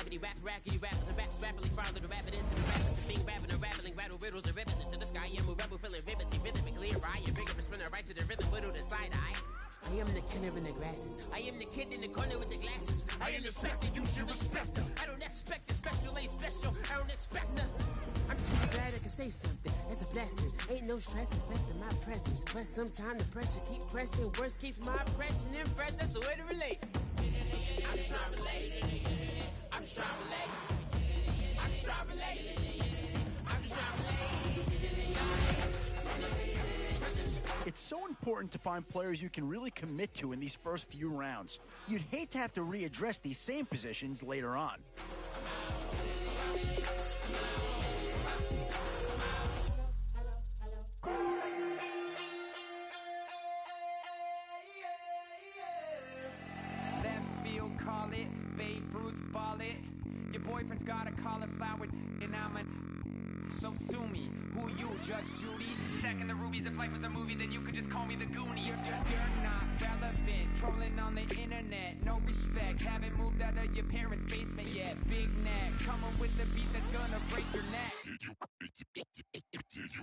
gravity, rap, rackety, rappers, and raps rapidly follow the rabbit into the rabbit, to being rapping and rattling, rattle riddles and rivets into the sky. I'm a rebel, feeling rhythm, clear eye, and vigorous, spinning right to the rhythm, whittle the side eye. I am the killer in the grasses. I am the kid in the corner with the glasses. I am the specter, you should respect them. I don't expect the special, ain't special. I don't expect nothing. I'm just really glad I can say something. It's a blessing. Ain't no stress affecting my presence. But sometimes the pressure keeps pressing. Worst keeps my impression impressed. That's the way to relate. I'm just trying to relate. I'm just trying to relate. I'm just trying to relate. I'm just trying to relate. It's so important to find players you can really commit to in these first few rounds. You'd hate to have to readdress these same positions later on. Left field, call it. Babe Ruth, ball it. Your boyfriend's got a cauliflower, and I'm a... So sue me, who you, Judge Judy? Stacking the rubies, if life was a movie, then you could just call me the Goonies. You're not relevant, trolling on the internet, no respect. Haven't moved out of your parents' basement yet. Big neck, coming with the beat that's gonna break your neck. You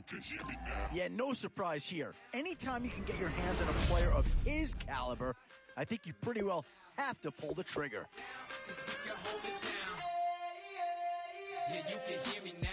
can hear me now. Yeah, no surprise here. Anytime you can get your hands on a player of his caliber, I think you pretty well have to pull the trigger. 'Cause we can hold it down. Yeah, you can hear me now.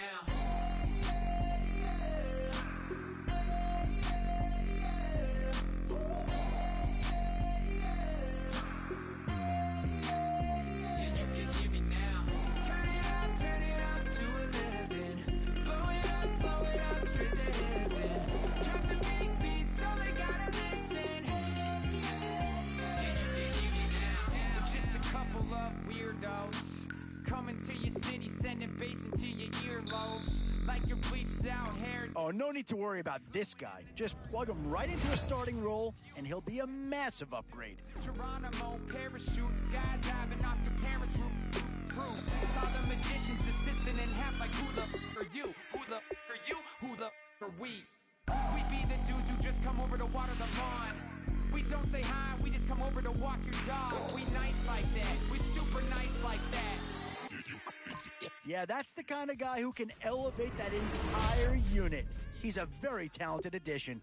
Coming to your city, sending bass into your earlobes, like your bleached out hair. Oh, no need to worry about this guy. Just plug him right into a starting role, and he'll be a massive upgrade. Geronimo, parachute, skydiving off your parents' roof. Crew, saw the magician's assistant in half, like who the are you? Who the are you? Who the are we? We be the dudes who just come over to water the lawn. We don't say hi, we just come over to walk your dog. We nice like that, we super nice like that. Yeah, that's the kind of guy who can elevate that entire unit. He's a very talented addition.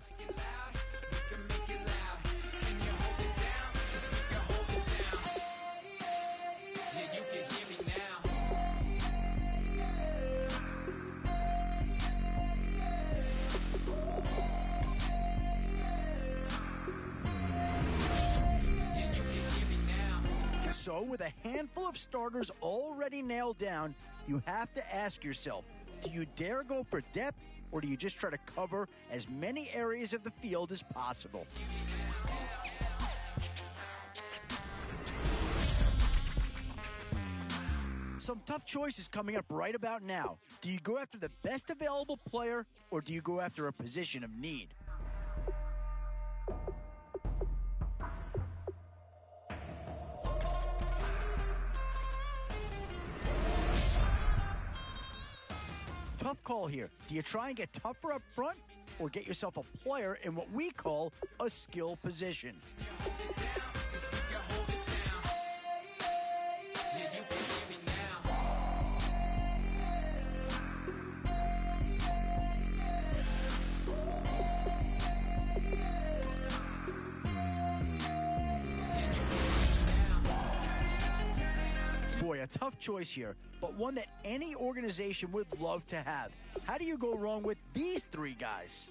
So, with a handful of starters already nailed down, you have to ask yourself, do you dare go for depth, or do you just try to cover as many areas of the field as possible? Some tough choices coming up right about now. Do you go after the best available player, or do you go after a position of need? Tough call here. Do you try and get tougher up front, or get yourself a player in what we call a skill position? Boy, a tough choice here, but one that any organization would love to have. How do you go wrong with these three guys?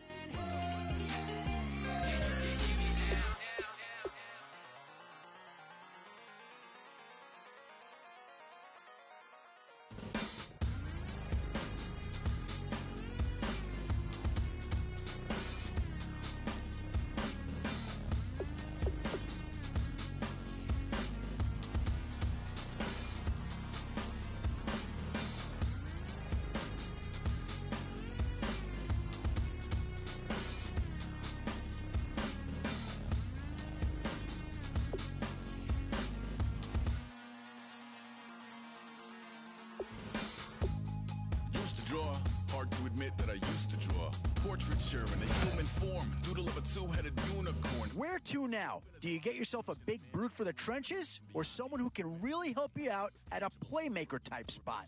Hard to admit that I used to draw. portraiture in a human form, doodle of a two-headed unicorn. Where to now? Do you get yourself a big brute for the trenches, or someone who can really help you out at a playmaker type spot?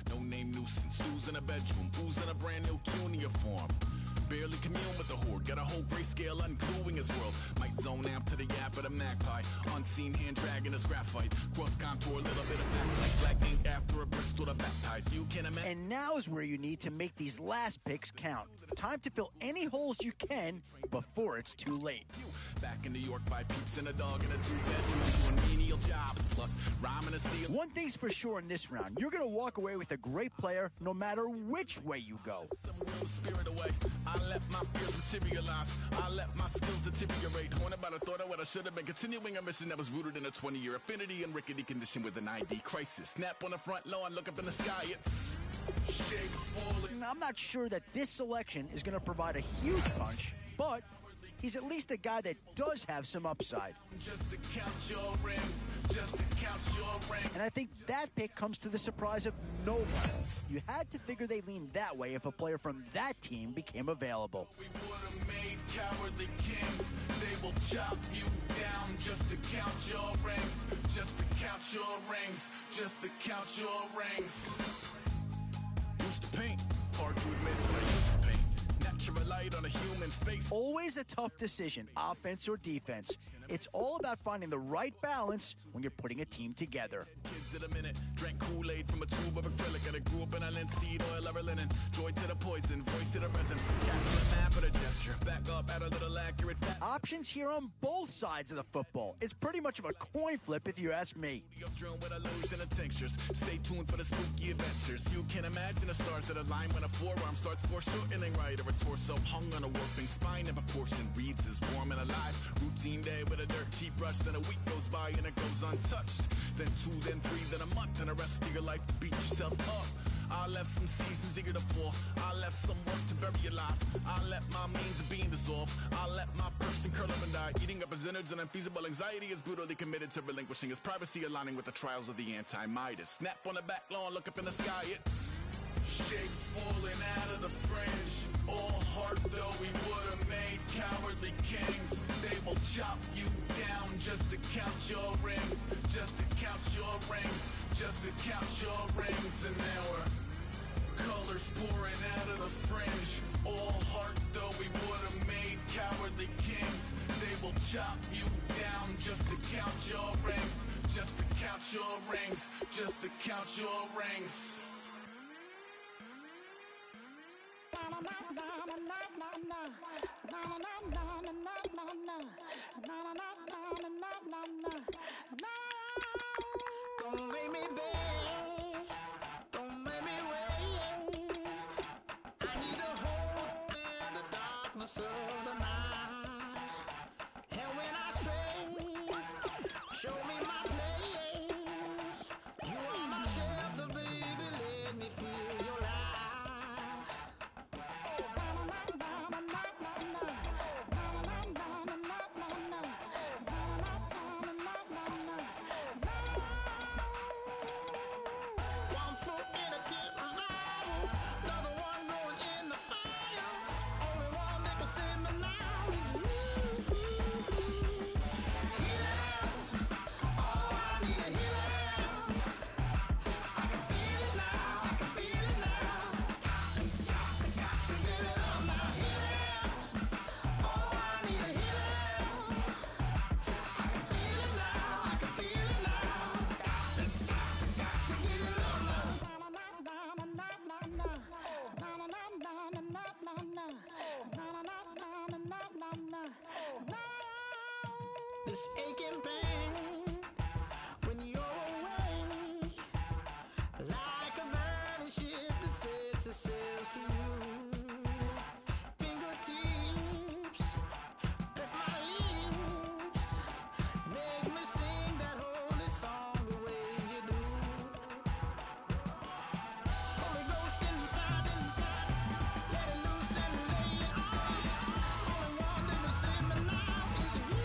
No name nuisance, who's in a bedroom, who's in a brand new cuneiform. Barely commune with the horde, got a whole grayscale ungluing his world. Might zone amp to the yap of the magpie, unseen hand dragging his graphite. Cross contour, a little bit of backlight, black ink after a Bristol to baptize. You can imagine. And now's where you need to make these last picks count. Time to fill any holes you can before it's too late. Back in New York by peeps and a dog in a two-bedroom doing menial jobs, plus rhyming and stealing. One thing's for sure in this round, you're going to walk away with a great player no matter which way you go. Some real spirit away. I let my fears materialize. I let my skills deteriorate. Haunted by the thought of what I should have been. Continuing a mission that was rooted in a 20-year affinity and rickety condition with an ID crisis. Snap on the front lawn, look up in the sky. It's shapes falling. I'm not sure that this selection is going to provide a huge punch, but he's at least a guy that does have some upside. Just to count your rings. Just to count your rings. And I think that pick comes to the surprise of no one. You had to figure they lean that way if a player from that team became available. We would have made cowardly kings. They will chop you down just to count your rings. Just to count your rings. Just to count your rings. Used to paint. Hard to admit that I used to paint. Natural light on a human face. Always a tough decision, offense or defense. It's all about finding the right balance when you're putting a team together. Kids in a minute, drank Kool-Aid from a tube of acrylic, and I grew up in a linseed oil ever linen. Joy to the poison, voice to the resin. Capture a map with a gesture, back up at a little accurate fact. Options here on both sides of the football. It's pretty much of a coin flip if you ask me. Strewn with illusion and tinctures. Stay tuned for the spooky adventures. You can imagine the stars that align when a forearm starts foreshortening right, or a torso hung on a warping spine in proportion. Reads as warm and alive. Routine day with a dirt cheap brush. Then a week goes by and it goes untouched. Then 2, then 3, then a month, and the rest of your life to beat yourself up. I left some seasons eager to fall. I left some work to bury your life. I let my means of being dissolved. I let my person curl up and die. Eating up his innards and unfeasible anxiety is brutally committed to relinquishing his privacy, aligning with the trials of the anti-Midas. Snap on the back lawn, look up in the sky. It's shapes falling out of the fringe. All heart though we would have made cowardly kings. They will chop you down just to count your rings. Just to count your rings. Just to count your rings. And there were colors pouring out of the fringe. All heart though we would have made cowardly kings. They will chop you down just to count your rings. Just to count your rings. Just to count your rings. Don't make me beg, don't make me wait. I need a hope in the darkness of the night. And when I stray, show me my place. You are my shelter, baby, let me feel your light. This aching pain when you're away, like a burning ship that sets the sails to you. Fingertips, press my lips, make me sing that holy song the way you do. Holy Ghost inside, let it loose and lay it on. Only one that can save me now is you.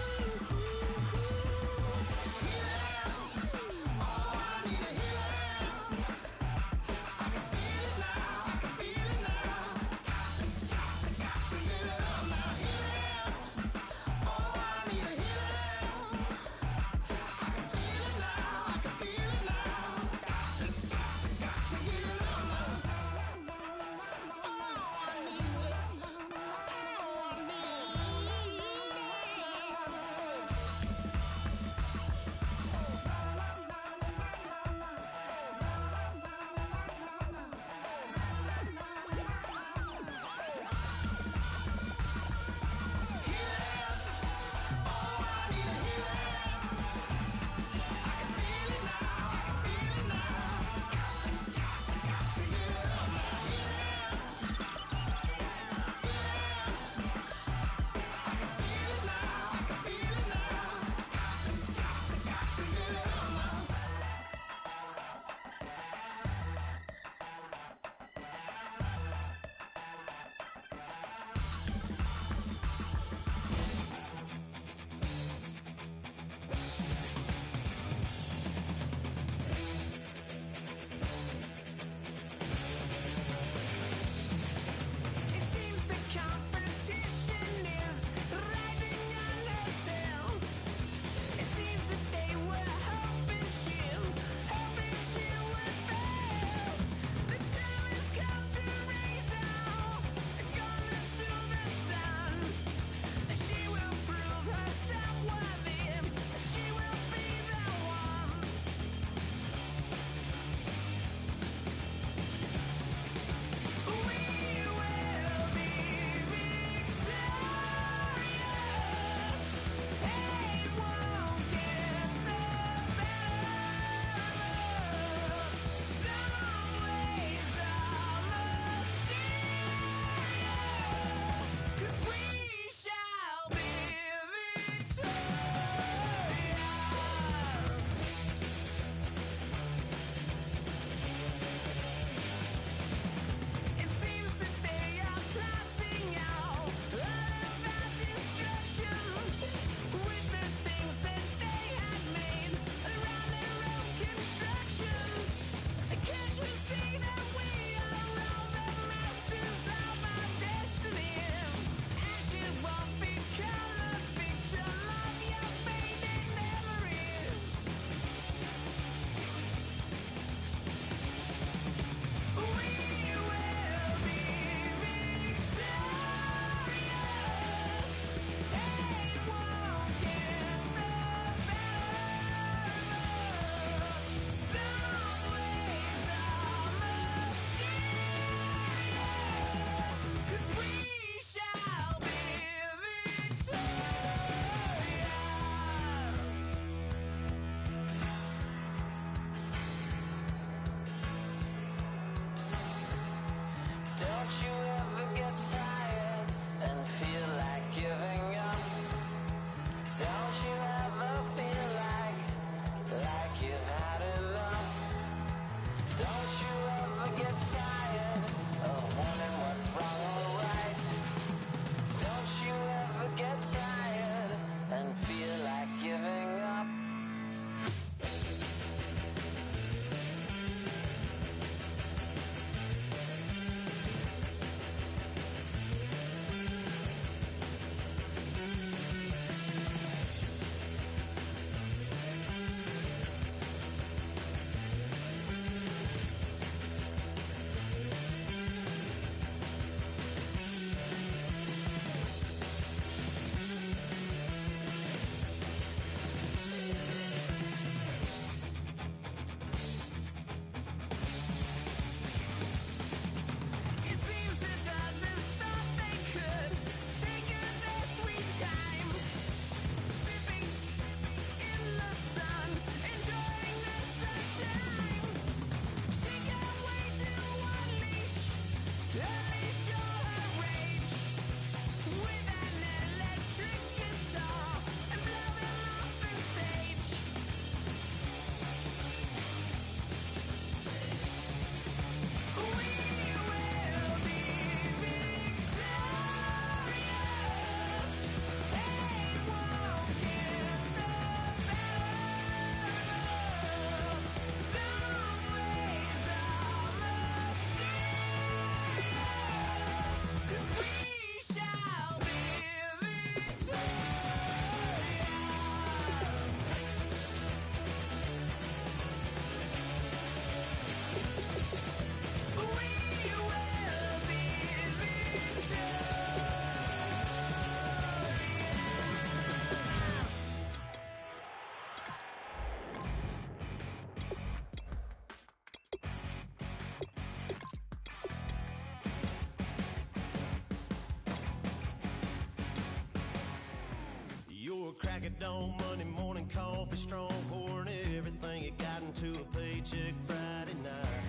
crack of dawn, Monday morning coffee strong, pouring everything you got into a paycheck Friday night.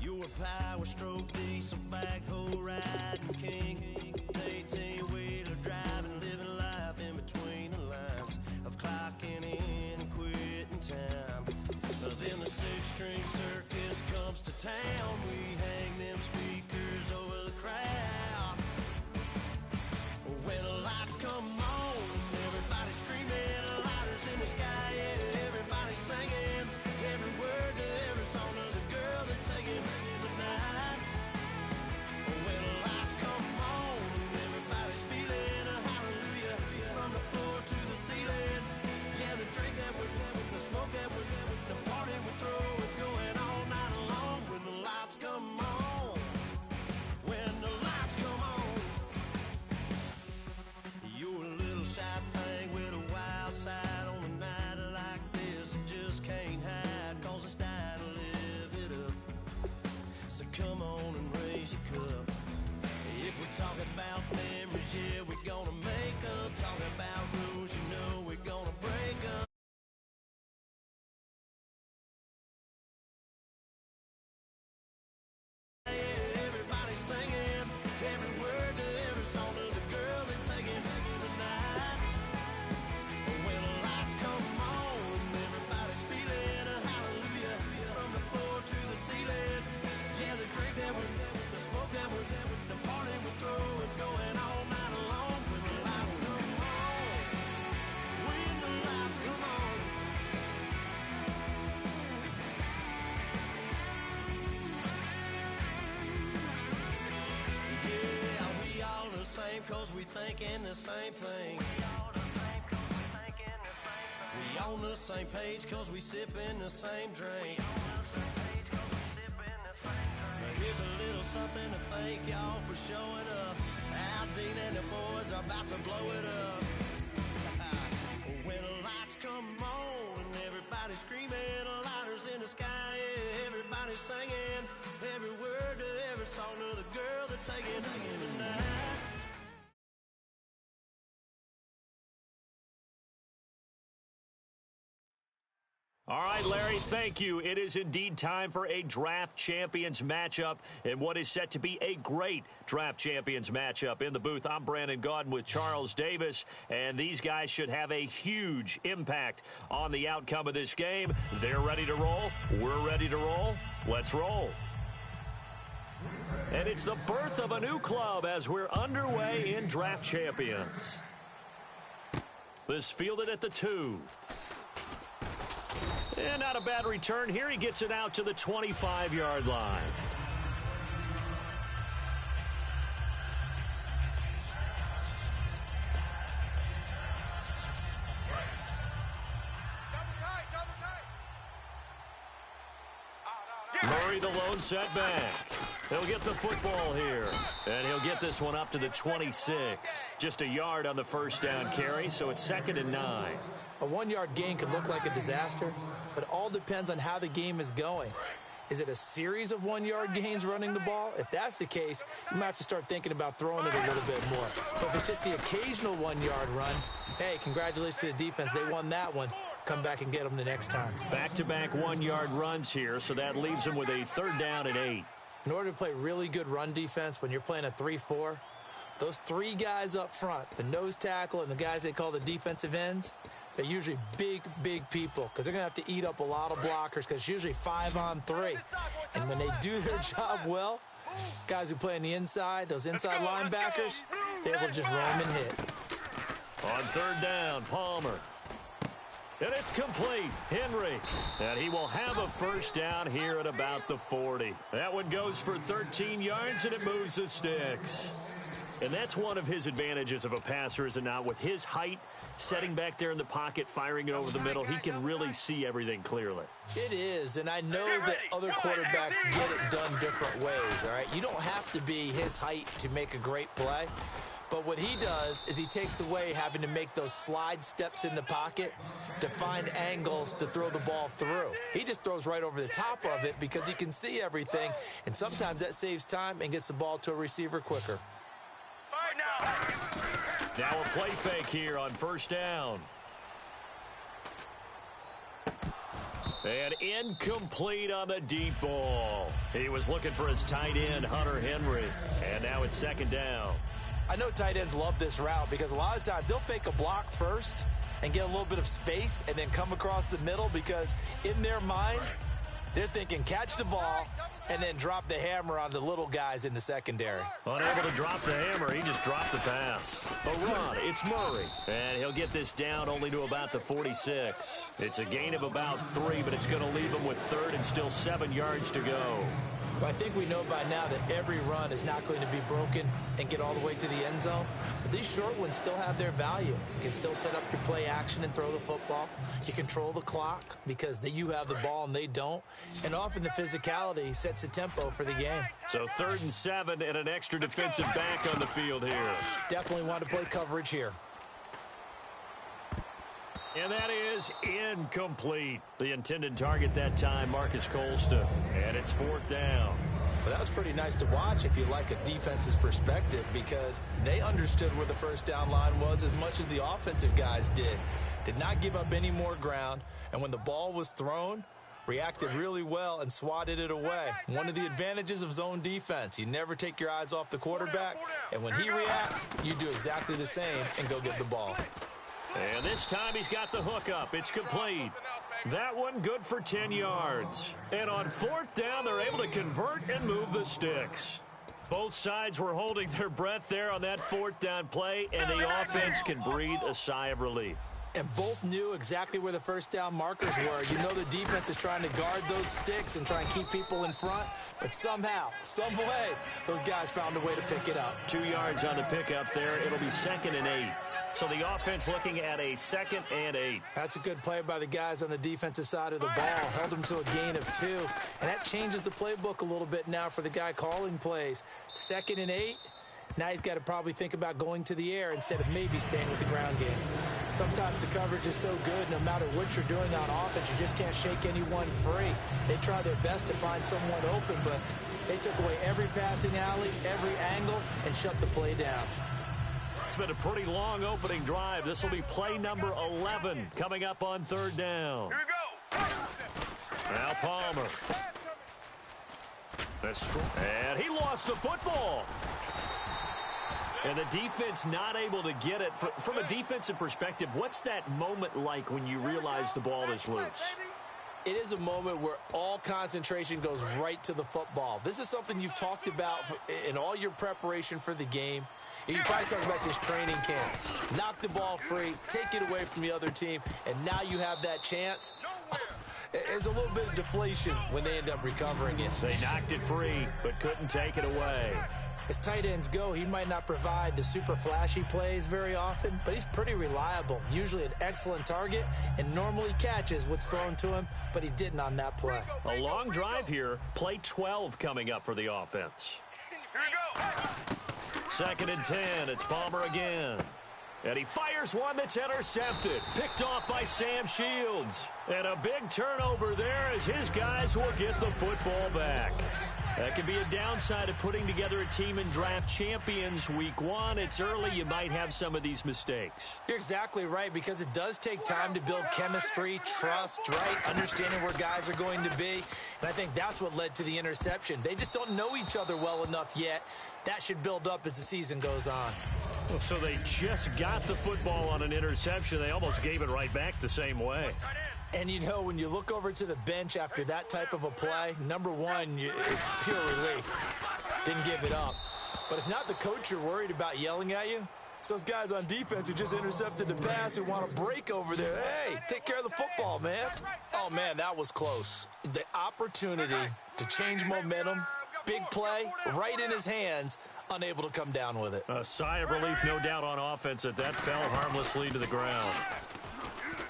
You're a power stroke diesel backhoe riding king, 18-wheeler driving, living life in between the lines of clocking in and quitting time. Then the six-string circus comes to town. We hang them speakers over the crowd. When the lights come on, everybody screaming, lighters in the sky, yeah, everybody singing every word to every song of the girl they're taking tonight. When the lights come on, everybody's feeling a hallelujah from the floor to the ceiling. Yeah, the drink that we're having, the smoke that we're having, the party we throw, it's going all night long. When the lights come on, when the lights come on. You're a little shy thing with a wild side on a night like this. You just can't hide, cause it's time to live it up. So come on and raise your cup. If we're talking about memories, yeah, we're gonna make them. Talking about rules, you know we're gonna break them. Everybody singing every word to every song of the girl they're taking tonight. When the lights come on, everybody's feeling a hallelujah from the floor to the ceiling. Yeah, the drink that we're having, the smoke that we're having, the party we throw, it's going all night long. When the lights come on, when the lights come on. Yeah, we all the same cause we thinking the same thing. We on the same page cause we sipping the same drink. Now here's a little something to thank y'all for showing up. Al Dean and the boys are about to blow it up. When the lights come on and everybody's screaming, lighters in the sky, yeah, everybody's singing every word to every song of the girl they're taking tonight. All right, Larry, thank you. It is indeed time for a Draft Champions matchup and what is set to be a great Draft Champions matchup. In the booth, I'm Brandon Gaudin with Charles Davis, and these guys should have a huge impact on the outcome of this game. They're ready to roll. We're ready to roll. Let's roll. And it's the birth of a new club as we're underway in Draft Champions. This fielded at the 2. And not a bad return here. He gets it out to the 25-yard line. Murray, the lone setback. He'll get the football here. And he'll get this one up to the 26. Just a yard on the first down carry, so it's 2nd and 9. A 1-yard gain could look like a disaster, but it all depends on how the game is going. Is it a series of 1-yard gains running the ball? If that's the case, you might have to start thinking about throwing it a little bit more. But if it's just the occasional 1-yard run, hey, congratulations to the defense. They won that one. Come back and get them the next time. Back-to-back 1-yard runs here, so that leaves them with a 3rd down and 8. In order to play really good run defense when you're playing a 3-4, those 3 guys up front, the nose tackle and the guys they call the defensive ends, they're usually big, big people because they're going to have to eat up a lot of blockers because it's usually 5-on-3. And when they do their job well, guys who play on the inside, those inside linebackers, they're able to just roam and hit. On 3rd down, Palmer. And it's complete. Henry. And he will have a first down here at about the 40. That one goes for 13 yards, and it moves the sticks. And that's one of his advantages of a passer, is it not? With his height, setting back there in the pocket, firing it over the middle, he can really see everything clearly. It is, and I know that other quarterbacks get it done different ways, all right? You don't have to be his height to make a great play. But what he does is he takes away having to make those slide steps in the pocket to find angles to throw the ball through. He just throws right over the top of it because he can see everything, and sometimes that saves time and gets the ball to a receiver quicker. Now a play fake here on first down. And incomplete on the deep ball. He was looking for his tight end, Hunter Henry. And now it's second down. I know tight ends love this route because a lot of times they'll fake a block first and get a little bit of space and then come across the middle because in their mind, they're thinking catch the ball and then drop the hammer on the little guys in the secondary. Unable to drop the hammer, he just dropped the pass. A run, it's Murray. And he'll get this down only to about the 46. It's a gain of about 3, but it's going to leave him with third and still 7 yards to go. I think we know by now that every run is not going to be broken and get all the way to the end zone. But these short ones still have their value. You can still set up your play action and throw the football. You control the clock because you have the ball and they don't. And often the physicality sets the tempo for the game. So 3rd and 7 and an extra defensive back on the field here. Definitely want to play coverage here. And that is incomplete. The intended target that time, Marcus Colston. And it's 4th down. Well, that was pretty nice to watch if you like a defense's perspective because they understood where the first down line was as much as the offensive guys did. Did not give up any more ground. And when the ball was thrown, reacted really well and swatted it away. One of the advantages of zone defense, you never take your eyes off the quarterback. And when he reacts, you do exactly the same and go get the ball. And this time he's got the hook up. It's complete. That one good for 10 yards. And on 4th down, they're able to convert and move the sticks. Both sides were holding their breath there on that 4th down play, and the offense can breathe a sigh of relief. And both knew exactly where the first down markers were. You know the defense is trying to guard those sticks and try and keep people in front. But somehow, some way, those guys found a way to pick it up. 2 yards on the pickup there. It'll be 2nd and 8. So the offense looking at a 2nd and 8. That's a good play by the guys on the defensive side of the ball. Held them to a gain of 2. And that changes the playbook a little bit now for the guy calling plays. 2nd and 8. Now he's got to probably think about going to the air instead of maybe staying with the ground game. Sometimes the coverage is so good, no matter what you're doing on offense, you just can't shake anyone free. They try their best to find someone open, but they took away every passing alley, every angle, and shut the play down. It's been a pretty long opening drive. This will be play number 11 coming up on 3rd down. Here we go. Now Palmer. And he lost the football. And the defense not able to get it. From a defensive perspective, what's that moment like when you realize the ball is loose? It is a moment where all concentration goes right to the football. This is something you've talked about in all your preparation for the game. You probably talked about this training camp. Knock the ball free, take it away from the other team, and now you have that chance. There's a little bit of deflation when they end up recovering it. They knocked it free, but couldn't take it away. As tight ends go, he might not provide the super flashy plays very often, but he's pretty reliable. Usually an excellent target and normally catches what's thrown to him, but he didn't on that play. A long drive here. Play 12 coming up for the offense. Here we go. 2nd and 10. It's Palmer again. And he fires one that's intercepted. Picked off by Sam Shields. And a big turnover there as his guys will get the football back. That could be a downside of putting together a team in draft champions week 1. It's early. You might have some of these mistakes. You're exactly right because it does take time to build chemistry, trust, right? Understanding where guys are going to be. And I think that's what led to the interception. They just don't know each other well enough yet. That should build up as the season goes on. Well, so they just got the football on an interception. They almost gave it right back the same way. And, you know, when you look over to the bench after that type of a play, number one is pure relief. Didn't give it up. But it's not the coach you're worried about yelling at you. It's those guys on defense who just intercepted the pass who want to break over there. Hey, take care of the football, man. Oh, man, that was close. The opportunity to change momentum, big play, right in his hands, unable to come down with it. A sigh of relief, no doubt, on offense that fell harmlessly to the ground.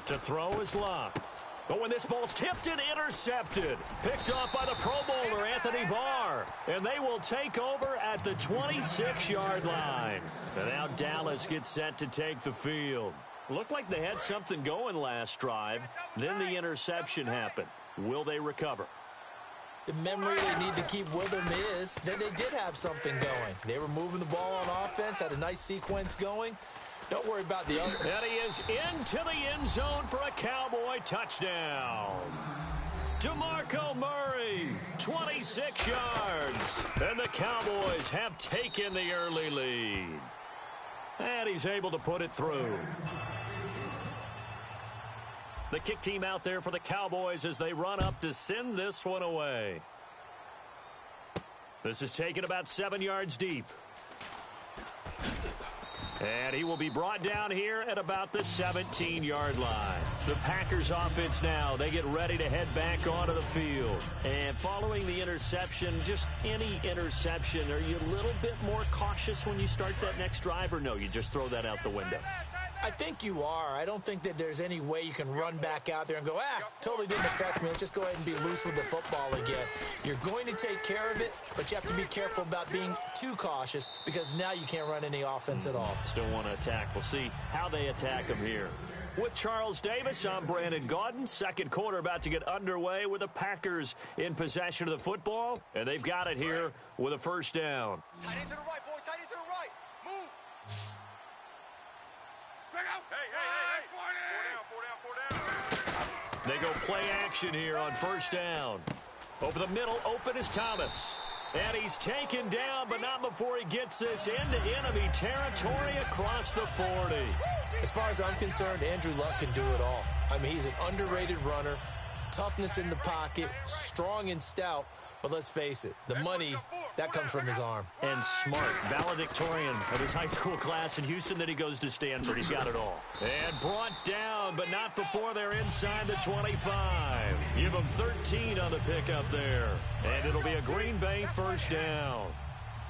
To throw is Locke. But when this ball's tipped and intercepted, picked off by the Pro Bowler, Anthony Barr. And they will take over at the 26-yard line. And now Dallas gets set to take the field. Looked like they had something going last drive. Then the interception happened. Will they recover? The memory they need to keep with them is that they did have something going. They were moving the ball on offense, had a nice sequence going. Don't worry about the other. And he is into the end zone for a Cowboy touchdown. DeMarco Murray, 26 yards. And the Cowboys have taken the early lead. And he's able to put it through. The kick team out there for the Cowboys as they run up to send this one away. This is taken about 7 yards deep. And he will be brought down here at about the 17-yard line. The Packers offense now, they get ready to head back onto the field. And following the interception, just any interception, are you a little bit more cautious when you start that next drive, or no, you just throw that out the window? I think you are. I don't think that there's any way you can run back out there and go, totally didn't affect me. Let's just go ahead and be loose with the football again. You're going to take care of it, but you have to be careful about being too cautious because now you can't run any offense at all. Still want to attack. We'll see how they attack him here. With Charles Davis, I'm Brandon Gaudin. Second quarter about to get underway with the Packers in possession of the football, and they've got it here with a first down. Tight end to the right, boys. Tight end to the right. Move. Hey. Four down. They go play action here on first down. Over the middle, open is Thomas. And he's taken down, but not before he gets this into enemy territory across the 40. As far as I'm concerned, Andrew Luck can do it all. I mean, he's an underrated runner, toughness in the pocket, strong and stout. But let's face it, the money, that comes from his arm. And smart, valedictorian of his high school class in Houston. Then he goes to Stanford. He's got it all. And brought down, but not before they're inside the 25. Give them 13 on the pickup there. And it'll be a Green Bay first down.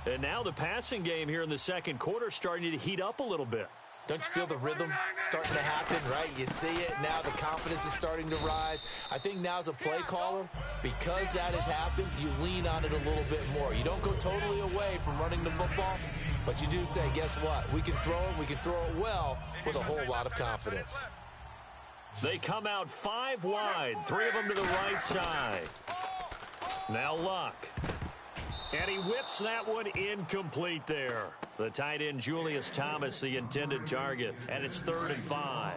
And now the passing game here in the second quarter starting to heat up a little bit. Don't you feel the rhythm starting to happen, right? You see it now. The confidence is starting to rise. I think now as a play caller, because that has happened, you lean on it a little bit more. You don't go totally away from running the football, but you do say, guess what? We can throw it. We can throw it well with a whole lot of confidence. They come out 5 wide, 3 of them to the right side. Now Luck. And he whips that one incomplete there. The tight end, Julius Thomas, the intended target. And it's 3rd and 5.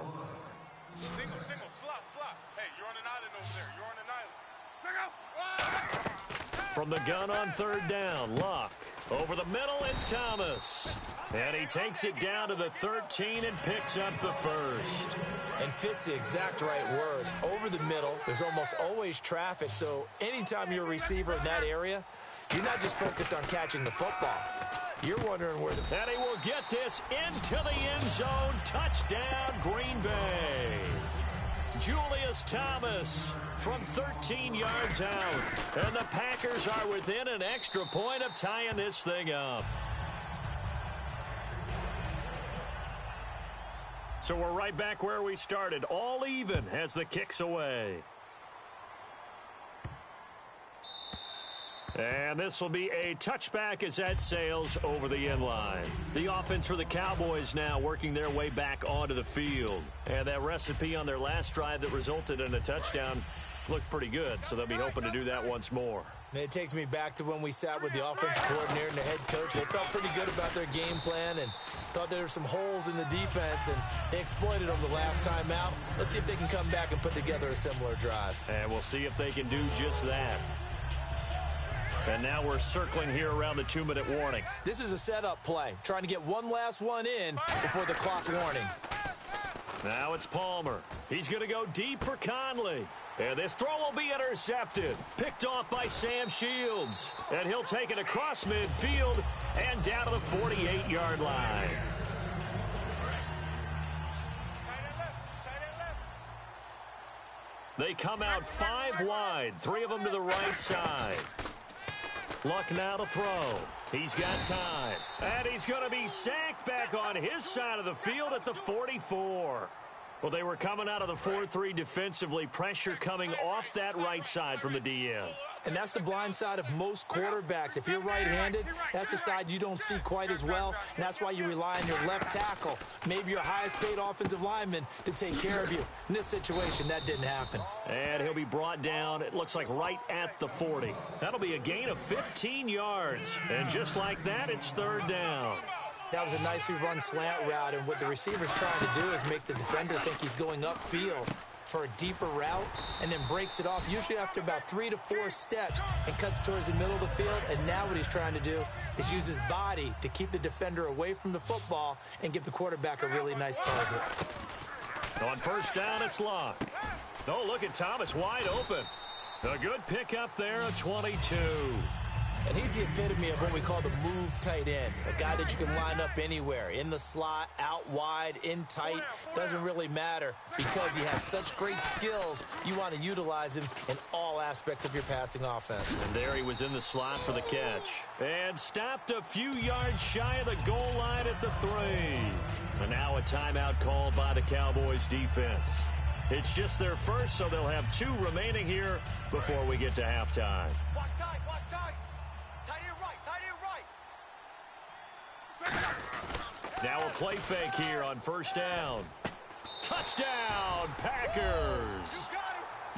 Single, slot. Hey, you're on an island over there. You're on an island. Single. From the gun on 3rd down, Luck. Over the middle, it's Thomas. And he takes it down to the 13 and picks up the first. And fits the exact right word. Over the middle, there's almost always traffic. So anytime you're a receiver in that area, you're not just focused on catching the football. You're wondering where the... And he will get this into the end zone. Touchdown, Green Bay. Julius Thomas from 13 yards out. And the Packers are within an extra point of tying this thing up. So we're right back where we started. All even as the kick's away. And this will be a touchback as that sails over the end line. The offense for the Cowboys now working their way back onto the field. And that recipe on their last drive that resulted in a touchdown looked pretty good, so they'll be hoping to do that once more. It takes me back to when we sat with the offensive coordinator and the head coach. They felt pretty good about their game plan and thought there were some holes in the defense, and they exploited them the last time out. Let's see if they can come back and put together a similar drive. And we'll see if they can do just that. And now we're circling here around the 2-minute warning. This is a setup play, trying to get one last one in before the clock warning. Now it's Palmer. He's going to go deep for Conley. And this throw will be intercepted. Picked off by Sam Shields. And he'll take it across midfield and down to the 48-yard line. They come out 5 wide, 3 of them to the right side. Luck now to throw. He's got time. And he's going to be sacked back on his side of the field at the 44. Well, they were coming out of the 4-3 defensively. Pressure coming off that right side from the DN. And that's the blind side of most quarterbacks. If you're right-handed, that's the side you don't see quite as well, and that's why you rely on your left tackle, maybe your highest-paid offensive lineman, to take care of you. In this situation, that didn't happen. And he'll be brought down, it looks like right at the 40. That'll be a gain of 15 yards. And just like that, it's 3rd down. That was a nicely run slant route, and what the receiver's trying to do is make the defender think he's going upfield for a deeper route and then breaks it off, usually after about 3 to 4 steps, and cuts towards the middle of the field. And now what he's trying to do is use his body to keep the defender away from the football and give the quarterback a really nice target. On first down, it's Locke. Oh, look at Thomas wide open. A good pickup there, a 22. And he's the epitome of what we call the move tight end, a guy that you can line up anywhere, in the slot, out wide, in tight, doesn't really matter because he has such great skills. You want to utilize him in all aspects of your passing offense. And there he was in the slot for the catch. And stopped a few yards shy of the goal line at the 3. And now a timeout called by the Cowboys defense. It's just their first, so they'll have 2 remaining here before we get to halftime. Watch tight, watch tight. Tight end right. Now a play fake here on first down. Touchdown, Packers!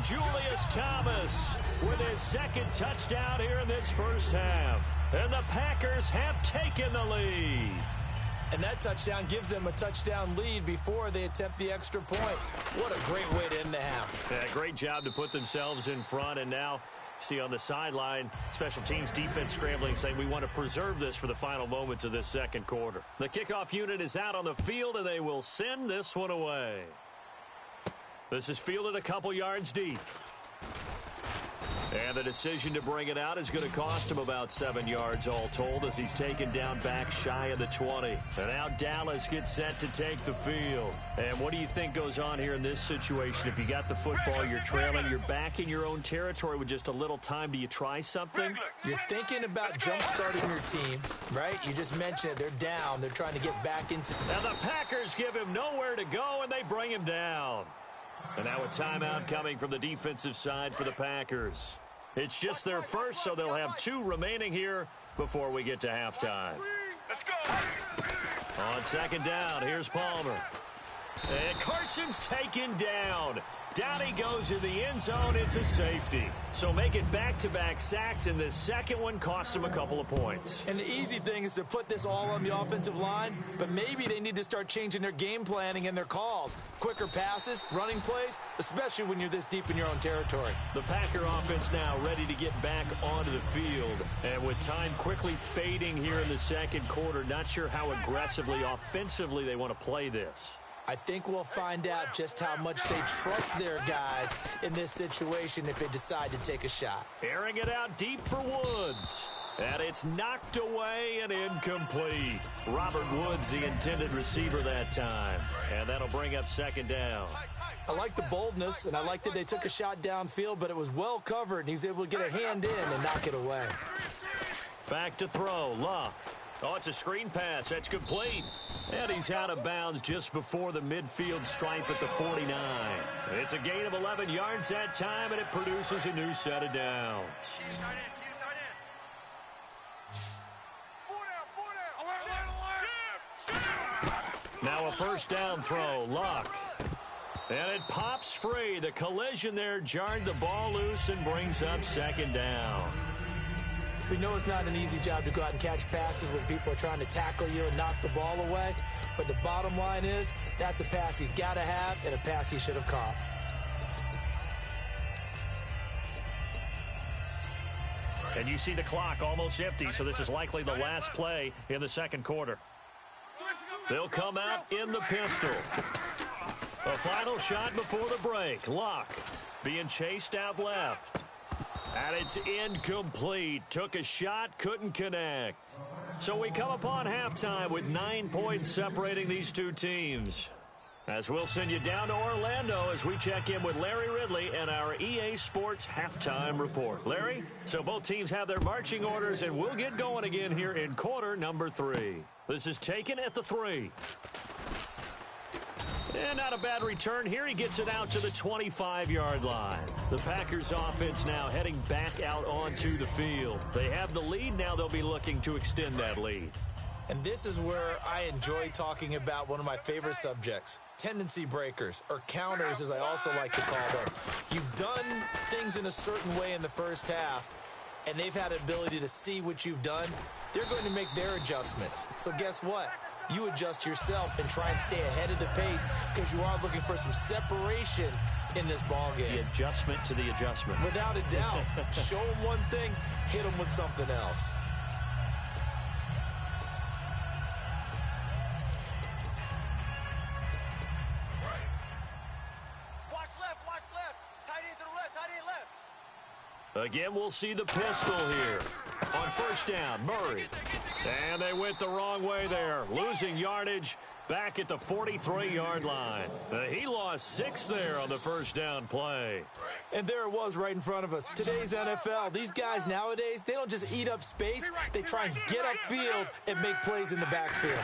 Julius Thomas with his second touchdown here in this first half. And the Packers have taken the lead. And that touchdown gives them a touchdown lead before they attempt the extra point. What a great way to end the half. Yeah, great job to put themselves in front. And now, see on the sideline, special teams defense scrambling, saying we want to preserve this for the final moments of this second quarter. The kickoff unit is out on the field, and they will send this one away. This is fielded a couple yards deep. And the decision to bring it out is going to cost him about 7 yards all told as he's taken down back shy of the 20. And now Dallas gets set to take the field. And what do you think goes on here in this situation? If you got the football, you're trailing, you're back in your own territory with just a little time. Do you try something? You're thinking about jump-starting your team, right? You just mentioned it. They're down. They're trying to get back into... And the Packers give him nowhere to go, and they bring him down. And now a timeout coming from the defensive side for the Packers. It's just their first, so they'll have 2 remaining here before we get to halftime. Let's go. On second down, here's Palmer. And Carson's taken down. Down he goes in the end zone. It's a safety. So make it back-to-back sacks, and this second one cost him a couple of points. And the easy thing is to put this all on the offensive line, but maybe they need to start changing their game planning and their calls. Quicker passes, running plays, especially when you're this deep in your own territory. The Packer offense now ready to get back onto the field. And with time quickly fading here in the second quarter, not sure how aggressively, offensively they want to play this. I think we'll find out just how much they trust their guys in this situation if they decide to take a shot. Airing it out deep for Woods. And it's knocked away and incomplete. Robert Woods, the intended receiver that time. And that'll bring up second down. I like the boldness, and I like that they took a shot downfield, but it was well covered, and he was able to get a hand in and knock it away. Back to throw, Locke. Oh, it's a screen pass. That's complete. And he's out of bounds just before the midfield stripe at the 49. It's a gain of 11 yards that time, and it produces a new set of downs. Now a first down throw, Locke. And it pops free. The collision there jarred the ball loose and brings up second down. We know it's not an easy job to go out and catch passes when people are trying to tackle you and knock the ball away. But the bottom line is, that's a pass he's got to have and a pass he should have caught. And you see the clock almost empty, so this is likely the last play in the second quarter. They'll come out in the pistol. A final shot before the break. Locke being chased out left. And it's incomplete. Took a shot, couldn't connect. So we come upon halftime with 9 points separating these two teams. As we'll send you down to Orlando as we check in with Larry Ridley and our EA Sports Halftime Report. Larry, so both teams have their marching orders, and we'll get going again here in quarter number 3. This is taken at the 3. And not a bad return here. He gets it out to the 25-yard line. The Packers offense now heading back out onto the field. They have the lead. Now they'll be looking to extend that lead. And this is where I enjoy talking about one of my favorite subjects, tendency breakers, or counters as I also like to call them. You've done things in a certain way in the first half, and they've had an ability to see what you've done. They're going to make their adjustments. So guess what? you adjust yourself and try and stay ahead of the pace because you are looking for some separation in this ball game. The adjustment to the adjustment. Without a doubt. Show them one thing, hit them with something else. Watch left. Tight end to the left, tight end left. Again, we'll see the pistol here. On first down, Murray. And they went the wrong way there, losing yardage back at the 43-yard line. He lost 6 there on the first down play. And there it was right in front of us. Today's NFL, these guys nowadays, they don't just eat up space. They try and get upfield and make plays in the backfield.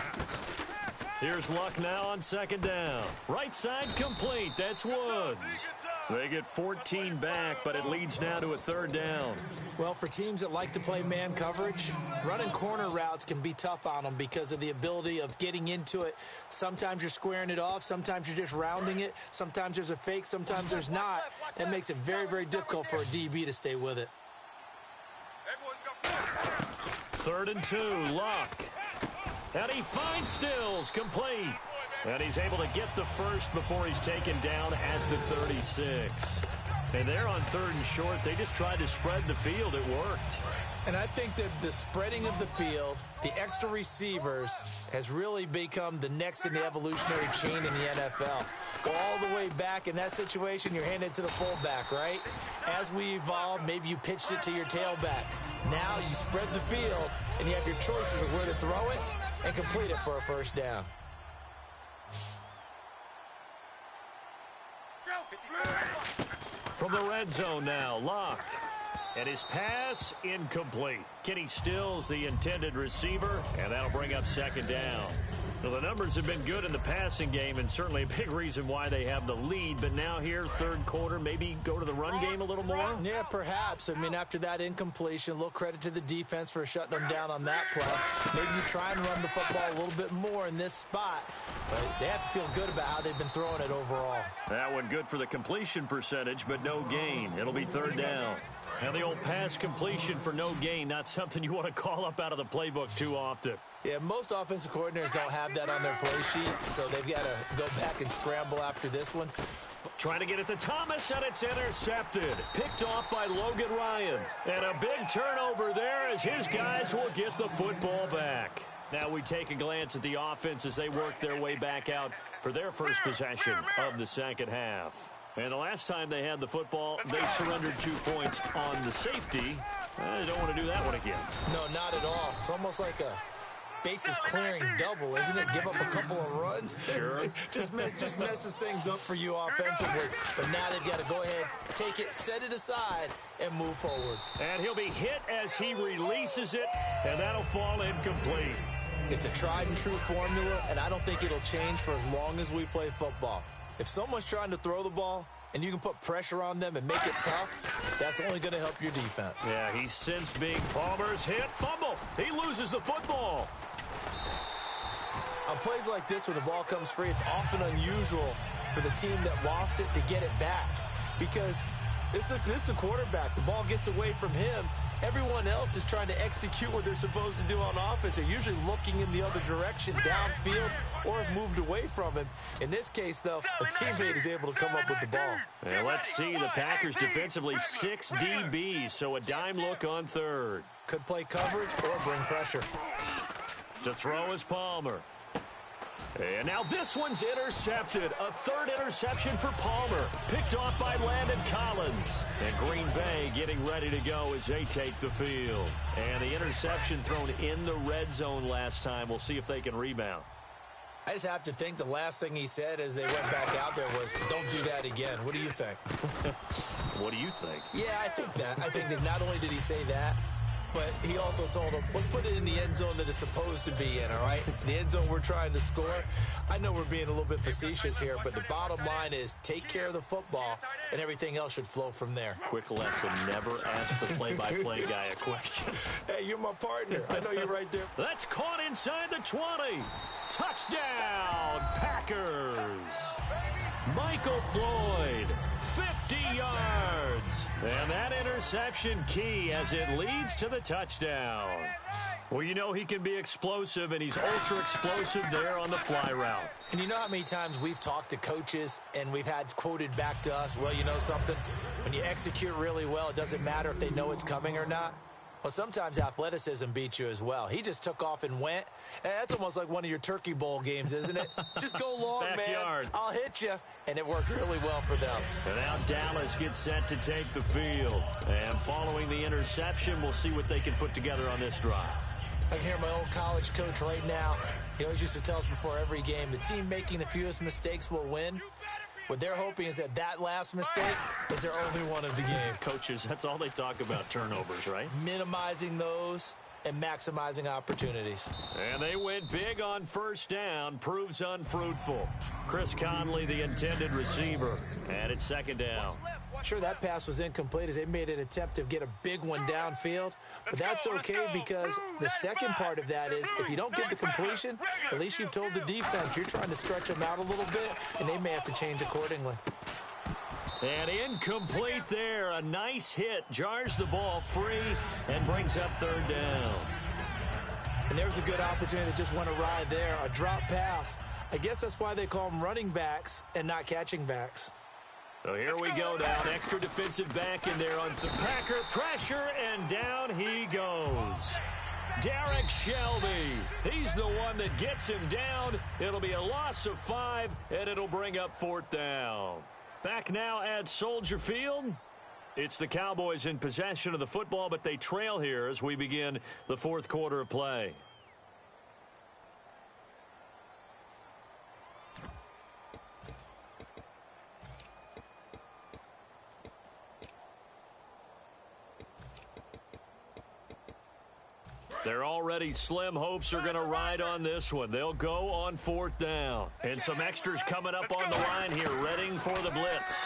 Here's Luck now on second down. Right side complete. That's Woods. They get 14 back, but it leads now to a third down. Well, for teams that like to play man coverage, running corner routes can be tough on them because of the ability of getting into it. Sometimes you're squaring it off. Sometimes you're just rounding it. Sometimes there's a fake. Sometimes there's not. That makes it very, very difficult for a DB to stay with it. 3rd and 2, Luck. And he finds Stills, complete. And he's able to get the first before he's taken down at the 36. And they're on 3rd and short. They just tried to spread the field. It worked. And I think that the spreading of the field, the extra receivers, has really become the next in the evolutionary chain in the NFL. Go all the way back in that situation, you're handed to the fullback, right? As we evolve, maybe you pitched it to your tailback. Now you spread the field, and you have your choices of where to throw it and complete it for a first down. From the red zone now, Luck. And his pass incomplete. Kenny Stills, the intended receiver, and that'll bring up second down. Well, the numbers have been good in the passing game, and certainly a big reason why they have the lead. But now here, third quarter, maybe go to the run game a little more? Yeah, perhaps. I mean, after that incompletion, a little credit to the defense for shutting them down on that play. Maybe you try and run the football a little bit more in this spot. But they have to feel good about how they've been throwing it overall. That one good for the completion percentage, but no gain. It'll be third down. Now the old pass completion for no gain, not something you want to call up out of the playbook too often. Yeah, most offensive coordinators don't have that on their play sheet, so they've got to go back and scramble after this one. Trying to get it to Thomas, and it's intercepted. Picked off by Logan Ryan. And a big turnover there as his guys will get the football back. Now we take a glance at the offense as they work their way back out for their first possession of the second half. And the last time they had the football, they surrendered 2 points on the safety. They don't want to do that one again. No, not at all. It's almost like a bases clearing double, isn't it? Give up a couple of runs. Sure. just messes things up for you offensively. But now they've got to go ahead, take it, set it aside, and move forward. And he'll be hit as he releases it, and that'll fall incomplete. It's a tried and true formula, and I don't think it'll change for as long as we play football. If someone's trying to throw the ball and you can put pressure on them and make it tough, that's only going to help your defense. Yeah, he's sensed being Palmer's hit. Fumble. He loses the football. On plays like this, when the ball comes free, it's often unusual for the team that lost it to get it back. Because this is the quarterback. The ball gets away from him. Everyone else is trying to execute what they're supposed to do on offense. They're usually looking in the other direction, downfield, or have moved away from him. In this case, though, a teammate is able to come up with the ball. And let's see, the Packers defensively 6 DBs, so a dime look on third. Could play coverage or bring pressure. To throw is Palmer. And now this one's intercepted. A third interception for Palmer. Picked off by Landon Collins. And Green Bay getting ready to go as they take the field. And the interception thrown in the red zone last time. We'll see if they can rebound. I just have to think the last thing he said as they went back out there was, don't do that again. What do you think? What do you think? Yeah, I think that. I think that not only did he say that, but he also told them, let's put it in the end zone that it's supposed to be in, all right? The end zone we're trying to score. I know we're being a little bit facetious here, but the bottom line is take care of the football, and everything else should flow from there. Quick lesson, never ask the play-by-play guy a question. Hey, you're my partner. I know you're right there. That's caught inside the 20. Touchdown, Packers. Michael Floyd, 50 yards. And that interception key as it leads to the touchdown. Well, you know he can be explosive, and he's ultra explosive there on the fly route. And you know how many times we've talked to coaches and we've had quoted back to us, well, you know something? When you execute really well, it doesn't matter if they know it's coming or not. Well, sometimes athleticism beats you as well. He just took off and went. And that's almost like one of your Turkey Bowl games, isn't it? Just go long, Backyard. man. I'll hit you. And it worked really well for them. And now Dallas gets set to take the field. And following the interception, we'll see what they can put together on this drive. I can hear my old college coach right now. He always used to tell us before every game, the team making the fewest mistakes will win. What they're hoping is that last mistake is their only one of the game. Coaches, that's all they talk about, turnovers, right? Minimizing those and maximizing opportunities. And they went big on first down, proves unfruitful. Chris Conley, the intended receiver, and it's second down. Sure, that pass was incomplete as they made an attempt to get a big one downfield, but that's okay because the second part of that is if you don't get the completion, at least you've told the defense you're trying to stretch them out a little bit, and they may have to change accordingly. And incomplete there. A nice hit. Jars the ball free and brings up third down. And there's a good opportunity that just went awry there. A drop pass. I guess that's why they call them running backs and not catching backs. So here we go now. An extra defensive back in there on some Packer pressure, and down he goes. Derek Shelby. He's the one that gets him down. It'll be a loss of 5, and it'll bring up fourth down. Back now at Soldier Field. It's the Cowboys in possession of the football, but they trail here as we begin the fourth quarter of play. They're already slim. Hopes are going to ride on this one. They'll go on fourth down. And some extras coming up on the line here, readying for the blitz.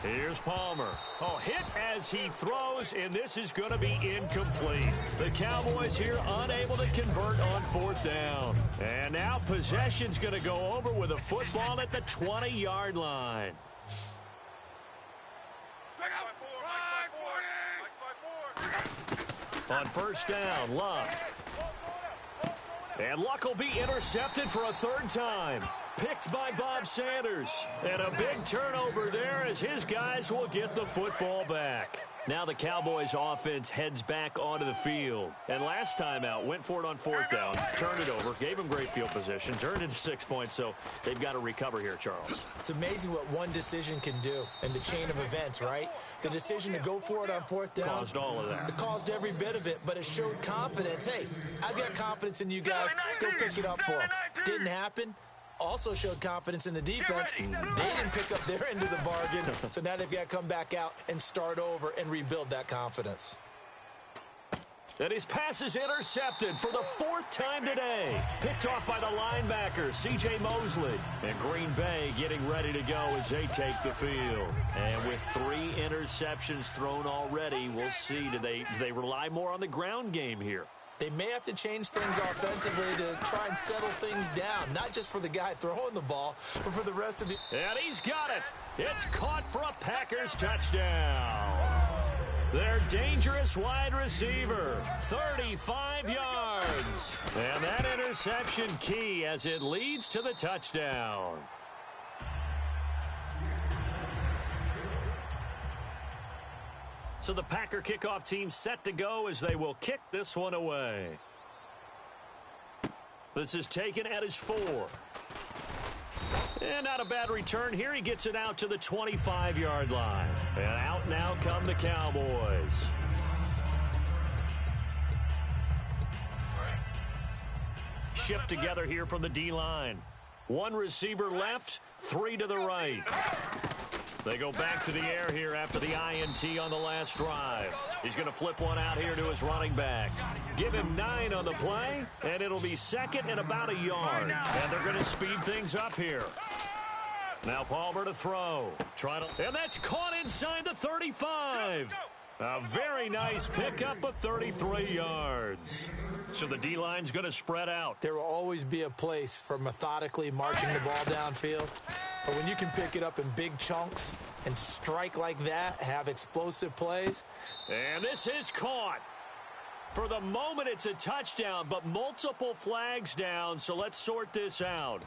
Here's Palmer. Oh, hit as he throws, and this is going to be incomplete. The Cowboys here unable to convert on fourth down. And now possession's going to go over with a football at the 20-yard line. On first down, Luck. And Luck will be intercepted for a third time. Picked by Bob Sanders. And a big turnover there as his guys will get the football back. Now the Cowboys offense heads back onto the field. And last time out, went for it on fourth down, turned it over, gave them great field position, turned into 6 points, so they've got to recover here, Charles. It's amazing what one decision can do in the chain of events, right? The decision to go for it on fourth down. Caused all of that. It caused every bit of it, but it showed confidence. Hey, I've got confidence in you guys. Go pick it up for them. Didn't happen. Also showed confidence in the defense. They didn't pick up their end of the bargain, so now they've got to come back out and start over and rebuild that confidence. And his pass is intercepted for the fourth time today. Picked off by the linebacker, C.J. Mosley. And Green Bay getting ready to go as they take the field. And with 3 interceptions thrown already, we'll see. Do they rely more on the ground game here? They may have to change things offensively to try and settle things down, not just for the guy throwing the ball, but for the rest of the... And he's got it. It's caught for a Packers touchdown. Their dangerous wide receiver, 35 yards. And that interception key as it leads to the touchdown. So the Packer kickoff team set to go as they will kick this one away. This is taken at his 4. And not a bad return here. He gets it out to the 25-yard line. And out now come the Cowboys. Shift together here from the D-line. 1 receiver left, 3 to the right. They go back to the air here after the INT on the last drive. He's going to flip one out here to his running back. Give him 9 on the play, and it'll be second and about a yard. And they're going to speed things up here. Now Palmer to throw. And that's caught inside the 35. A very nice pickup of 33 yards. So the D-line's going to spread out. There will always be a place for methodically marching the ball downfield. But when you can pick it up in big chunks and strike like that, have explosive plays. And this is caught. For the moment, it's a touchdown, but multiple flags down, so let's sort this out.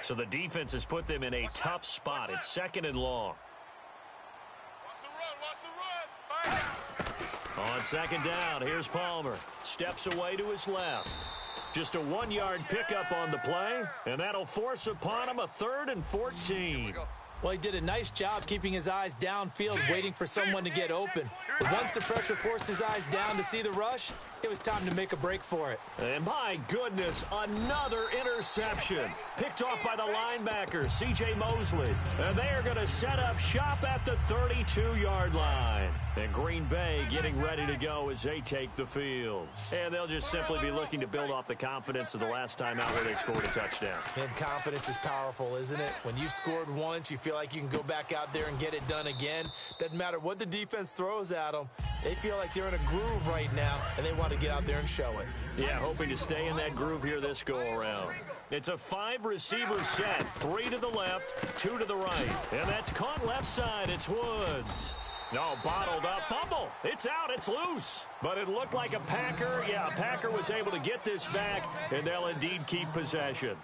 So the defense has put them in a tough spot. It's 2nd and long. On 2nd down, here's Palmer. Steps away to his left. Just a 1-yard pickup on the play, and that'll force upon him a 3rd and 14. Well, he did a nice job keeping his eyes downfield, waiting for someone to get open. But once the pressure forced his eyes down to see the rush, it was time to make a break for it. And my goodness, another interception. Picked off by the linebacker, C.J. Mosley. And they are going to set up shop at the 32-yard line. And Green Bay getting ready to go as they take the field. And they'll just simply be looking to build off the confidence of the last time out where they scored a touchdown. And confidence is powerful, isn't it? When you've scored once, you feel like you can go back out there and get it done again. Doesn't matter what the defense throws at them. They feel like they're in a groove right now, and they want to get out there and show it. Yeah, hoping to stay in that groove here this go-around. It's a 5-receiver set, 3 to the left, 2 to the right. And that's caught left side. It's Woods. No, bottled up. Fumble. It's out. It's loose. But it looked like a Packer. Yeah, a Packer was able to get this back, and they'll indeed keep possession.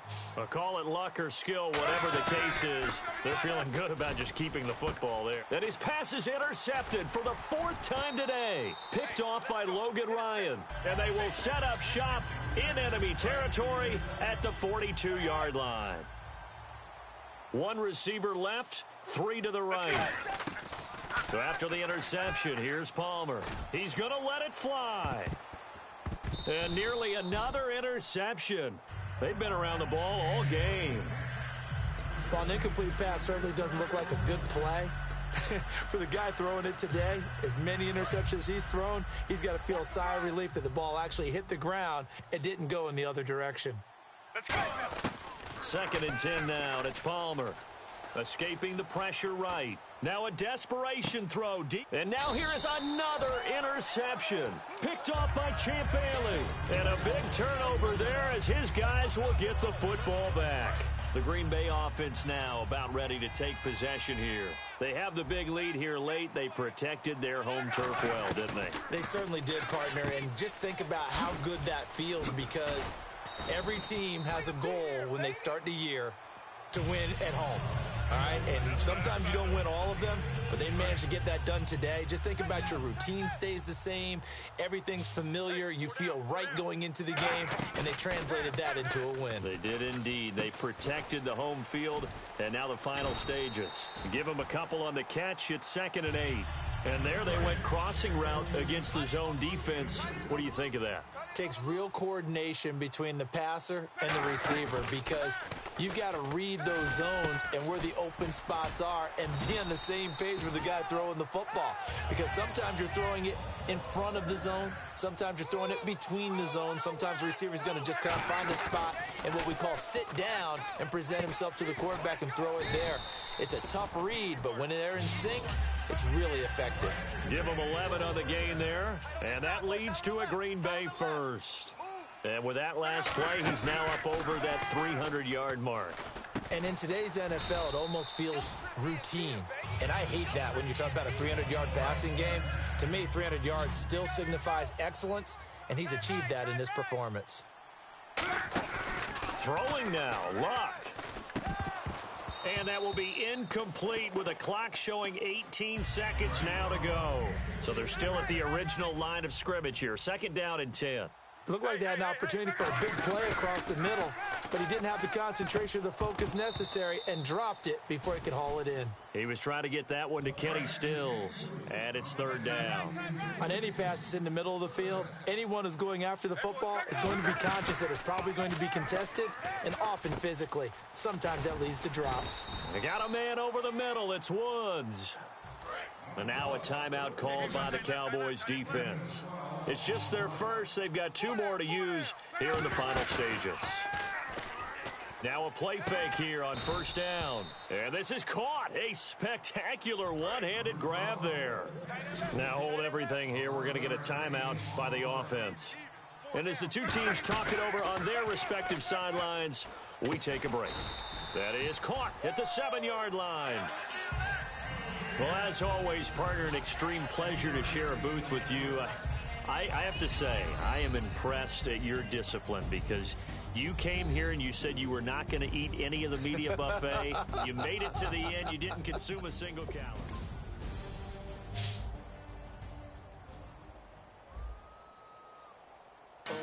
Call it luck or skill, whatever the case is. They're feeling good about just keeping the football there. And his pass is intercepted for the 4th time today. Picked off by Logan Ryan. And they will set up shop in enemy territory at the 42-yard line. 1 receiver left, 3 to the right. So after the interception, here's Palmer. He's going to let it fly. And nearly another interception. They've been around the ball all game. Well, an incomplete pass certainly doesn't look like a good play. For the guy throwing it today, as many interceptions he's thrown, he's got to feel a sigh of relief that the ball actually hit the ground and didn't go in the other direction. Let's go. 2nd and 10 now, and it's Palmer. Escaping the pressure right. Now a desperation throw deep. And now here is another interception. Picked off by Champ Bailey. And a big turnover there as his guys will get the football back. The Green Bay offense now about ready to take possession here. They have the big lead here late. They protected their home turf well, didn't they? They certainly did, partner. And just think about how good that feels, because every team has a goal when they start the year to win at home. All right, and sometimes you don't win all of them, but they managed to get that done today. Just think about your routine stays the same. Everything's familiar. You feel right going into the game, and they translated that into a win. They did indeed. They protected the home field, and now the final stages. Give them a couple on the catch. It's 2nd and 8. And there they went crossing route against the zone defense. What do you think of that? Takes real coordination between the passer and the receiver, because you've got to read those zones and where the open spots are and be on the same page with the guy throwing the football. Because sometimes you're throwing it in front of the zone. Sometimes you're throwing it between the zones. Sometimes the receiver's going to just kind of find a spot and what we call sit down and present himself to the quarterback and throw it there. It's a tough read, but when they're in sync, it's really effective. Give them 11 on the gain there, and that leads to a Green Bay first. And with that last play, he's now up over that 300-yard mark. And in today's NFL, it almost feels routine. And I hate that when you talk about a 300-yard passing game. To me, 300 yards still signifies excellence, and he's achieved that in this performance. Throwing now, Luck. And that will be incomplete with a clock showing 18 seconds now to go. So they're still at the original line of scrimmage here. 2nd down and 10. Looked like they had an opportunity for a big play across the middle, but he didn't have the concentration or the focus necessary and dropped it before he could haul it in. He was trying to get that one to Kenny Stills, and it's 3rd down. On any passes in the middle of the field, anyone who's going after the football is going to be conscious that it's probably going to be contested, and often physically. Sometimes that leads to drops. They got a man over the middle. It's Woods. And now a timeout called by the Cowboys defense. It's just their first. They've got 2 more to use here in the final stages. Now a play fake here on 1st down. And this is caught. A spectacular one-handed grab there. Now hold everything here. We're going to get a timeout by the offense. And as the two teams talk it over on their respective sidelines, we take a break. That is caught at the 7-yard line. Well, as always, partner, an extreme pleasure to share a booth with you. I have to say, I am impressed at your discipline because you came here and you said you were not going to eat any of the media buffet. You made it to the end. You didn't consume a single calorie. Oh,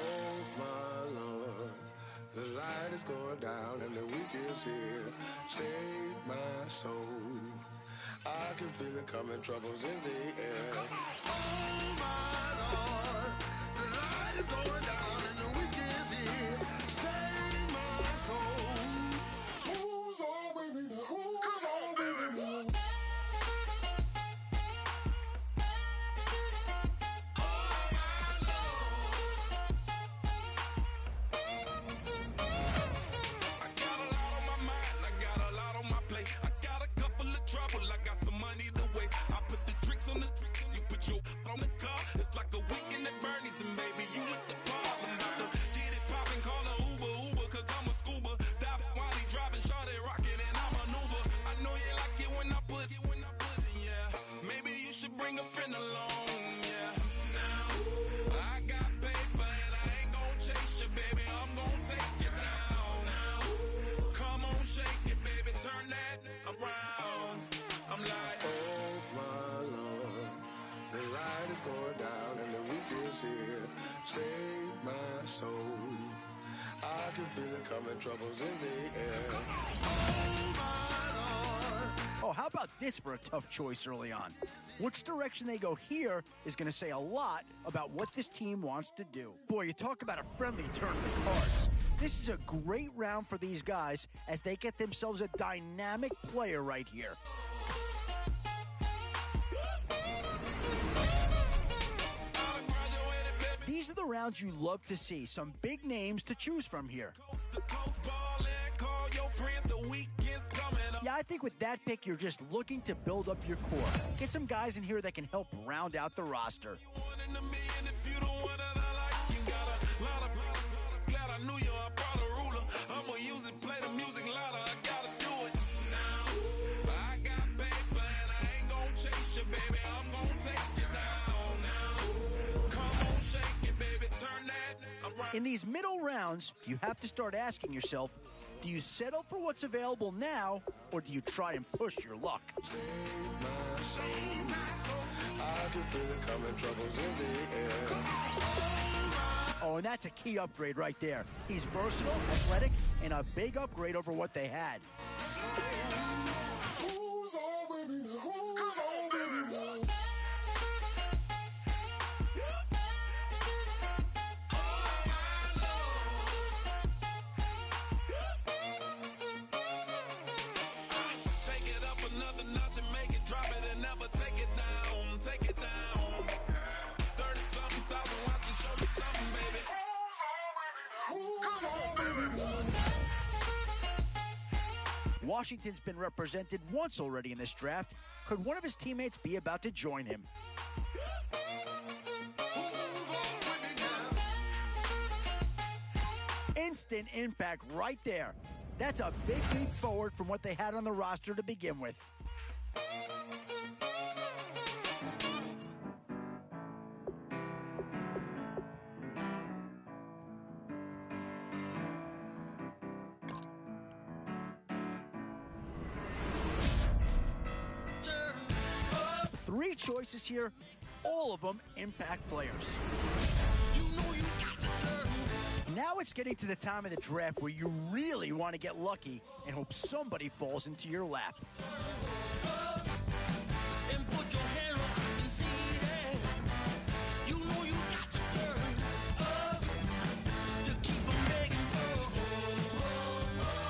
my Lord, the light is going down and the weekend's here. Save my soul. I can feel it coming, troubles in the air. Oh, my Lord, the light is going down and the weekend's here. Save my soul. Who's on with me? Who's on with me? On the car, it's like a weekend at Bernie's, and baby, you look the part. I'm about to get it poppin', call a Uber, cause I'm a scuba. Dive while he driving, shot it, rocket, and I maneuver. I know you like it when I put it, yeah. Maybe you should bring a friend along, yeah. Now, I got paper, and I ain't gon' chase you, baby, I'm gon' take you down. Now, come on, shake it, baby, turn that around. I'm like, oh, my Lord. The light is going down and the weekend's here. Save my soul. I can feel it coming, troubles in the air. Oh, my Lord. Oh, how about this for a tough choice early on? Which direction they go here is going to say a lot about what this team wants to do. Boy, you talk about a friendly turn of the cards. This is a great round for these guys as they get themselves a dynamic player right here. These are the rounds you love to see. Some big names to choose from here. Yeah, I think with that pick, you're just looking to build up your core. Get some guys in here that can help round out the roster. In these middle rounds, you have to start asking yourself, do you settle for what's available now, or do you try and push your luck? I can feel it coming, troubles in the air. Oh, and that's a key upgrade right there. He's versatile, athletic, and a big upgrade over what they had. Who's on with me? Who's on with me? Washington's been represented once already in this draft. Could one of his teammates be about to join him? Instant impact right there. That's a big leap forward from what they had on the roster to begin with. Three choices here, all of them impact players. Now it's getting to the time of the draft where you really want to get lucky and hope somebody falls into your lap.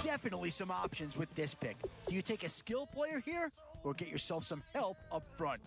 Definitely some options with this pick. Do you take a skill player here or get yourself some help up front?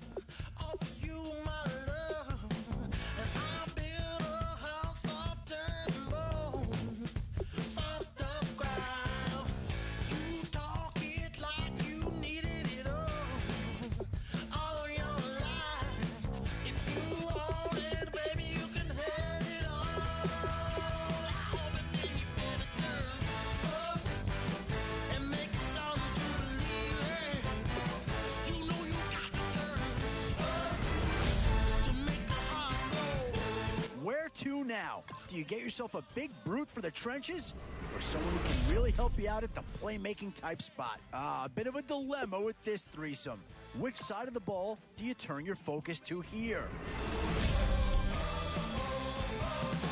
Do you get yourself a big brute for the trenches or someone who can really help you out at the playmaking type spot? A bit of a dilemma with this threesome. Which side of the ball do you turn your focus to here?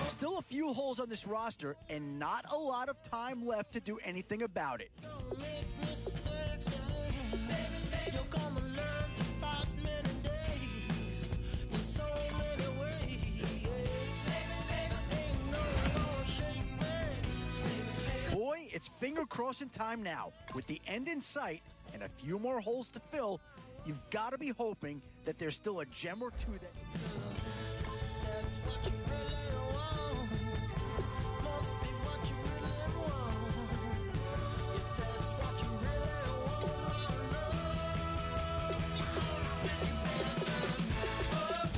Still a few holes on this roster and not a lot of time left to do anything about it. Boy, it's finger-crossing time now. With the end in sight and a few more holes to fill, you've got to be hoping that there's still a gem or two that... That's what you really want. Must be what you really want. If that's what you really want, I said you better turn up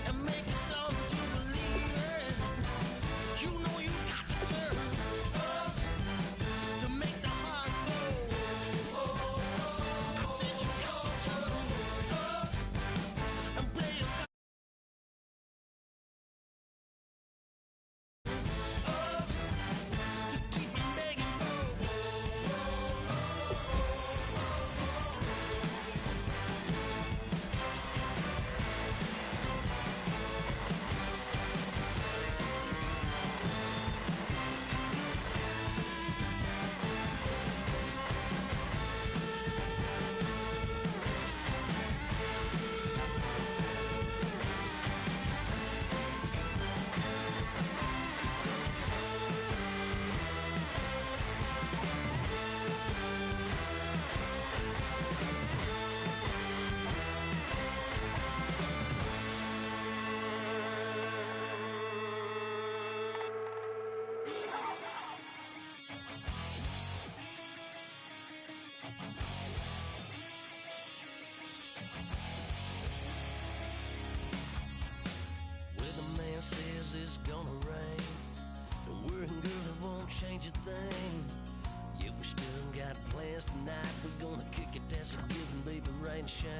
and make it something to believe in. You know you got to turn up to make the heart go. I said you got to turn up and play your says it's gonna rain. Don't worry, girl, it won't change a thing. Yeah, we still got plans tonight. We're gonna kick it, dance and give and baby, rain and shine.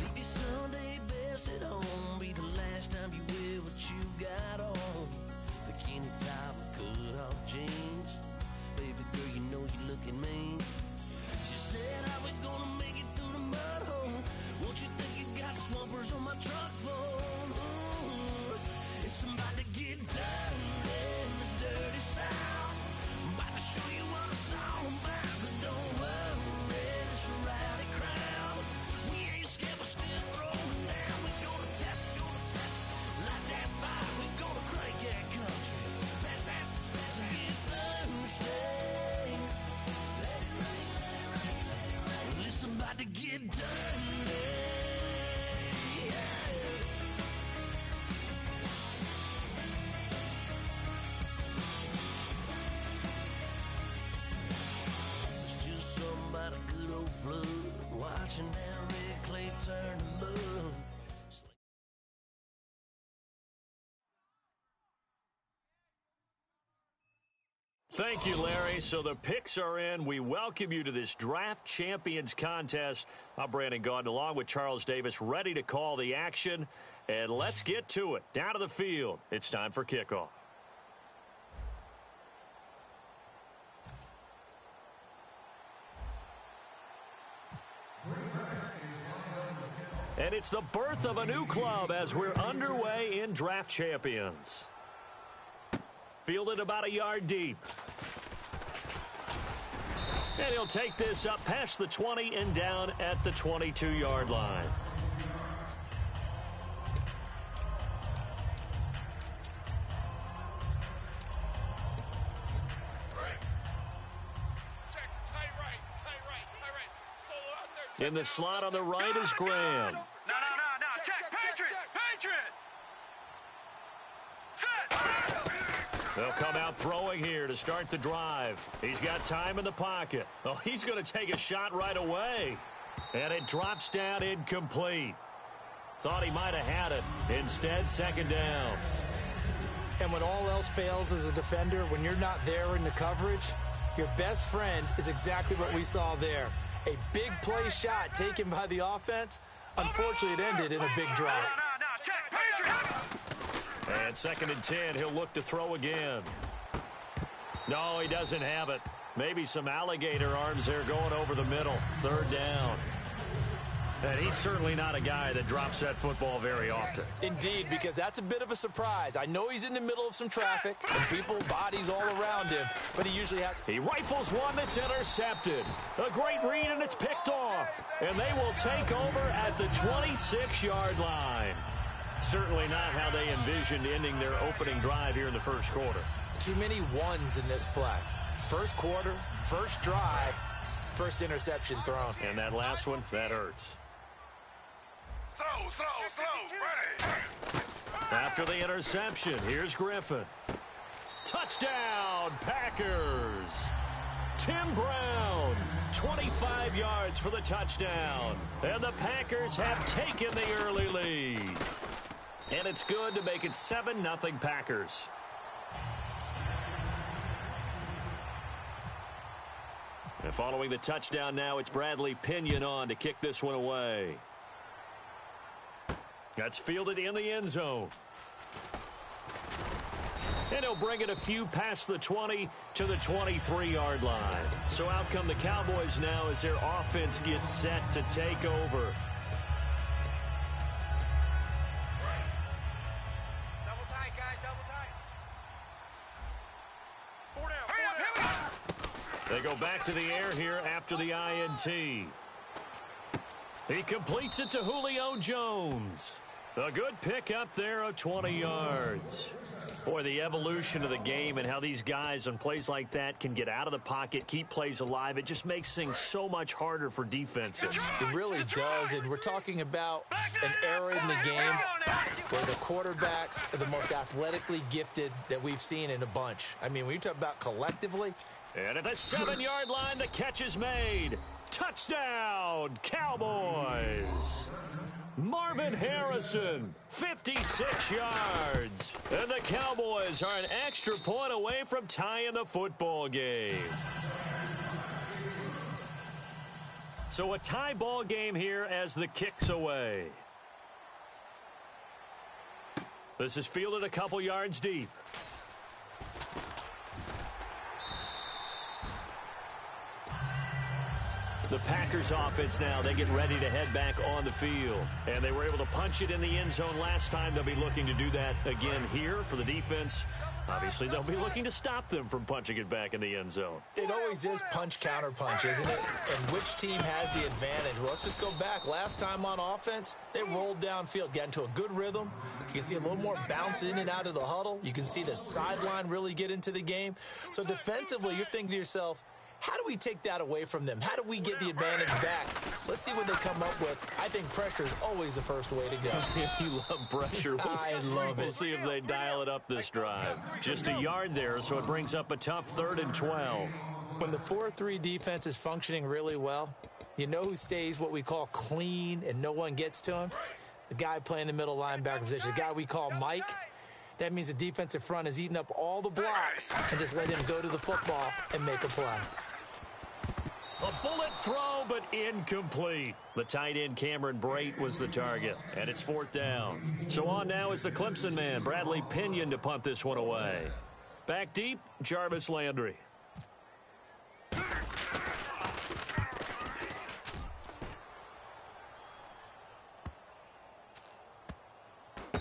Leave your Sunday best at home. Be the last time you wear what you got on. Bikini top and cut off jeans. Baby girl, you know you're looking mean. She said, how we gonna make it through the mud hole? Won't you think you got swampers on my truck phone? It's about to get dirty in the dirty south. I'm about to show you what it's all about. But don't worry, it's a rowdy crowd. We ain't scared, we're still throwing down. We're gonna tap, light that fire. We're gonna crank that country. Pass that, and get Thursday. Let it rain, let it rain, let it rain. Well, it's about to get dirty. About a good old flood, watching that red clay turn to mud. Thank you, Larry. So the picks are in. We welcome you to this Draft Champions contest. I'm Brandon Gaudin along with Charles Davis, ready to call the action. And let's get to it. Down to the field. It's time for kickoff. And it's the birth of a new club as we're underway in Draft Champions. Fielded about a yard deep. And he'll take this up past the 20 and down at the 22-yard line. In the slot on the right is Graham. No. Check. Patriot. They'll come out throwing here to start the drive. He's got time in the pocket. Oh, he's going to take a shot right away. And it drops down incomplete. Thought he might have had it. Instead, second down. And when all else fails as a defender, when you're not there in the coverage, your best friend is exactly what we saw there. A big play shot taken by the offense. Unfortunately, it ended in a big drop. No. Check. Patriot. And 2nd and 10, he'll look to throw again. No, he doesn't have it. Maybe some alligator arms there going over the middle. 3rd down. And he's certainly not a guy that drops that football very often. Indeed, because that's a bit of a surprise. I know he's in the middle of some traffic and people, bodies all around him, but he usually has... He rifles one that's intercepted. A great read, and it's picked off. And they will take over at the 26-yard line. Certainly not how they envisioned ending their opening drive here in the first quarter. Too many ones in this play. First quarter, first drive, first interception thrown. And that last one, that hurts. Ready. After the interception, here's Griffin. Touchdown, Packers. Tim Brown, 25 yards for the touchdown. And the Packers have taken the early lead. And it's good to make it 7-0 Packers. And following the touchdown now, it's Bradley Pinion on to kick this one away. That's fielded in the end zone. And he'll bring it a few past the 20 to the 23-yard line. So out come the Cowboys now as their offense gets set to take over. Double tight, guys, double tight. 4 down. They go back to the air here after the INT. He completes it to Julio Jones. A good pick up there of 20 yards. Boy, the evolution of the game and how these guys on plays like that can get out of the pocket, keep plays alive, it just makes things so much harder for defenses. It really does, and we're talking about an era in the game where the quarterbacks are the most athletically gifted that we've seen in a bunch. I mean, when you talk about collectively. And at the 7-yard line, the catch is made. Touchdown, Cowboys. Marvin Harrison, 56 yards. And the Cowboys are an extra point away from tying the football game. So a tie ball game here as the kick's away. This is fielded a couple yards deep. The Packers offense now, they get ready to head back on the field. And they were able to punch it in the end zone last time. They'll be looking to do that again here for the defense. Obviously, they'll be looking to stop them from punching it back in the end zone. It always is punch, counter punch, isn't it? And which team has the advantage? Well, let's just go back. Last time on offense, they rolled downfield, got into a good rhythm. You can see a little more bounce in and out of the huddle. You can see the sideline really get into the game. So defensively, you're thinking to yourself, how do we take that away from them? How do we get the advantage back? Let's see what they come up with. I think pressure is always the first way to go. You love pressure. I love it. We'll see if they dial it up this drive. Just a yard there, so it brings up a tough 3rd and 12. When the 4-3 defense is functioning really well, you know who stays what we call clean and no one gets to him? The guy playing the middle linebacker position, the guy we call Mike. That means the defensive front is eating up all the blocks and just let him go to the football and make a play. A bullet throw, but incomplete. The tight end, Cameron Brate, was the target, and it's 4th down. So on now is the Clemson man, Bradley Pinion, to punt this one away. Back deep, Jarvis Landry.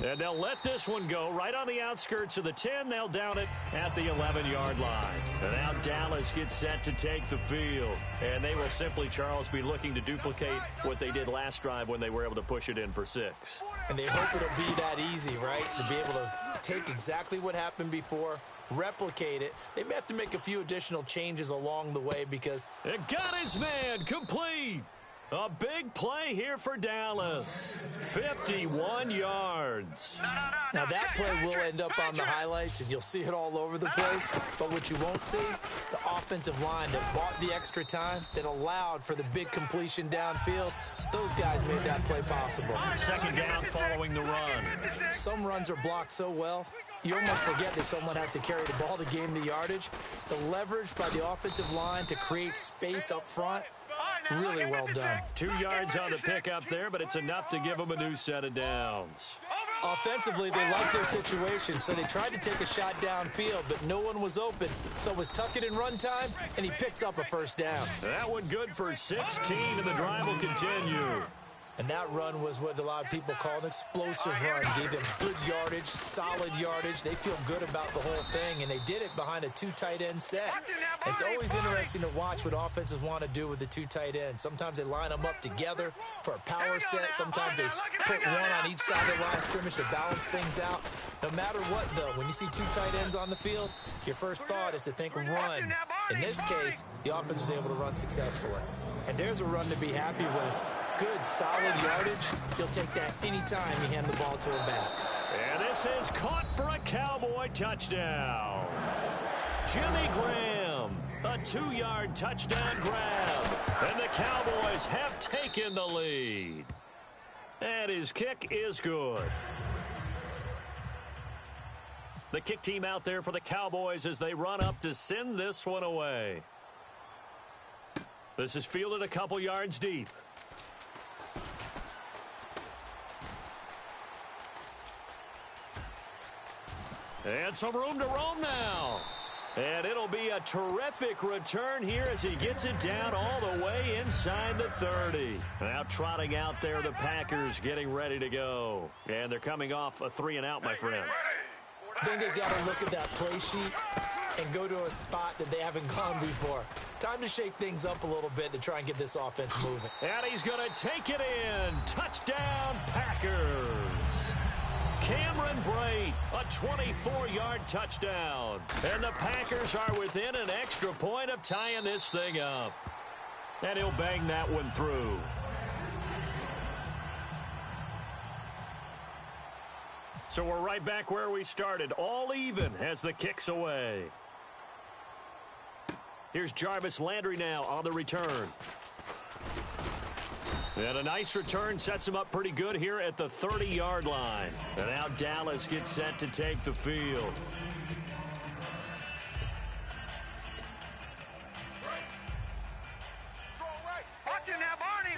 And they'll let this one go right on the outskirts of the 10. They'll down it at the 11-yard line. And now Dallas gets set to take the field. And they will simply, Charles, be looking to duplicate what they did last drive when they were able to push it in for 6. And they hope it'll be that easy, right? To be able to take exactly what happened before, replicate it. They may have to make a few additional changes along the way because... It got his man complete. A big play here for Dallas. 51 yards. Now that play will end up on the highlights, and you'll see it all over the place. But what you won't see, the offensive line that bought the extra time, that allowed for the big completion downfield, those guys made that play possible. 2nd down following the run. Some runs are blocked so well, you almost forget that someone has to carry the ball to gain the yardage. The leverage by the offensive line to create space up front, really well done. 2 yards on the pick up there, but it's enough to give them a new set of downs. Offensively, they liked their situation, so they tried to take a shot downfield, but no one was open. So it was tuck it in run time, and he picks up a first down. That one good for 16, and the drive will continue. And that run was what a lot of people call an explosive run. Gave them good yardage, solid yardage. They feel good about the whole thing, and they did it behind a 2 tight end set. It's always interesting to watch what offenses want to do with the 2 tight ends. Sometimes they line them up together for a power set. Sometimes they put one on each side of the line of scrimmage to balance things out. No matter what, though, when you see 2 tight ends on the field, your first thought is to think run. In this case, the offense was able to run successfully. And there's a run to be happy with. Good, solid yardage. He'll take that anytime you hand the ball to him back. And this is caught for a Cowboy touchdown. Jimmy Graham, a 2-yard touchdown grab. And the Cowboys have taken the lead. And his kick is good. The kick team out there for the Cowboys as they run up to send this one away. This is fielded a couple yards deep. And some room to roam now. And it'll be a terrific return here as he gets it down all the way inside the 30. Now trotting out there, the Packers getting ready to go. And they're coming off a 3-and-out, my friend. I think they've got to look at that play sheet and go to a spot that they haven't gone before. Time to shake things up a little bit to try and get this offense moving. And he's going to take it in. Touchdown, Packers. Cameron Brate, a 24-yard touchdown. And the Packers are within an extra point of tying this thing up. And he'll bang that one through. So we're right back where we started, all even as the kick's away. Here's Jarvis Landry now on the return. And a nice return sets him up pretty good here at the 30-yard line. And now Dallas gets set to take the field. Watch it now, Barney!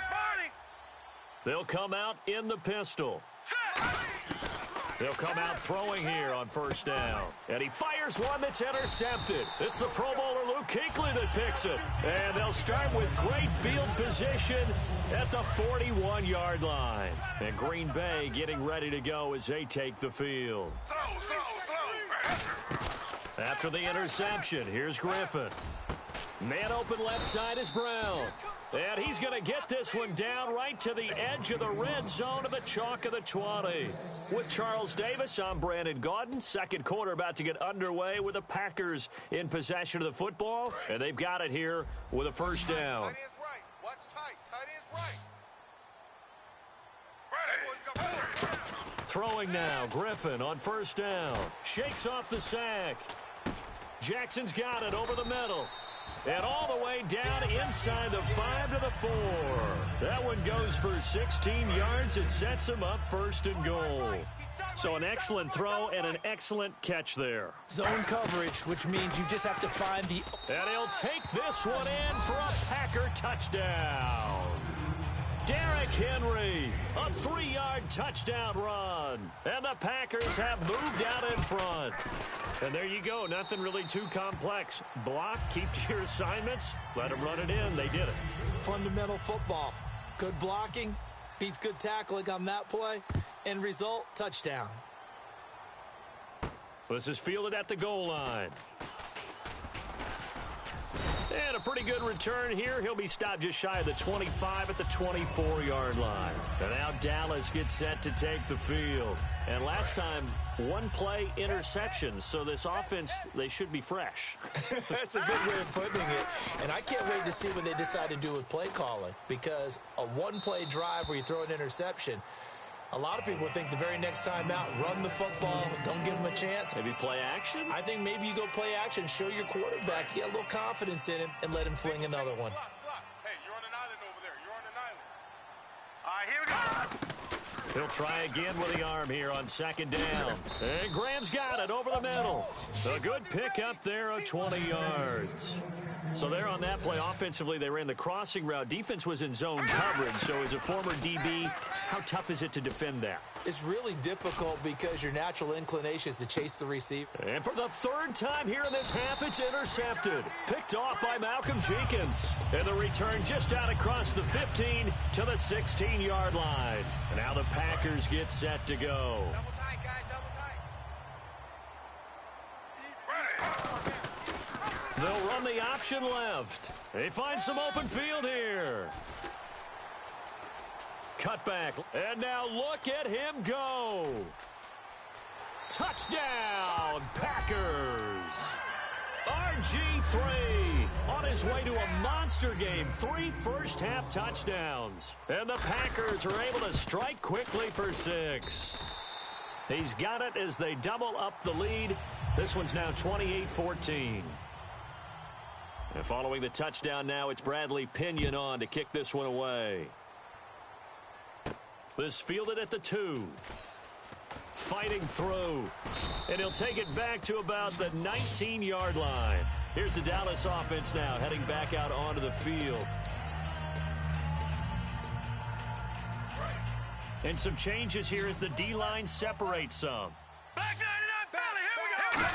They'll come out in the pistol. They'll come out throwing here on first down. And he fires one that's intercepted. It's the Pro Bowler Luke Kuechly that picks it. And they'll start with great field position at the 41-yard line. And Green Bay getting ready to go as they take the field. After the interception, here's Griffin. Man open left side is Brown. And he's going to get this one down right to the edge of the red zone of the chalk of the 20. With Charles Davis, I'm Brandon Gaudin. Second quarter about to get underway with the Packers in possession of the football. And they've got it here with a first down. Tight is right. Watch tight. Tight is right. Throwing now, Griffin on first down. Shakes off the sack. Jackson's got it over the middle. And all the way down inside the 5 to the 4. That one goes for 16 yards. It sets him up first and goal. So an excellent throw and an excellent catch there. Zone coverage, which means you just have to find the... And he'll take this one in for a Packer touchdown. Derrick Henry, a 3-yard touchdown run. And the Packers have moved out in front. And there you go. Nothing really too complex. Block, keep to your assignments, let them run it in. They did it. Fundamental football. Good blocking, beats good tackling on that play. End result, touchdown. This is fielded at the goal line. And a pretty good return here. He'll be stopped just shy of the 25 at the 24-yard line. And now Dallas gets set to take the field. And last time, one play interception. So this offense, they should be fresh. That's a good way of putting it. And I can't wait to see what they decide to do with play calling. Because a one-play drive where you throw an interception, a lot of people think the very next time out, run the football, don't give them a chance. Maybe play action? I think maybe you go play action, show your quarterback, get a little confidence in him, and let him fling another one. Hey, you're on an island over there. You're on an island. All right, here we go. He'll try again with the arm here on second down. And Graham's got it over the middle. A good pick up there of 20 yards. So there on that play, offensively, they ran the crossing route. Defense was in zone coverage. So as a former DB, how tough is it to defend that? It's really difficult because your natural inclination is to chase the receiver. And for the third time here in this half, it's intercepted. Picked off by Malcolm Jenkins. And the return just out across the 15 to the 16-yard line. And now the Packers get set to go. Double tight, guys, double tight. They'll run the option left. They find some open field here. Cut back. And now look at him go. Touchdown, Packers. RG3 on his way to a monster game. 3 first-half touchdowns. And the Packers are able to strike quickly for 6. He's got it as they double up the lead. This one's now 28-14. And following the touchdown now, it's Bradley Pinion on to kick this one away. This fielded at the 2. Fighting through. And he'll take it back to about the 19-yard line. Here's the Dallas offense now heading back out onto the field. And some changes here as the D-line separates some. Back 99, Valley, here we go.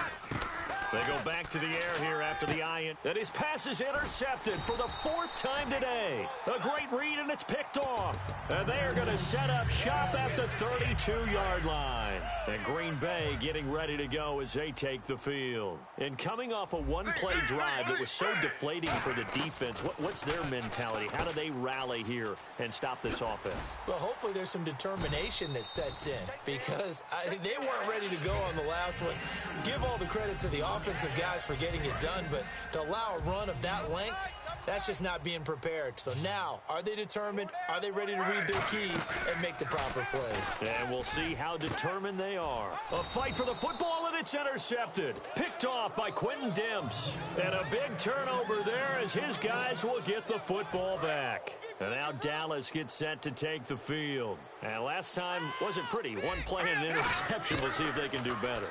They go back to the air here after the eye-in. And his pass is intercepted for the 4th time today. A great read, and it's picked off. And they are going to set up shop at the 32-yard line. And Green Bay getting ready to go as they take the field. And coming off a one-play drive that was so deflating for the defense, what's their mentality? How do they rally here and stop this offense? Well, hopefully there's some determination that sets in because they weren't ready to go on the last one. Give all the credit to the offensive guys for getting it done, but to allow a run of that length, that's just not being prepared. So now, are they determined? Are they ready to read their keys and make the proper plays? And we'll see how determined they are. A fight for the football, and it's intercepted. Picked off by Quentin Demps. And a big turnover there as his guys will get the football back. And now Dallas gets set to take the field. And last time wasn't pretty. One play and an interception. We'll see if they can do better.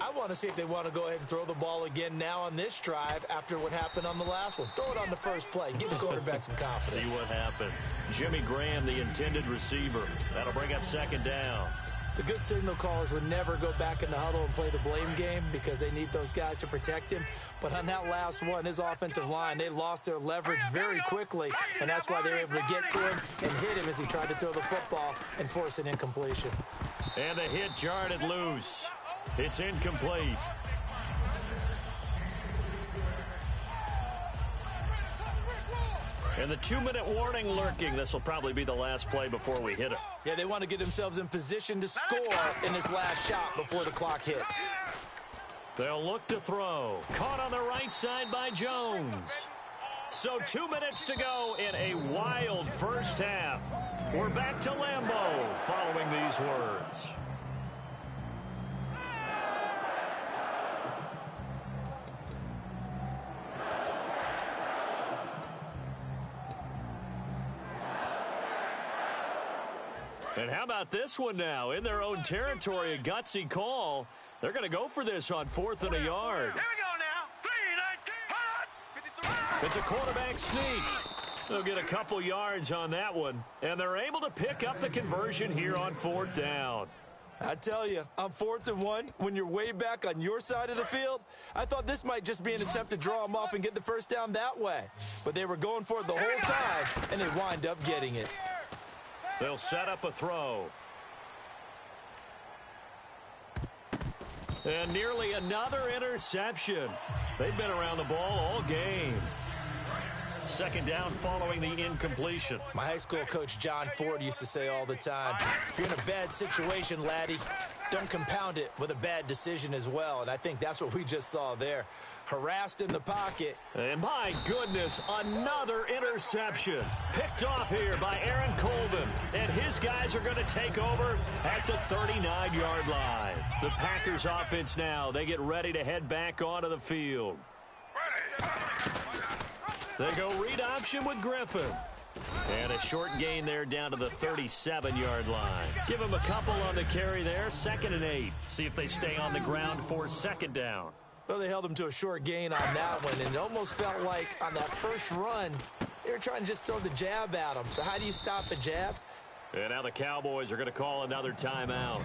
I want to see if they want to go ahead and throw the ball again now on this drive after what happened on the last one. Throw it on the first play. Give the quarterback some confidence. See what happens. Jimmy Graham, the intended receiver. That'll bring up 2nd down. The good signal callers would never go back in the huddle and play the blame game because they need those guys to protect him. But on that last one, his offensive line, they lost their leverage very quickly, and that's why they were able to get to him and hit him as he tried to throw the football and force an incompletion. And the hit jarred it loose. It's incomplete. And the 2-minute warning lurking. This will probably be the last play before we hit it. Yeah, they want to get themselves in position to score in this last shot before the clock hits. They'll look to throw. Caught on the right side by Jones. So 2 minutes to go in a wild first half. We're back to Lambeau following these words. And how about this one now? In their own territory, a gutsy call. They're going to go for this on 4th and a yard. Here we go now. 3, 19, hold on. It's a quarterback sneak. They'll get a couple yards on that one. And they're able to pick up the conversion here on 4th down. I tell you, on 4th and 1, when you're way back on your side of the field, I thought this might just be an attempt to draw them off and get the first down that way. But they were going for it the whole time, and they wind up getting it. They'll set up a throw. And nearly another interception. They've been around the ball all game. 2nd down following the incompletion. My high school coach, John Ford, used to say all the time, if you're in a bad situation, laddie, don't compound it with a bad decision as well. And I think that's what we just saw there. Harassed in the pocket. And my goodness, another interception. Picked off here by Aaron Colvin. And his guys are going to take over at the 39-yard line. The Packers offense now, they get ready to head back onto the field. They go read option with Griffin. And a short gain there down to the 37-yard line. Give them a couple on the carry there. 2nd and 8. See if they stay on the ground for 2nd down. Well, they held him to a short gain on that one, and it almost felt like on that first run, they were trying to just throw the jab at him. So how do you stop a jab? And now the Cowboys are going to call another timeout.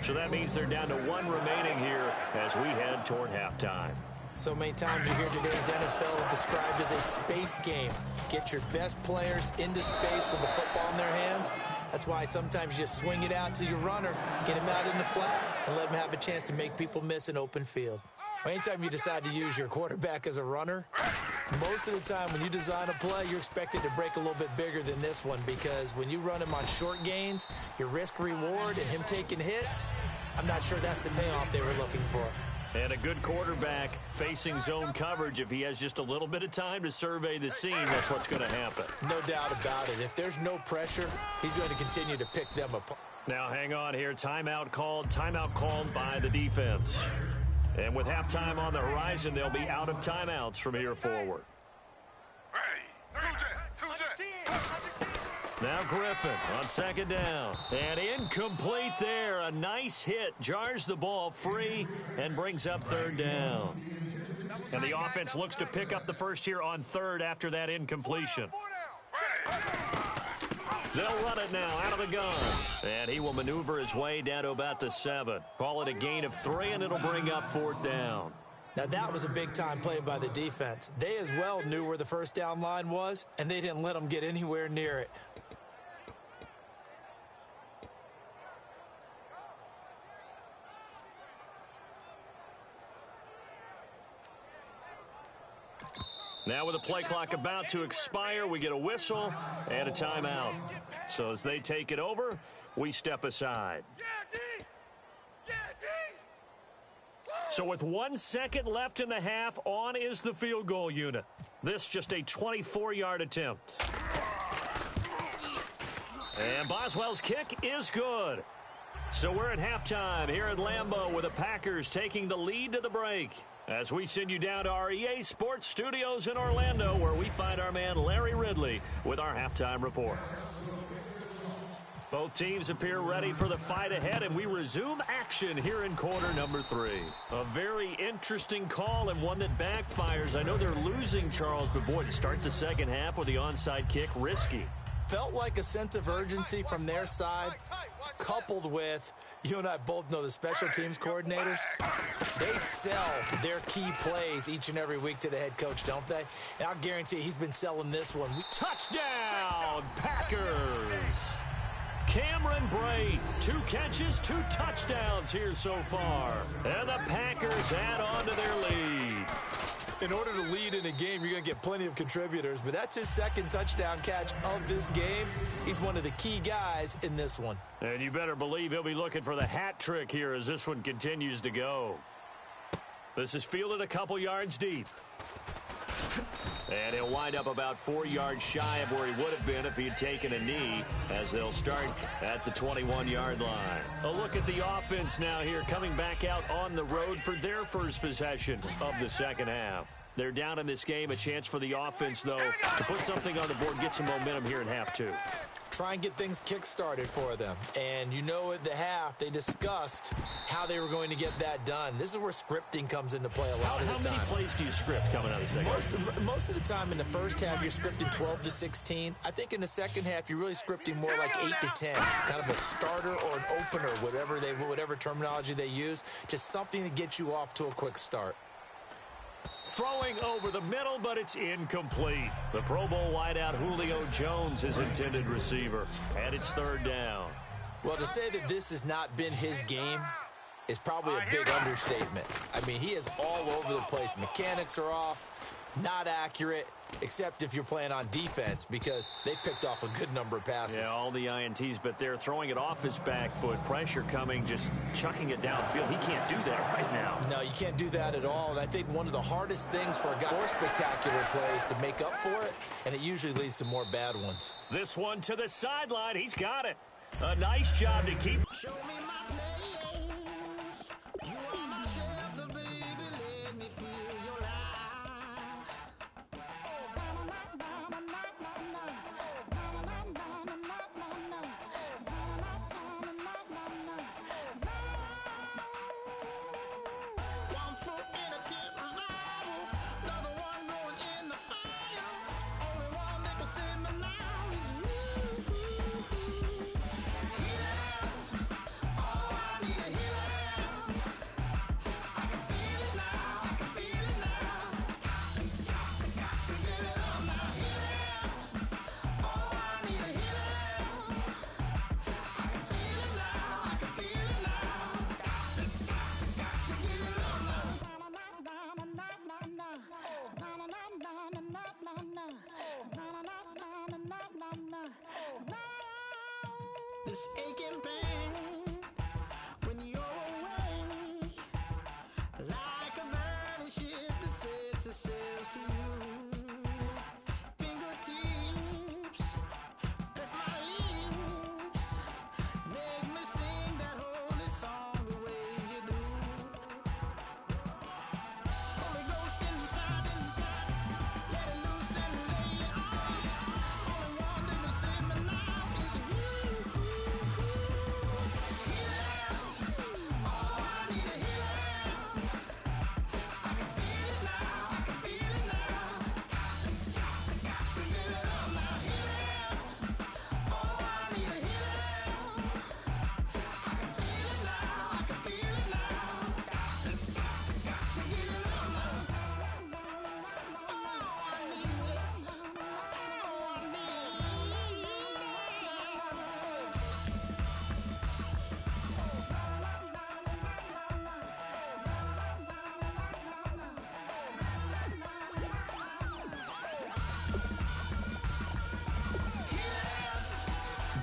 So that means they're down to one remaining here as we head toward halftime. So many times you hear today's NFL described as a space game. Get your best players into space with the football in their hands. That's why sometimes you just swing it out to your runner, get him out in the flat, and let him have a chance to make people miss an open field. Anytime you decide to use your quarterback as a runner, most of the time when you design a play, you're expected to break a little bit bigger than this one, because when you run him on short gains, your risk-reward and him taking hits, I'm not sure that's the payoff they were looking for. And a good quarterback facing zone coverage, if he has just a little bit of time to survey the scene, that's what's going to happen. No doubt about it. If there's no pressure, he's going to continue to pick them apart. Now, hang on here. Timeout called by the defense. And with halftime on the horizon, they'll be out of timeouts from here forward. Now Griffin on second down. And incomplete there. A nice hit. Jars the ball free and brings up third down. And the offense looks to pick up the first here on third after that incompletion. They'll run it now out of the gun. And he will maneuver his way down to about the 7. Call it a gain of 3, and it'll bring up fourth down. Now, that was a big-time play by the defense. They as well knew where the first down line was, and they didn't let them get anywhere near it. Now with the play clock about to expire, we get a whistle and a timeout. So as they take it over, we step aside. So with 1 second left in the half, on is the field goal unit. This just a 24-yard attempt. And Boswell's kick is good. So we're at halftime here at Lambeau with the Packers taking the lead to the break. As we send you down to our EA Sports Studios in Orlando, where we find our man Larry Ridley with our halftime report. Both teams appear ready for the fight ahead, and we resume action here in quarter number 3. A very interesting call and one that backfires. I know they're losing, Charles, but boy, to start the second half with the onside kick, risky. Felt like a sense of urgency from their side, coupled with, you and I both know the special teams coordinators, they sell their key plays each and every week to the head coach, don't they? And I'll guarantee he's been selling this one. Touchdown, Packers! Cameron Brate, 2 catches, 2 touchdowns here so far. And the Packers add on to their lead. In order to lead in a game, you're going to get plenty of contributors, but that's his second touchdown catch of this game. He's one of the key guys in this one. And you better believe he'll be looking for the hat trick here as this one continues to go. This is fielded a couple yards deep. And he'll wind up about 4 yards shy of where he would have been if he had taken a knee, as they'll start at the 21-yard line. A look at the offense now here, coming back out on the road for their first possession of the second half. They're down in this game. A chance for the offense, though, to put something on the board, get some momentum here in half 2. Try and get things kick-started for them. And you know at the half, they discussed how they were going to get that done. This is where scripting comes into play a lot of the time. How many plays do you script coming out of the second half? Most of the time in the first half, you're scripting 12 to 16. I think in the second half, you're really scripting more like 8 to 10. Kind of a starter or an opener, whatever terminology they use. Just something to get you off to a quick start. Throwing over the middle, but it's incomplete. The Pro Bowl wideout Julio Jones, his intended receiver. And it's third down. Well, to say that this has not been his game is probably a big understatement. I mean, he is all over the place. Mechanics are off, not accurate, except if you're playing on defense, because they picked off a good number of passes. Yeah, all the INTs, but they're throwing it off his back foot. Pressure coming, just chucking it downfield. He can't do that right now. No, you can't do that at all. And I think one of the hardest things for a guy more spectacular plays to make up for it, and it usually leads to more bad ones. This one to the sideline. He's got it. A nice job to keep. Show me my place. You are my shelter, baby. Let me feel your light. One foot in a this aching pain when you're away, like a burning ship that sets the sails to you. Fingertips, press my lips, make me sing that holy song the way you do. Holy Ghost inside, let it loose and lay it on. Only one thing to save me now is you. Healing, oh, I need a healing. I can feel it now, I can feel it now. Got to give it up now. Healing, oh, I need a healing. I can feel it now, I can feel it now. Got to give it up now. Oh, I need it.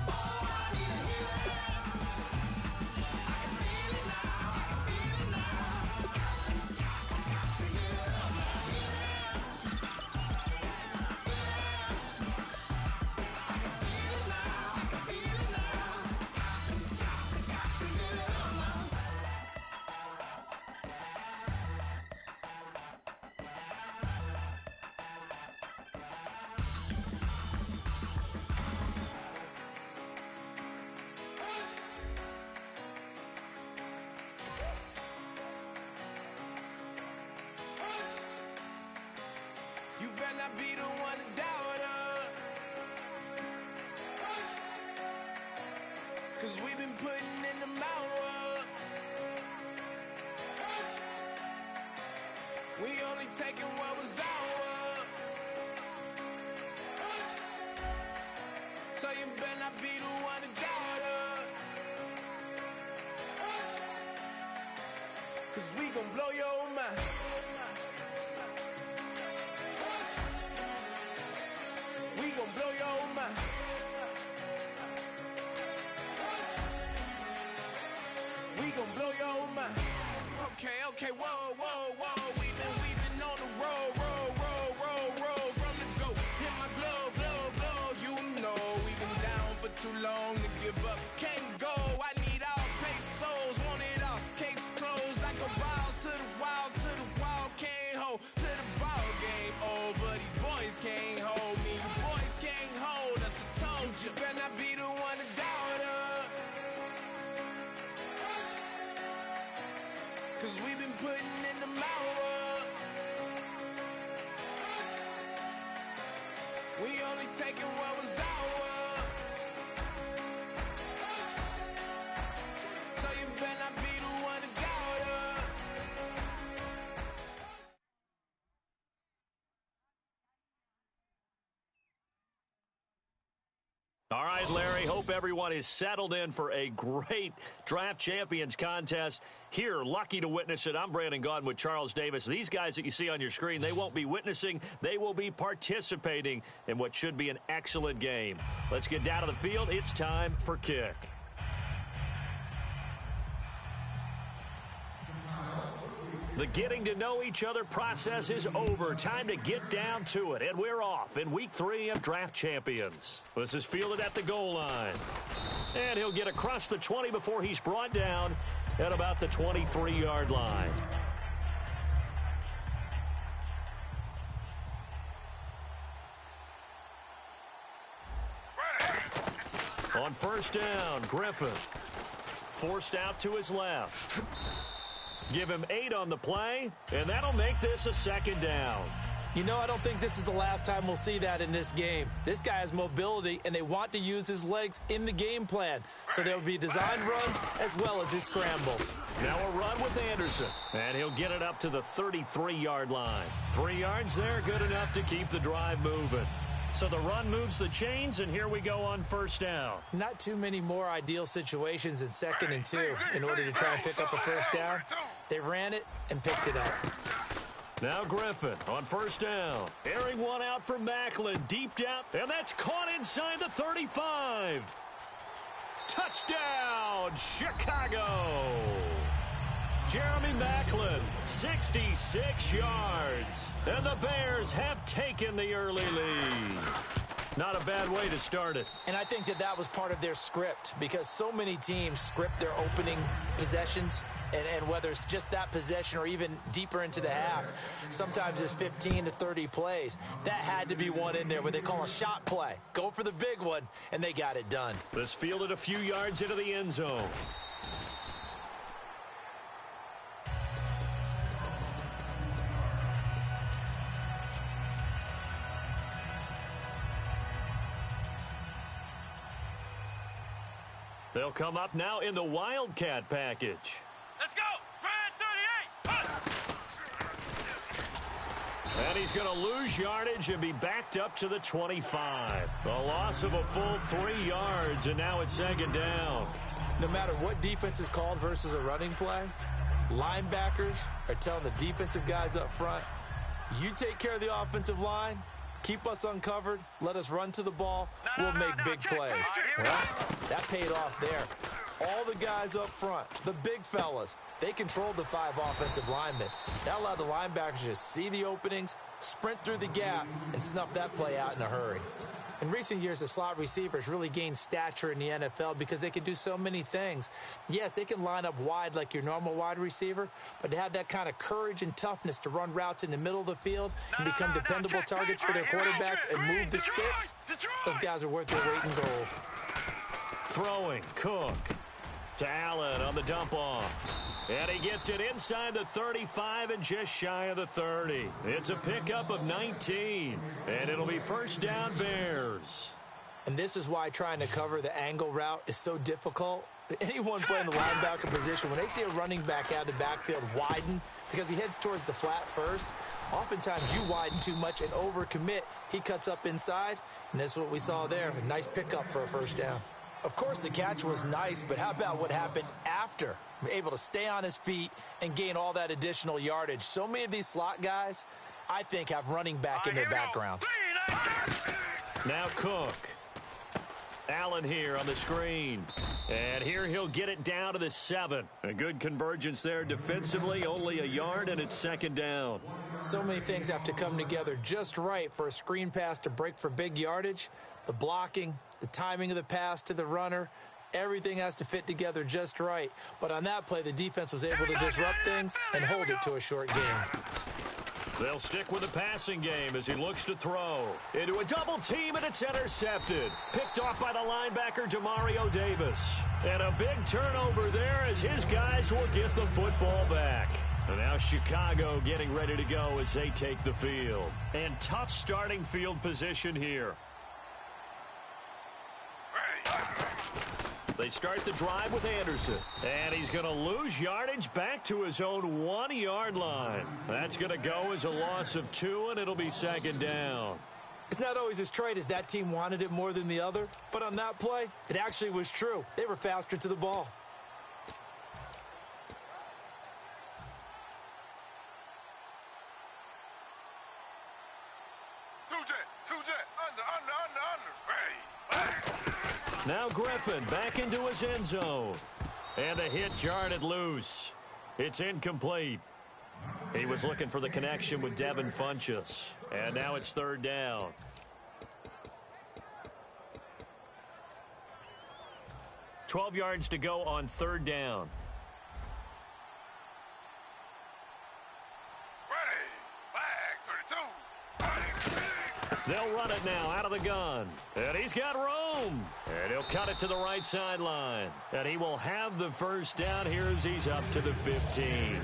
Oh, I need You better not be the one to doubt us, 'cause we've been putting in the hours. We only taking what was ours. So you better not be the one to doubt us, 'cause we gon' blow your mind. We gon' blow your mind. We gon' blow your mind. Okay, whoa, whoa, whoa. We've been on the road from the go. Hit my glove, you know we've been down for too long to give up. Can't go, I need all pesos, want it all. Case closed, I go balls to the wall, can't hold to the ball game over. These boys can't hold me, you boys can't hold us. I told you, better not be the one to doubt us, 'cause we've been putting in the hours. We only taking what was ours. So you better not be the one to doubt us. All right, Larry, hope everyone is settled in for a great Draft Champions contest. Here, lucky to witness it. I'm Brandon Gaudin with Charles Davis. These guys that you see on your screen, they won't be witnessing. They will be participating in what should be an excellent game. Let's get down to the field. It's time for kick. The getting to know each other process is over. Time to get down to it. And we're off in Week 3 of Draft Champions. This is fielded at the goal line. And he'll get across the 20 before he's brought down at about the 23-yard line. On first down, Griffin forced out to his left. Give him 8 on the play, and that'll make this a second down. You know, I don't think this is the last time we'll see that in this game. This guy has mobility, and they want to use his legs in the game plan. So there will be designed runs as well as his scrambles. Now a run with Anderson, and he'll get it up to the 33-yard line. 3 yards there, good enough to keep the drive moving. So the run moves the chains, and here we go on first down. Not too many more ideal situations in 2nd and 2 in order to try and pick up a first down. They ran it and picked it up. Now Griffin on first down. Airing one out for Macklin. Deep down, and that's caught inside the 35. Touchdown, Chicago! Jeremy Maclin, 66 yards. And the Bears have taken the early lead. Not a bad way to start it. And I think that was part of their script, because so many teams script their opening possessions, and whether it's just that possession or even deeper into the half, sometimes it's 15 to 30 plays. That had to be one in there where they call a shot play. Go for the big one, and they got it done. This fielded a few yards into the end zone. They'll come up now in the Wildcat package. Let's go! Brad 38! And he's going to lose yardage and be backed up to the 25. A loss of a full 3 yards, and now it's second down. No matter what defense is called versus a running play, linebackers are telling the defensive guys up front, you take care of the offensive line, keep us uncovered, let us run to the ball, we'll make big plays. Well, that paid off there. All the guys up front, the big fellas, they controlled the 5 offensive linemen. That allowed the linebackers to just see the openings, sprint through the gap, and snuff that play out in a hurry. In recent years, the slot receivers really gained stature in the NFL because they can do so many things. Yes, they can line up wide like your normal wide receiver, but to have that kind of courage and toughness to run routes in the middle of the field and become dependable targets for their quarterbacks and move the sticks, those guys are worth their weight in gold. Throwing, Cook to Allen on the dump off. And he gets it inside the 35 and just shy of the 30. It's a pickup of 19, and it'll be first down Bears. And this is why trying to cover the angle route is so difficult. Anyone playing the linebacker position, when they see a running back out of the backfield widen because he heads towards the flat first, oftentimes you widen too much and overcommit. He cuts up inside, and that's what we saw there. A nice pickup for a first down. Of course, the catch was nice, but how about what happened after? Able to stay on his feet and gain all that additional yardage. So many of these slot guys, I think, have running back in their background. Now Cook. Allen here on the screen. And here he'll get it down to the 7. A good convergence there defensively, only a yard, and it's second down. So many things have to come together just right for a screen pass to break for big yardage. The blocking, the timing of the pass to the runner, everything has to fit together just right. But on that play, the defense was able to disrupt things and hold it to a short game. They'll stick with the passing game as he looks to throw. Into a double team, and it's intercepted. Picked off by the linebacker, Demario Davis. And a big turnover there as his guys will get the football back. And now Chicago getting ready to go as they take the field. And tough starting field position here. They start the drive with Anderson. And he's going to lose yardage back to his own 1-yard line. That's going to go as a loss of 2, and it'll be second down. It's not always as straight as that team wanted it more than the other. But on that play, it actually was true. They were faster to the ball. Now Griffin back into his end zone. And a hit jarred loose. It's incomplete. He was looking for the connection with Devin Funchess. And now it's third down. $12 yards to go on third down. They'll run it now out of the gun. And he's got room. And he'll cut it to the right sideline. And he will have the first down here as he's up to the 15.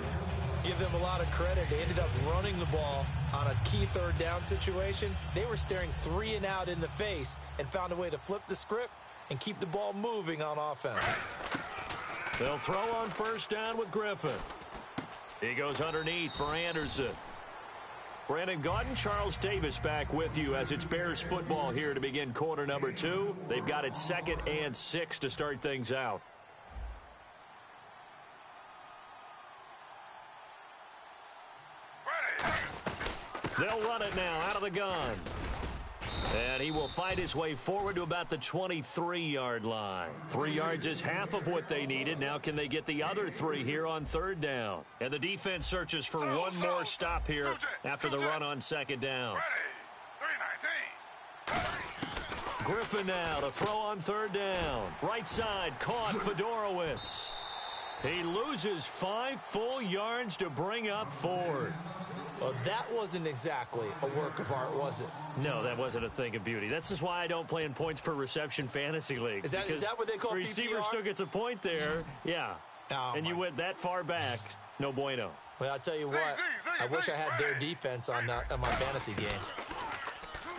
Give them a lot of credit. They ended up running the ball on a key third down situation. They were staring 3 and out in the face and found a way to flip the script and keep the ball moving on offense. They'll throw on first down with Griffin. He goes underneath for Anderson. Brandon Gaudin, Charles Davis back with you as it's Bears football here to begin quarter number 2. They've got it 2nd and 6 to start things out. They'll run it now out of the gun. And he will find his way forward to about the 23-yard line. 3 yards is half of what they needed. Now can they get the other 3 here on third down? And the defense searches for one more stop here after the run on second down. Griffin now to throw on third down. Right side caught Fedorowicz. He loses 5 full yards to bring up fourth. Well, that wasn't exactly a work of art, was it? No, that wasn't a thing of beauty. That's just why I don't play in points per reception fantasy leagues. Is that what they call receiver PPR? still gets a point there, yeah. Oh, and you went that far back, no bueno. Well, I'll tell you what, I wish I had their defense on my fantasy game.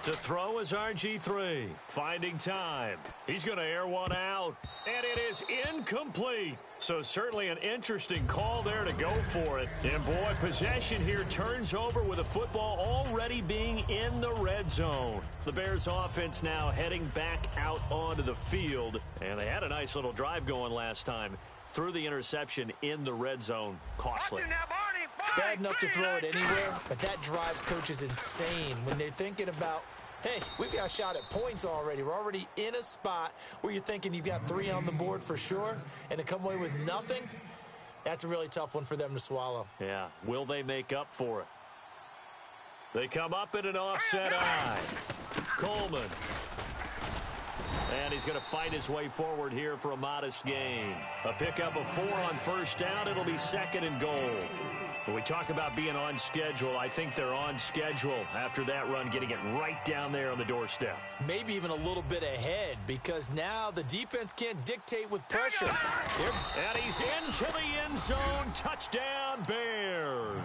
To throw is RG3, finding time. He's going to air one out, and it is incomplete. So certainly an interesting call there to go for it. And boy, possession here turns over with the football already being in the red zone. The Bears offense now heading back out onto the field, and they had a nice little drive going last time. Threw the interception in the red zone, costly. It's bad enough to throw it anywhere, but that drives coaches insane when they're thinking about, hey, we've got a shot at points already. We're already in a spot where you're thinking you've got 3 on the board for sure, and to come away with nothing, that's a really tough one for them to swallow. Yeah, will they make up for it? They come up in an offset eye. Coleman. And he's going to fight his way forward here for a modest gain. A pickup of 4 on first down. It'll be second and goal. When we talk about being on schedule, I think they're on schedule after that run, getting it right down there on the doorstep. Maybe even a little bit ahead, because now the defense can't dictate with pressure. And he's into the end zone. Touchdown, Bears.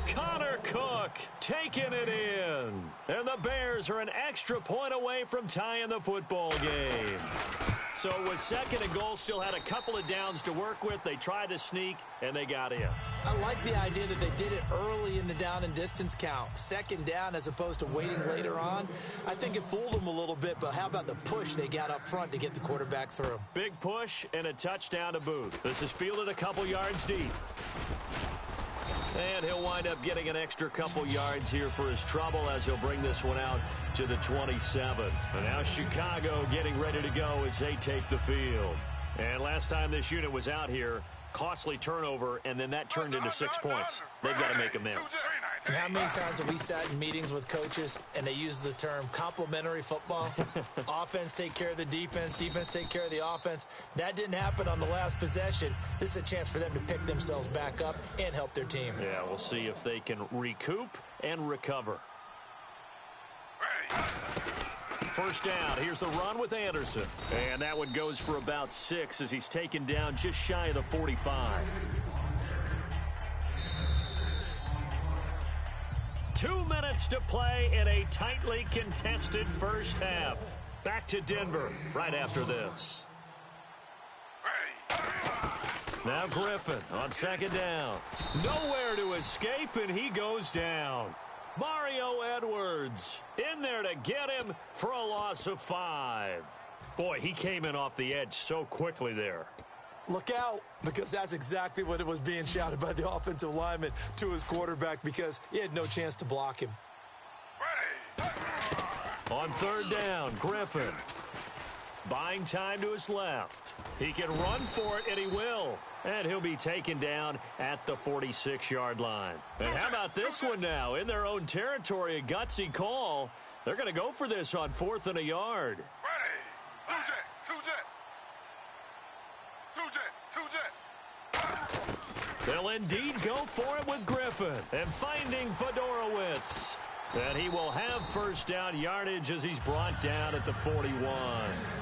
Connor Cook taking it in. And the Bears are an extra point away from tying the football game. So with second and goal, still had a couple of downs to work with. They tried to sneak, and they got in. I like the idea that they did it early in the down and distance count. Second down as opposed to waiting later on. I think it fooled them a little bit, but how about the push they got up front to get the quarterback through? Big push and a touchdown to boot. This is fielded a couple yards deep. And he'll wind up getting an extra couple yards here for his trouble as he'll bring this one out to the 27. And now Chicago getting ready to go as they take the field. And last time this unit was out here, costly turnover, and then that turned into 6 points. They've got to make amends. And how many times have we sat in meetings with coaches and they use the term complementary football? Offense take care of the defense, defense take care of the offense. That didn't happen on the last possession. This is a chance for them to pick themselves back up and help their team. Yeah, we'll see if they can recoup and recover. First down, here's the run with Anderson. And that one goes for about 6 as he's taken down just shy of the 45. 2 minutes to play in a tightly contested first half. Back to Denver right after this. Now Griffin on second down. Nowhere to escape, and he goes down. Mario Edwards in there to get him for a loss of 5. Boy, he came in off the edge so quickly there. Look out, because that's exactly what it was being shouted by the offensive lineman to his quarterback, because he had no chance to block him. On third down, Griffin buying time to his left. He can run for it, and he will. And he'll be taken down at the 46-yard line. And how about this one now? In their own territory, a gutsy call. They're going to go for this on 4th and a yard. They'll indeed go for it with Griffin. And finding Fedorowicz. And he will have first down yardage as he's brought down at the 41.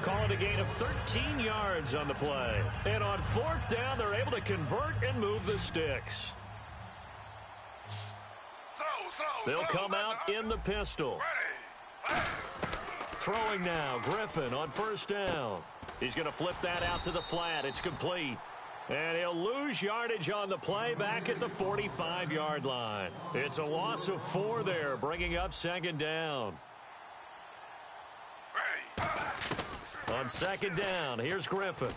Call it a gain of 13 yards on the play. And on 4th down, they're able to convert and move the sticks. They'll come out in the pistol. Throwing now, Griffin on first down. He's going to flip that out to the flat. It's complete. And he'll lose yardage on the play back at the 45-yard line. It's a loss of 4 there, bringing up second down. On second down, here's Griffin.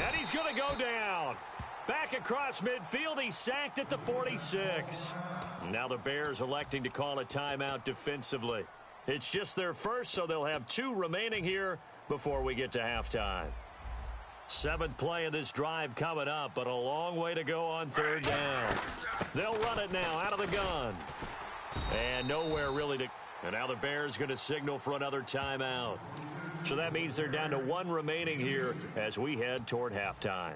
And he's going to go down. Back across midfield, he's sacked at the 46. Now the Bears electing to call a timeout defensively. It's just their first, so they'll have 2 remaining here before we get to halftime. 7th play of this drive coming up, but a long way to go on 3rd down. They'll run it now out of the gun. And nowhere really to... And now the Bears going to signal for another timeout. So that means they're down to 1 remaining here as we head toward halftime.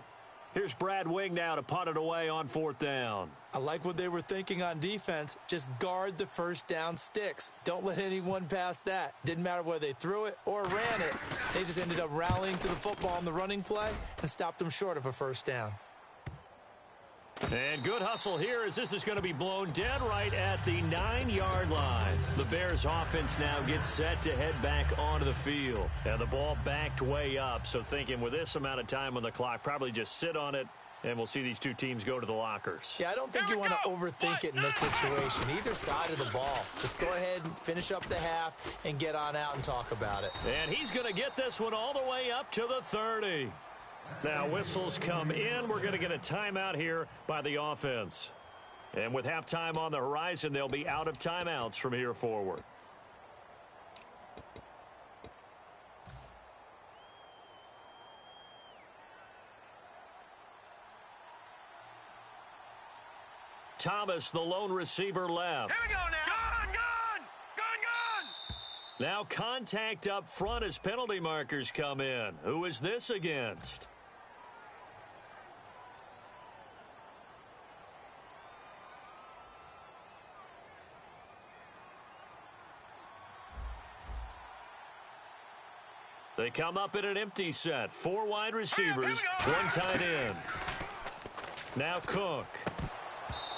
Here's Brad Wing now to punt it away on 4th down. I like what they were thinking on defense. Just guard the first down sticks. Don't let anyone pass that. Didn't matter whether they threw it or ran it. They just ended up rallying to the football on the running play and stopped them short of a first down. And good hustle here as this is going to be blown dead right at the 9-yard line. The Bears offense now gets set to head back onto the field. And the ball backed way up, so thinking with this amount of time on the clock, probably just sit on it, and we'll see these 2 teams go to the lockers. Yeah, I don't think you want to overthink it in this situation. Either side of the ball. Just go ahead and finish up the half and get on out and talk about it. And he's going to get this one all the way up to the 30. Now whistles come in. We're going to get a timeout here by the offense. And with halftime on the horizon, they'll be out of timeouts from here forward. Thomas, the lone receiver, left. Here we go now. Gun! Now contact up front as penalty markers come in. Who is this against? They come up in an empty set. 4 wide receivers, 1 tight end. Now Cook.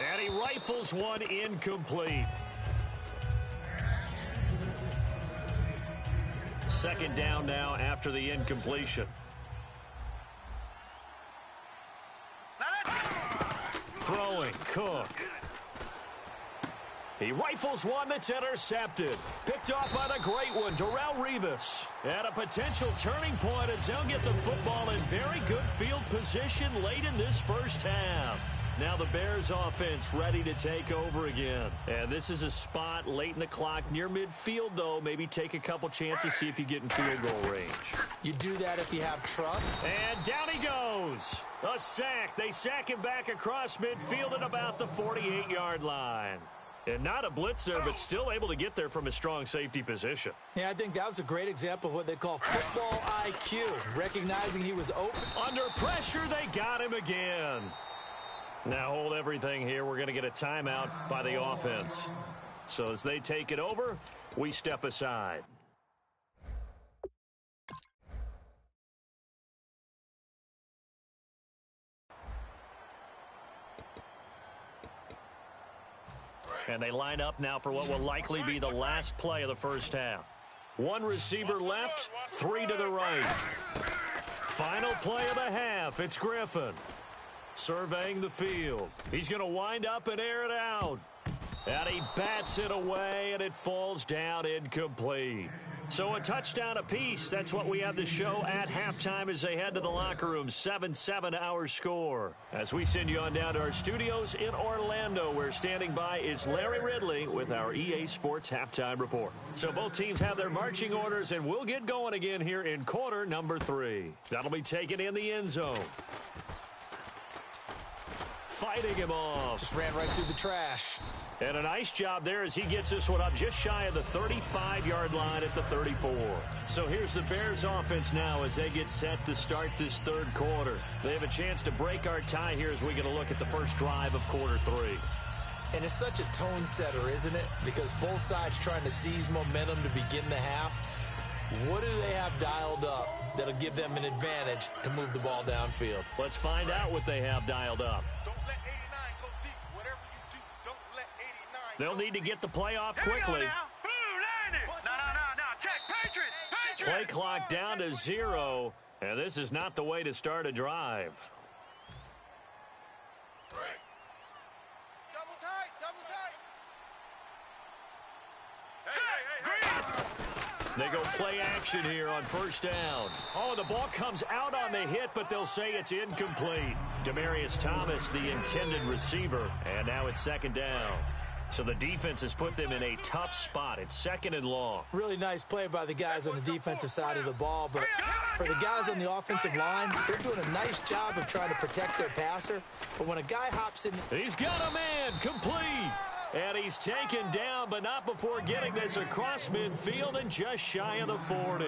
And he rifles one incomplete. 2nd down now after the incompletion. Throwing, Cook. He rifles one that's intercepted. Picked off by the great one, Darrelle Revis. At a potential turning point as they'll get the football in very good field position late in this first half. Now the Bears offense ready to take over again. And this is a spot late in the clock near midfield, though. Maybe take a couple chances, see if you get in field goal range. You do that if you have trust. And down he goes. A sack. They sack him back across midfield at about the 48-yard line. And not a blitzer, but still able to get there from a strong safety position. Yeah, I think that was a great example of what they call football IQ. Recognizing he was open. Under pressure, they got him again. Now hold everything here. We're going to get a timeout by the offense. So as they take it over, we step aside. And they line up now for what will likely be the last play of the first half. 1 receiver left, 3 to the right. Final play of the half. It's Griffin. Surveying the field. He's going to wind up and air it out. And he bats it away, and it falls down incomplete. So a touchdown apiece. That's what we have to show at halftime as they head to the locker room. 7-7 our score. As we send you on down to our studios in Orlando, where standing by is Larry Ridley with our EA Sports Halftime Report. So both teams have their marching orders, and we'll get going again here in quarter number 3. That'll be taken in the end zone. Fighting him off. Just ran right through the trash. And a nice job there as he gets this one up just shy of the 35-yard line at the 34. So here's the Bears offense now as they get set to start this third quarter. They have a chance to break our tie here as we get a look at the first drive of quarter 3. And it's such a tone setter, isn't it? Because both sides trying to seize momentum to begin the half. What do they have dialed up that'll give them an advantage to move the ball downfield? Let's find out what they have dialed up. They'll need to get the play off quickly. Play clock down to 0, and this is not the way to start a drive. They go play action here on first down. Oh, the ball comes out on the hit, but they'll say it's incomplete. Demaryius Thomas, the intended receiver, and now it's second down. So the defense has put them in a tough spot. It's 2nd and long. Really nice play by the guys on the defensive side of the ball, but for the guys on the offensive line, they're doing a nice job of trying to protect their passer. But when a guy hops in... He's got a man, complete. And he's taken down, but not before getting this across midfield and just shy of the 40.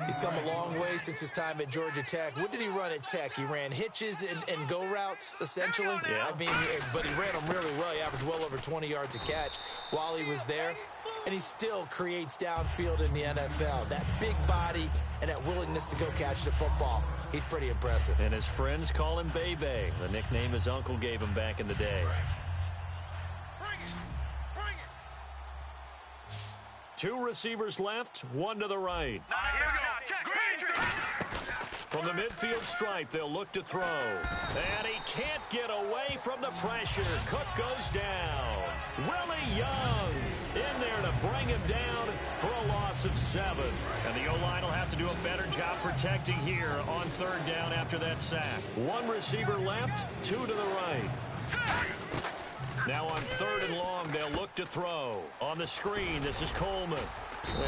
He's come a long way since his time at Georgia Tech. What did he run at Tech? He ran hitches and go routes, essentially. Yeah. I mean, but he ran them really well. He averaged well over 20 yards a catch while he was there. And he still creates downfield in the NFL. That big body and that willingness to go catch the football. He's pretty impressive. And his friends call him Bebe, the nickname his uncle gave him back in the day. Two receivers left, one to the right. From the midfield stripe, they'll look to throw. And he can't get away from the pressure. Cook goes down. Willie Young in there to bring him down for a loss of 7. And the O-line will have to do a better job protecting here on 3rd down after that sack. One receiver left, 2 to the right. Now on 3rd and long, they'll look to throw. On the screen, this is Coleman.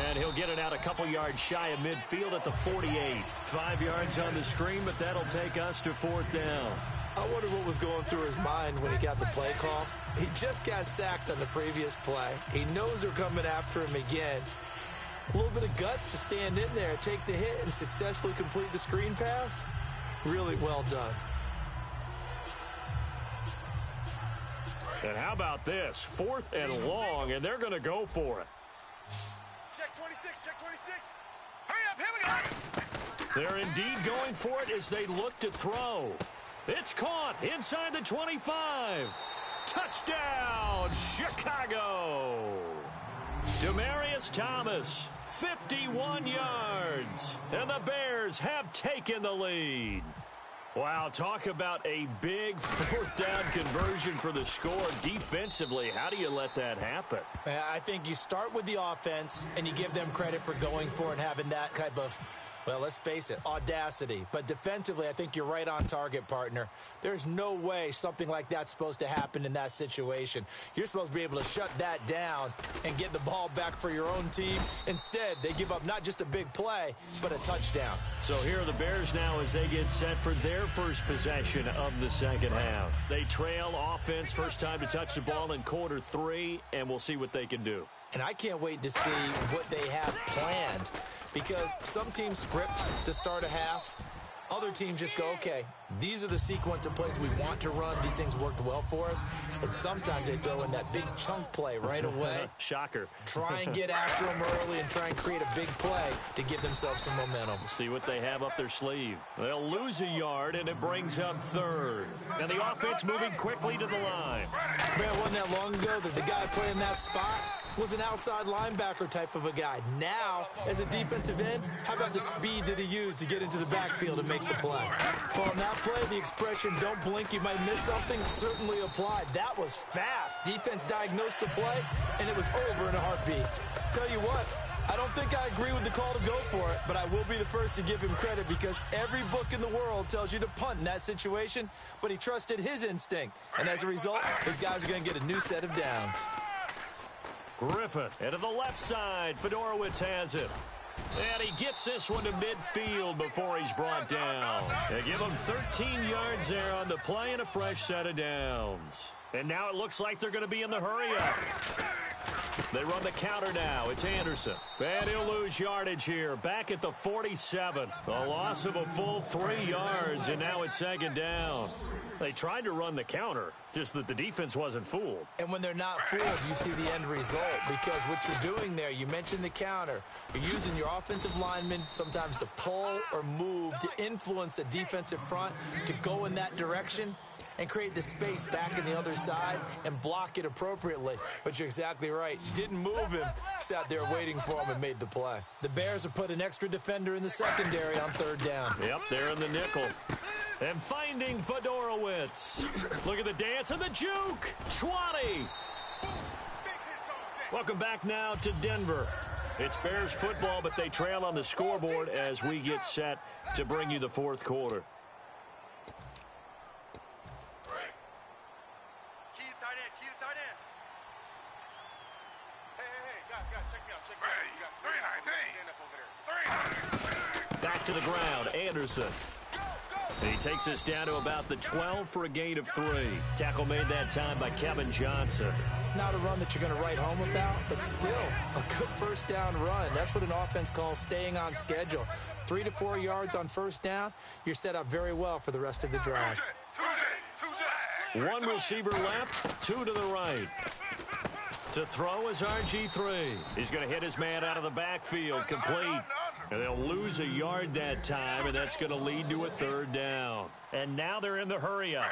And he'll get it out a couple yards shy of midfield at the 48. 5 yards on the screen, but that'll take us to 4th down. I wonder what was going through his mind when he got the play call. He just got sacked on the previous play. He knows they're coming after him again. A little bit of guts to stand in there, take the hit, and successfully complete the screen pass. Really well done. And how about this? 4th and long, and they're going to go for it. Check 26, check 26. Hurry up, here we go. They're indeed going for it as they look to throw. It's caught inside the 25. Touchdown, Chicago. Demaryius Thomas, 51 yards. And the Bears have taken the lead. Wow, talk about a big 4th down conversion for the score. Defensively, how do you let that happen? I think you start with the offense, and you give them credit for going for it and having that type of, well, let's face it, audacity. But defensively, I think you're right on target, partner. There's no way something like that's supposed to happen in that situation. You're supposed to be able to shut that down and get the ball back for your own team. Instead, they give up not just a big play, but a touchdown. So here are the Bears now as they get set for their first possession of the 2nd half. They trail offense, first time to touch the ball in quarter 3, and we'll see what they can do. And I can't wait to see what they have planned, because some teams script to start a half. Other teams just go, okay, these are the sequence of plays we want to run. These things worked well for us. And sometimes they throw in that big chunk play right away. Shocker. Try and get after them early and try and create a big play to give themselves some momentum. See what they have up their sleeve. They'll lose a yard, and it brings up 3rd. And the offense moving quickly to the line. Man, wasn't that long ago that the guy playing that spot was an outside linebacker type of a guy. Now, as a defensive end, how about the speed that he used to get into the backfield and make the play? Well, on that play, the expression, don't blink, you might miss something, certainly applied. That was fast. Defense diagnosed the play, and it was over in a heartbeat. Tell you what, I don't think I agree with the call to go for it, but I will be the first to give him credit because every book in the world tells you to punt in that situation, but he trusted his instinct. And as a result, his guys are going to get a new set of downs. Griffin, and to the left side, Fedorowicz has it. And he gets this one to midfield before he's brought down. They give him 13 yards there on the play and a fresh set of downs. And now it looks like they're going to be in the hurry-up. They run the counter now. It's Anderson. And he'll lose yardage here. Back at the 47. A loss of a full 3 yards, and now it's 2nd down. They tried to run the counter, just that the defense wasn't fooled. And when they're not fooled, you see the end result. Because what you're doing there, you mentioned the counter. You're using your offensive linemen sometimes to pull or move to influence the defensive front to go in that direction and create the space back in the other side and block it appropriately. But you're exactly right. Didn't move him. Sat there waiting for him and made the play. The Bears have put an extra defender in the secondary on 3rd down. Yep, they're in the nickel. And finding Fedorowicz. Look at the dance and the juke. 20. Welcome back now to Denver. It's Bears football, but they trail on the scoreboard as we get set to bring you the 4th quarter. Back to the ground, Anderson. He takes us down to about the 12 for a gain of 3. Tackle made that time by Kevin Johnson. Not a run that you're going to write home about, but still a good first down run. That's what an offense calls staying on schedule. 3 to 4 yards on first down, you're set up very well for the rest of the drive. One receiver left, 2 to the right. To throw is RG3. He's going to hit his man out of the backfield, complete. And they'll lose a yard that time, and that's going to lead to a 3rd down. And now they're in the hurry-up.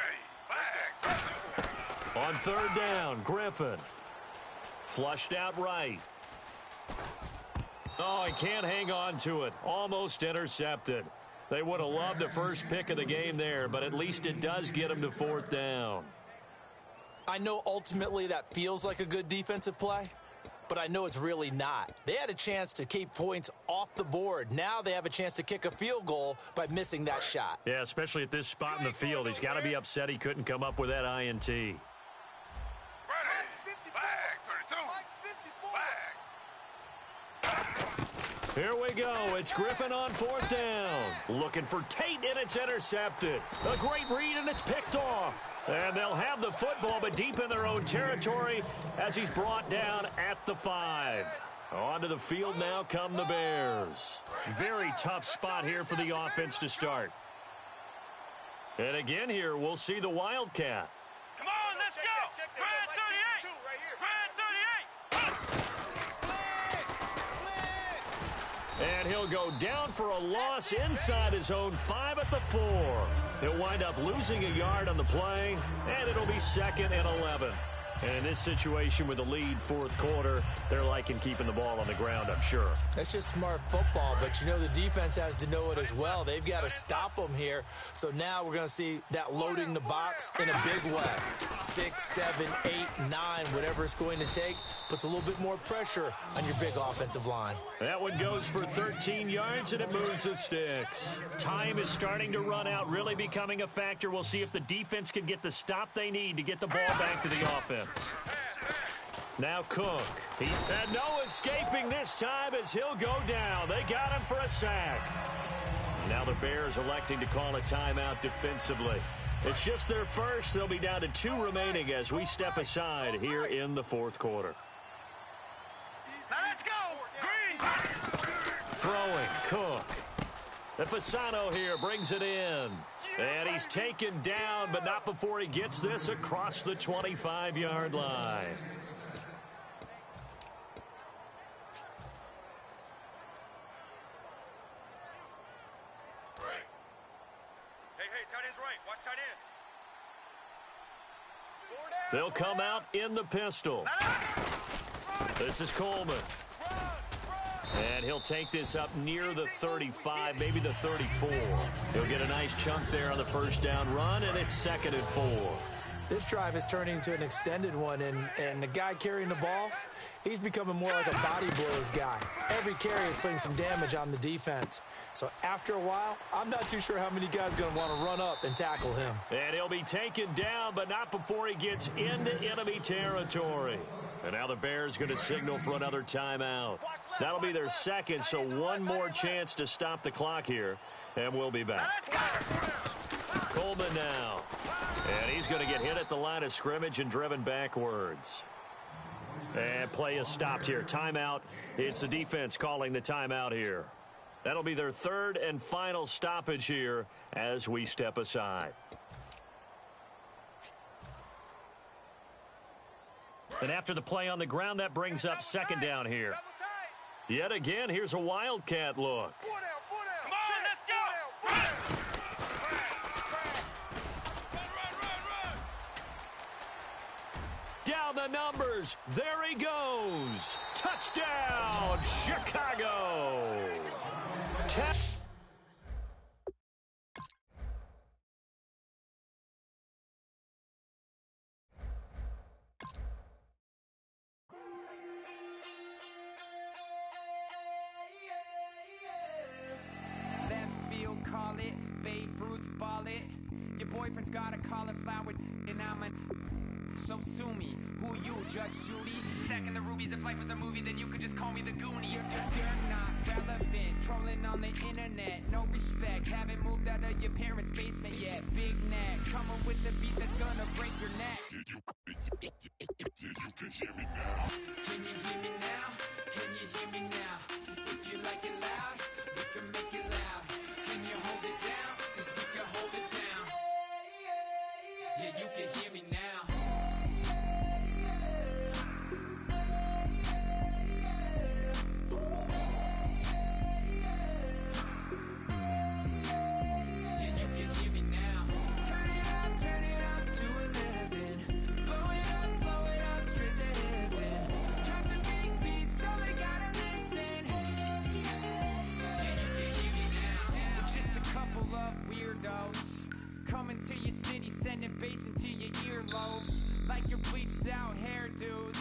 On 3rd down, Griffin. Flushed out right. Oh, he can't hang on to it. Almost intercepted. They would have loved the first pick of the game there, but at least it does get them to 4th down. I know ultimately that feels like a good defensive play, but I know it's really not. They had a chance to keep points off the board. Now they have a chance to kick a field goal by missing that shot. Yeah, especially at this spot in the field. He's got to be upset he couldn't come up with that INT. Here we go. It's Griffin on 4th down. Looking for Tate, and it's intercepted. A great read, and it's picked off. And they'll have the football, but deep in their own territory as he's brought down at the 5. Onto the field now come the Bears. Very tough spot here for the offense to start. And again here, we'll see the Wildcat. Come on, let's go. Red 38. Red 38. And he'll go down for a loss inside his own 5 at the 4. He'll wind up losing a yard on the play, and it'll be 2nd and 11. And in this situation with the lead 4th quarter, they're liking keeping the ball on the ground, I'm sure. That's just smart football, but you know the defense has to know it as well. They've got to stop them here. So now we're going to see that loading the box in a big way. 6, 7, 8, 9, whatever it's going to take, puts a little bit more pressure on your big offensive line. That one goes for 13 yards, and it moves the sticks. Time is starting to run out, really becoming a factor. We'll see if the defense can get the stop they need to get the ball back to the offense. Now Cook. And no escaping this time as he'll go down. They got him for a sack. Now the Bears electing to call a timeout defensively. It's just their first. They'll be down to 2 remaining as we step aside here in the 4th quarter. Now let's go. Green. Throwing, Cook. And Fasano here brings it in. And he's taken down, but not before he gets this across the 25-yard line. Hey, tight end's right. Watch tight end. They'll come out in the pistol. This is Coleman. And he'll take this up near the 35, maybe the 34. He'll get a nice chunk there on the first down run, and it's 2nd and 4. This drive is turning into an extended one, and the guy carrying the ball, he's becoming more like a body blows guy. Every carry is putting some damage on the defense. So after a while, I'm not too sure how many guys are going to want to run up and tackle him. And he'll be taken down, but not before he gets into enemy territory. And now the Bears going to signal for another timeout. That'll be their 2nd, so one more chance to stop the clock here, and we'll be back. Coleman now. And he's going to get hit at the line of scrimmage and driven backwards. And play is stopped here. Timeout. It's the defense calling the timeout here. That'll be their 3rd and final stoppage here as we step aside. And after the play on the ground, that brings up 2nd down here. Yet again, here's a Wildcat look. Come on, let's go. Down the numbers. There he goes. Touchdown, Chicago. Call it, Babe Ruth ball it. Your boyfriend's got a cauliflower, and I'm so sue me. Who you, Judge Judy? Stacking the rubies. If life was a movie, then you could just call me the Goonies. You're not relevant, trolling on the internet, no respect. Haven't moved out of your parents' basement yet. Big neck, coming with the beat that's gonna break your neck. You can hear me now. Can you hear me now? Can you hear me now? If you like it loud, we can make it loud. Can you hold it down? 'Cause we can hold it down. Yeah, you can hear me now. Coming to your city, sending bass into your earlobes, like your bleached out hairdos.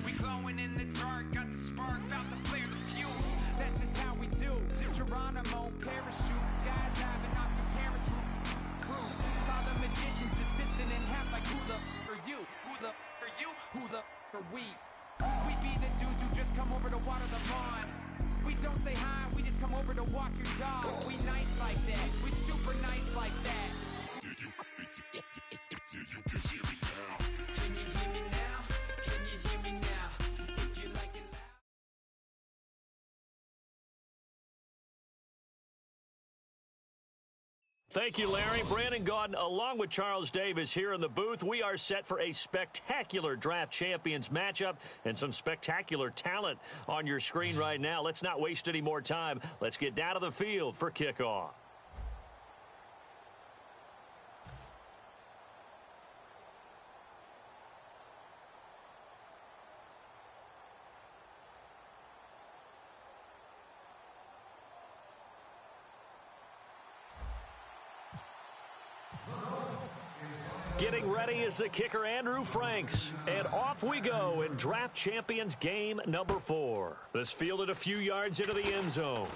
We glowing in the dark, got the spark, about to flare the fuse. That's just how we do. To Geronimo, parachute, skydiving off your parents' crew. Saw the magician's assistant in half, like who the are you? Who the are you? Who the are we? We be the dudes who just come over to water the lawn. We don't say hi, we just come over to walk your dog. We nice like that, we super nice like that. You can hear me now. Can you hear me now? Can you hear me now? If you like it loud. Thank you, Larry. Brandon Gaudin, along with Charles Davis here in the booth. We are set for a spectacular draft champions matchup and some spectacular talent on your screen right now. Let's not waste any more time. Let's get down to the field for kickoff. Getting ready is the kicker, Andrew Franks. And off we go in Draft Champions game number 4. This fielded a few yards into the end zone.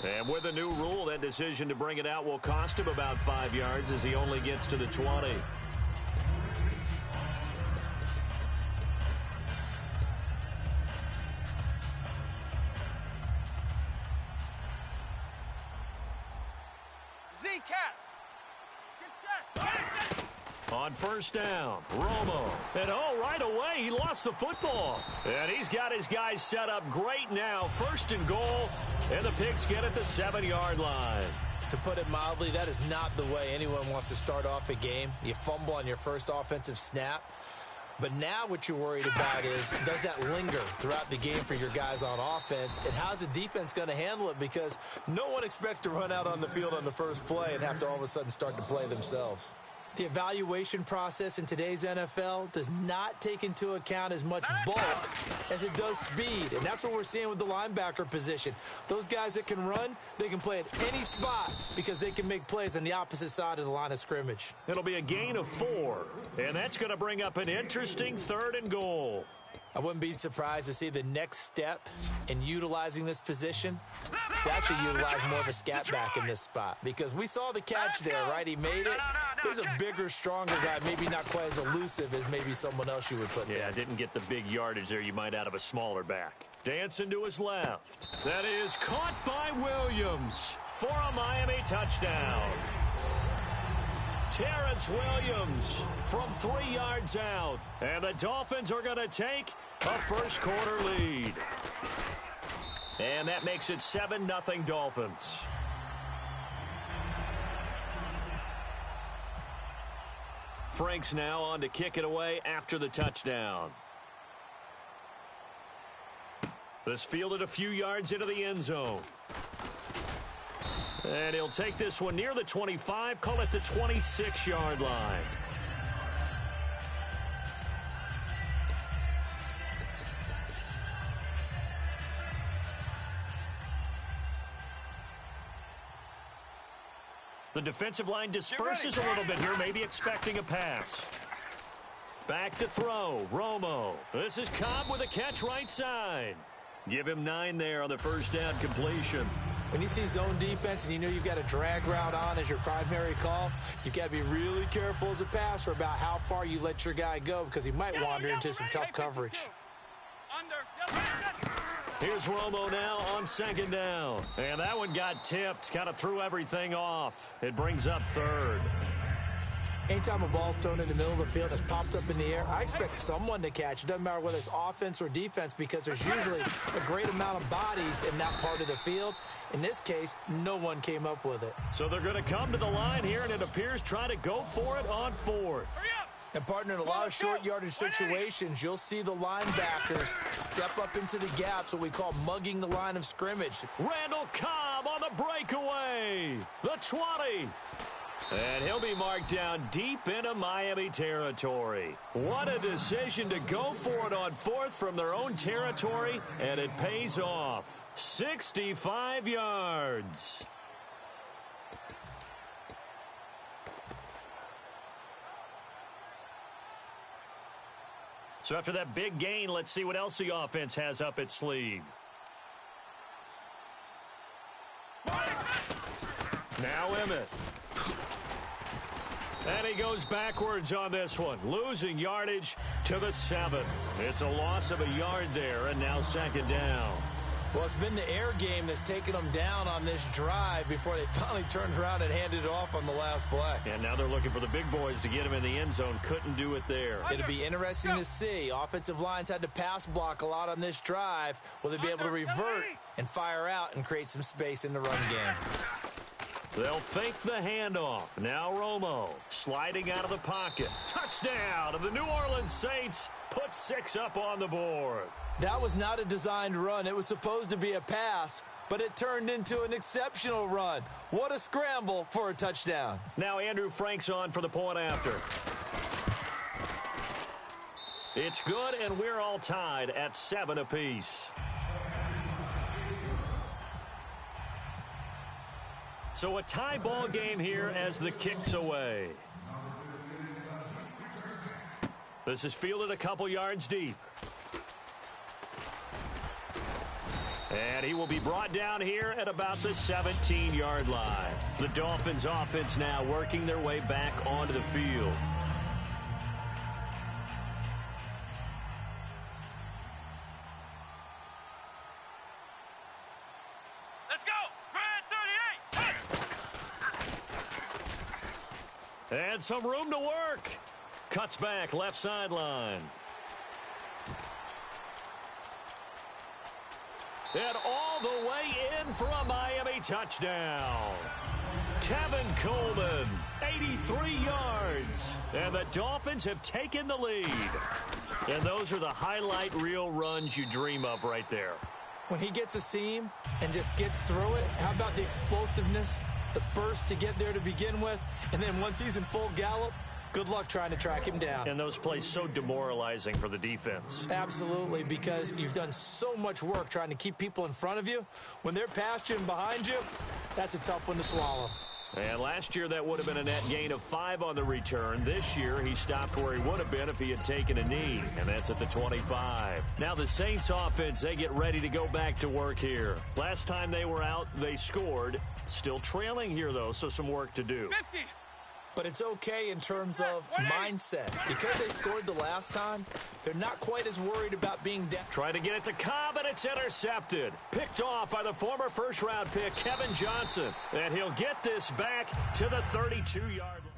And with a new rule, that decision to bring it out will cost him about 5 yards as he only gets to the 20. On first down, Romo. And right away, he lost the football. And he's got his guys set up great now. First and goal, and the Pigs get at the 7-yard line. To put it mildly, that is not the way anyone wants to start off a game. You fumble on your first offensive snap. But now what you're worried about is, does that linger throughout the game for your guys on offense? And how's the defense going to handle it? Because no one expects to run out on the field on the first play and have to all of a sudden start to play themselves. The evaluation process in today's NFL does not take into account as much bulk as it does speed. And that's what we're seeing with the linebacker position. Those guys that can run, they can play at any spot because they can make plays on the opposite side of the line of scrimmage. It'll be a gain of 4, and that's going to bring up an interesting 3rd and goal. I wouldn't be surprised to see the next step in utilizing this position is actually utilize more of a scat back in this spot. Because we saw the catch there, right? He made it. There's a bigger, stronger guy, maybe not quite as elusive as maybe someone else you would put there. Yeah, didn't get the big yardage there you might out of a smaller back. Dancing to his left. That is caught by Williams for a Miami touchdown. Terrence Williams from 3 yards out. And the Dolphins are going to take a first-quarter lead. And that makes it 7-0 Dolphins. Franks now on to kick it away after the touchdown. This fielded a few yards into the end zone. And he'll take this one near the 25, call it the 26-yard line. The defensive line disperses a little bit here, maybe expecting a pass. Back to throw, Romo. This is Cobb with a catch right side. Give him 9 there on the first down completion. When you see zone defense and you know you've got a drag route on as your primary call, you've got to be really careful as a passer about how far you let your guy go because he might wander into some tough coverage. Here's Romo now on second down. And that one got tipped. Kind of threw everything off. It brings up third. Anytime a ball's thrown in the middle of the field and it's popped up in the air, I expect someone to catch. It doesn't matter whether it's offense or defense because there's usually a great amount of bodies in that part of the field. In this case, no one came up with it. So they're going to come to the line here, and it appears try to go for it on fourth. And, partner, in a lot of short yardage situations, you'll see the linebackers step up into the gaps, what we call mugging the line of scrimmage. Randall Cobb on the breakaway. The 20. And he'll be marked down deep into Miami territory. What a decision to go for it on fourth from their own territory, and it pays off. 65 yards. So after that big gain, let's see what else the offense has up its sleeve. Now Emmett. And he goes backwards on this one, losing yardage to the 7. It's a loss of a yard there, and now second down. Well, it's been the air game that's taken them down on this drive before they finally turned around and handed it off on the last play. And now they're looking for the big boys to get him in the end zone. Couldn't do it there. It'll be interesting to see. Offensive lines had to pass block a lot on this drive. Will they be able to revert and fire out and create some space in the run game? They'll fake the handoff. Now Romo sliding out of the pocket. Touchdown! And the New Orleans Saints put 6 up on the board. That was not a designed run. It was supposed to be a pass, but it turned into an exceptional run. What a scramble for a touchdown. Now Andrew Frank's on for the point after. It's good, and we're all tied at 7 apiece. So a tie ball game here as the kick's away. This is fielded a couple yards deep. And he will be brought down here at about the 17-yard line. The Dolphins offense now working their way back onto the field. Let's go! Grand 38! And some room to work. Cuts back left sideline. And all the way in for a Miami touchdown. Tevin Coleman, 83 yards. And the Dolphins have taken the lead. And those are the highlight reel runs you dream of right there. When he gets a seam and just gets through it, how about the explosiveness, the burst to get there to begin with, and then once he's in full gallop, good luck trying to track him down. And those plays so demoralizing for the defense. Absolutely, because you've done so much work trying to keep people in front of you. When they're past you and behind you, that's a tough one to swallow. And last year, that would have been a net gain of 5 on the return. This year, he stopped where he would have been if he had taken a knee, and that's at the 25. Now the Saints offense, they get ready to go back to work here. Last time they were out, they scored. Still trailing here, though, so some work to do. 50! But it's okay in terms of mindset. Because they scored the last time, they're not quite as worried about being down. Trying to get it to Cobb, and it's intercepted. Picked off by the former first-round pick, Kevin Johnson. And he'll get this back to the 32-yard line.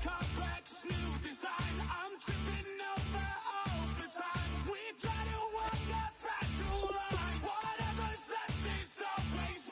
Complex new design, I'm tripping over all the time. We try to walk a fragile line. Whatever's left is always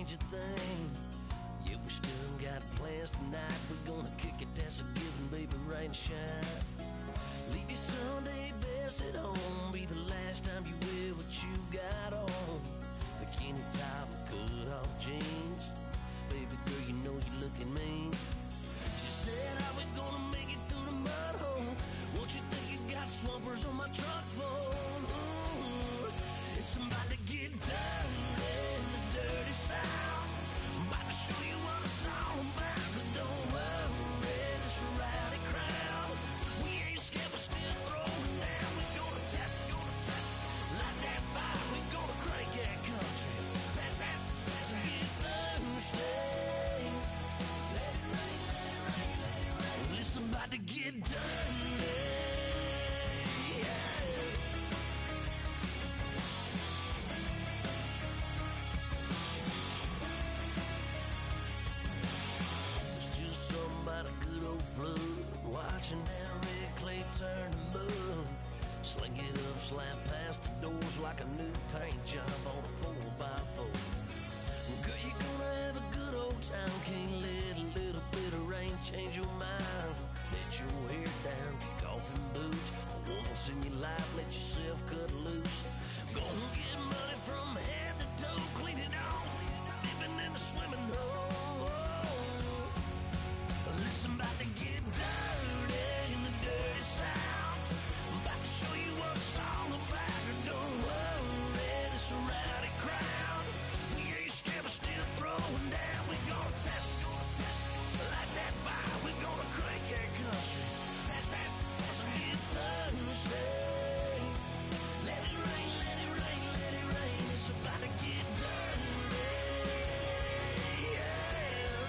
change a thing. Yeah, we still got plans tonight. We're gonna kick it, that's a given, baby, rain or shine. Leave your Sunday best at home. Be the last time you wear what you got on. Bikini top and cut off jeans. Baby girl, you know you're looking mean. She said, how we gonna make it through the mud hole? Won't you think you got swampers on my truck phone? Ooh, it's about to get dirty in the dirty South. I'm about to show you what it's all about. But don't worry, it's a rowdy crowd. We ain't scared, we're still throwing down. We gonna tap, light that fire. We gonna crank that country. Pass that, get Thursday. Let it rain, let it rain, let it rain. Well, it's about to get dirty. About a good old flood, watching that red clay turn to mud. Sling it up, slap past the doors like a new paint job on a 4x4. Girl, you're gonna have a good old time. Can't let a little bit of rain change your mind. Let your hair down, kick off in boots. For once in your life, let yourself cut loose. Go and get money from head to toe, clean it off, living in a swimming hole. Listen, about to get dirty in the dirty South. I'm about to show you what it's all about. Don't worry, it's a rowdy crowd. We ain't scared, we're still throwing down. We gonna tap, light that fire. We gonna crank that country. Pass that, get Thursday. Let it rain, let it rain, let it rain. It's about to get dirty. Yeah.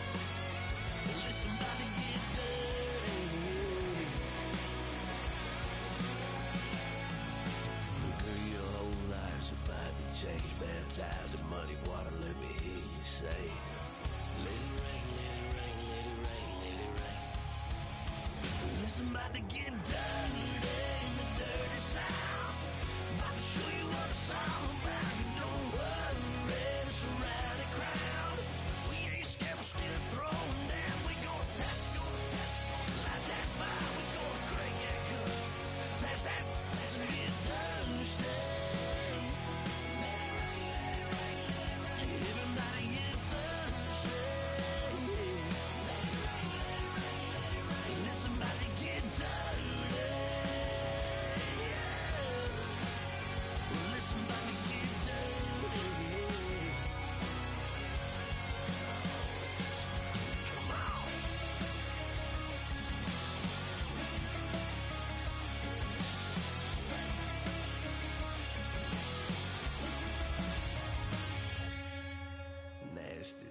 Listen, about to get dirty. Girl, your whole life's about to change. Baptized in muddy water, let me hear you say, let it rain, let it rain, let it rain, let it rain. Listen, about to get dirty in the dirty South. About to show you what it's all about. Don't worry, it's a rowdy crowd. We ain't scared, we're still throwing down. We gonna tap, light that fire. We gonna crank that country. Pass that, get Thursday. Let it rain, let it rain, let it rain. Everybody get Thursday. Let it rain, let it rain, let it rain. Listen, about to get dirty. Yeah. Listen, about to get dirty. Come on. Nasty.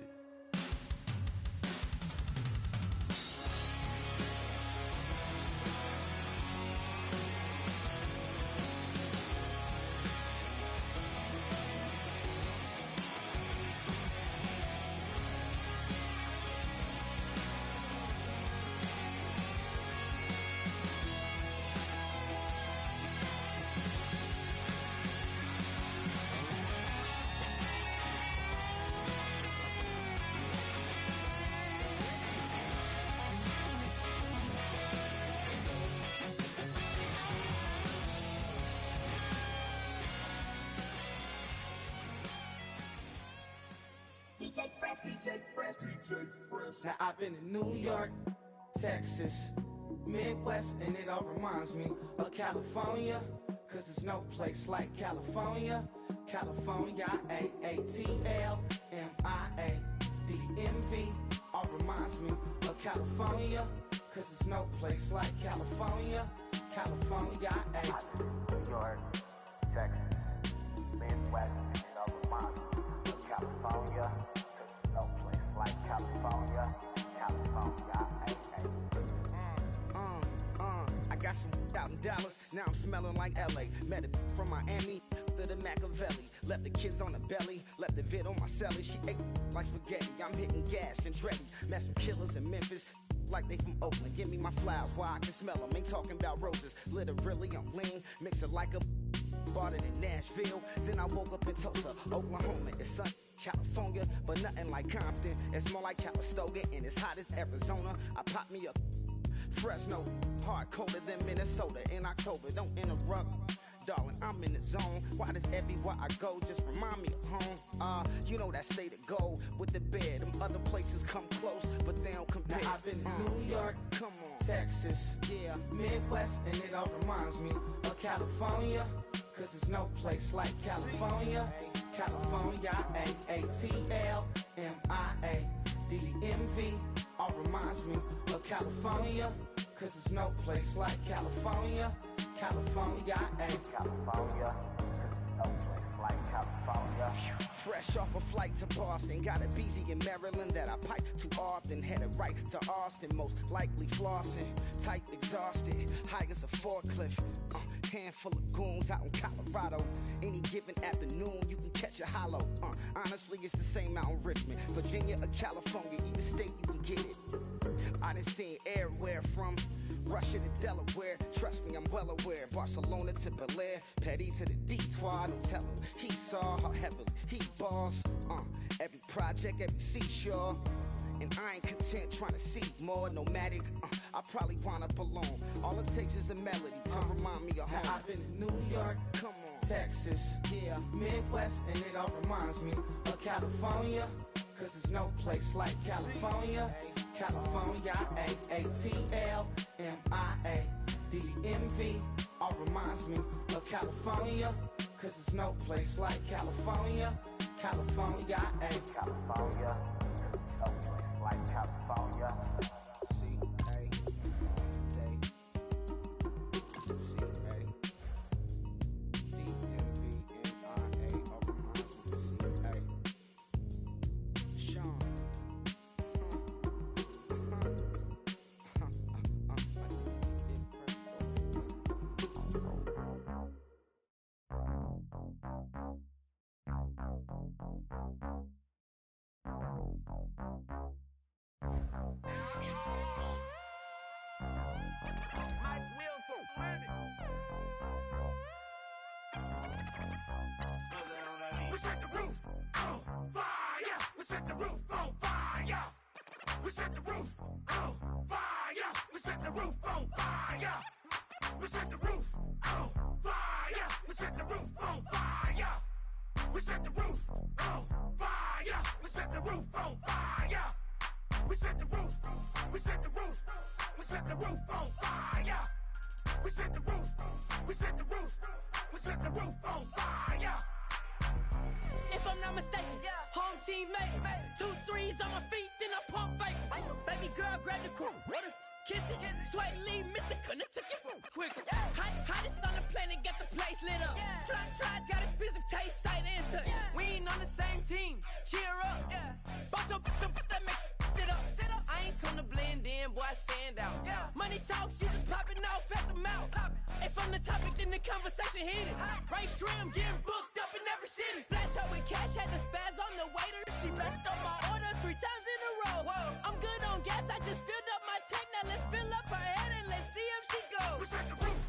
Now I've been in New York, Texas, Midwest, and it all reminds me of California, cause there's no place like California. California, AATLMIADMV, all reminds me of California, cause there's no place like California. California, New York, Texas, Midwest, and it all reminds me of California, cause there's no place like California. California, I got some out in Dallas, now I'm smelling like LA. Met a from Miami, to the Machiavelli. Left the kids on the belly, left the vid on my celly. She ate like spaghetti, I'm hitting gas and Dreddy. Met some killers in Memphis, like they from Oakland. Give me my flowers while I can smell them. Ain't talking about roses, literally I'm lean. Mix it like a, bought it in Nashville. Then I woke up in Tulsa, Oklahoma. It's sun California, but nothing like Compton. It's more like Calistoga and it's hot as Arizona. I pop me a Fresno, hard colder than Minnesota in October. Don't interrupt, darling, I'm in the zone. Why does everywhere I go just remind me of home? You know that state of gold with the bed. Them other places come close, but they don't compare. Now I've been to New York, come on, Texas, yeah, Midwest, and it all reminds me of California. Cause there's no place like California. California, A-A-T-L-M-I-A-D-D-M-V. All reminds me of California. Cause there's no place like California. California, California, no place like California. Fresh off a flight to Boston, got a BZ in Maryland that I pipe too often. Headed right to Austin, most likely flossing. Tight, exhausted, high as a forklift. Handful of goons out in Colorado. Any given afternoon, you can catch a hollow. Honestly, it's the same out in Richmond, Virginia or California. Either state, you can get it. I done seen everywhere from Russia to Delaware. Trust me, I'm well aware. Barcelona to Bel Air, Petty to the Detroit. Don't tell him he saw how heavily he balls. Every project, every seashore. And I ain't content trying to see more nomadic. I probably wind up alone. All it takes is a melody to remind me of home. Now I've been to New York, come on, Texas, yeah, Midwest, and it all reminds me of California. Cause there's no place like California. California, A-A-T-L-M-I-A-D-D-M-V. All reminds me of California. Cause there's no place like California. California, California, no place like California. We set the roof on fire. We set the roof on fire. We set the roof on fire. We set the roof on fire. We set the roof on fire. We set the roof on fire. We set the roof on fire. We set the roof on fire. We set the roof. We set the roof. We set the roof on fire. We set the roof. We set the roof. We set the roof on fire. If I'm not mistaken, home team made it. 2 threes on my feet, then I pump fake. Baby girl, grab the crew. What if kiss it? Sweat leave, Mr. Couldn't took it quicker. Hottest on the planet, got the place lit up. Fly, got expensive taste, sight and touch. We ain't on the same team. Cheer up. Both up, that make sit up. I ain't come to blend in, boy, I stand out. Money talks, you just popping off at the mouth. If I'm the topic, then the conversation heated. Right shrimp, getting booked up in every city. Splash her with cash, had the spaz on the waiter. She messed up my order 3 times in a row. I'm good on gas, I just filled up my tank. Now let's fill up her head and let's see if she goes. We set the roof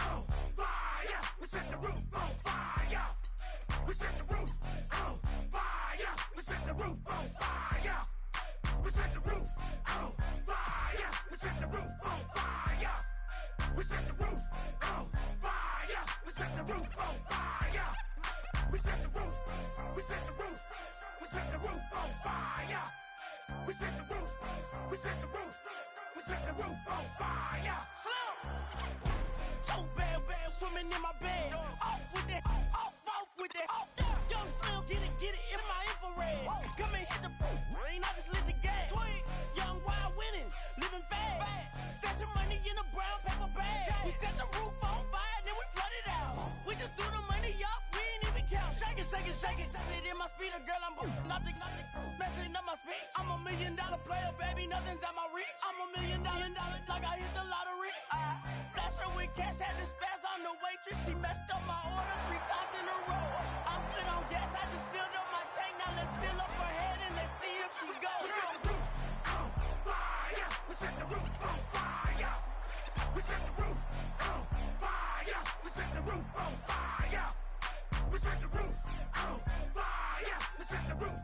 on fire. We set the roof on fire. We set the roof on fire. We set the roof on fire. We set the roof on fire. We set the roof on fire. We set the roof on fire. We set the roof on fire. We set the roof. We set the roof. We set the roof on fire. We set the roof. We set the roof. We set the roof on fire. So bad, swimming in my bed. Off with that, off with that. Young Slim, get it in my infrared. Come and hit the rain, I just lit the gas. Young wild winning, living fast. Stashing money in a brown paper bag. We set the roof on fire, then we flood it out. We just threw the money up, we ain't even count. Shake it, shake it, shake it. It in my speeder, girl, I'm nothing, messing up my speech. I'm $1 million player, baby, nothing's at my reach. I'm $1 million, like I hit the lottery. Splash her with cash, had the spaz on the waitress. She messed up my order 3 times in a row. I'm good on gas, I just filled up my tank. Now let's fill up her head and let's see if she goes. We set the roof on fire. We set the roof on fire. We set the roof on fire. We set the roof on fire. We set the roof on fire. We set the roof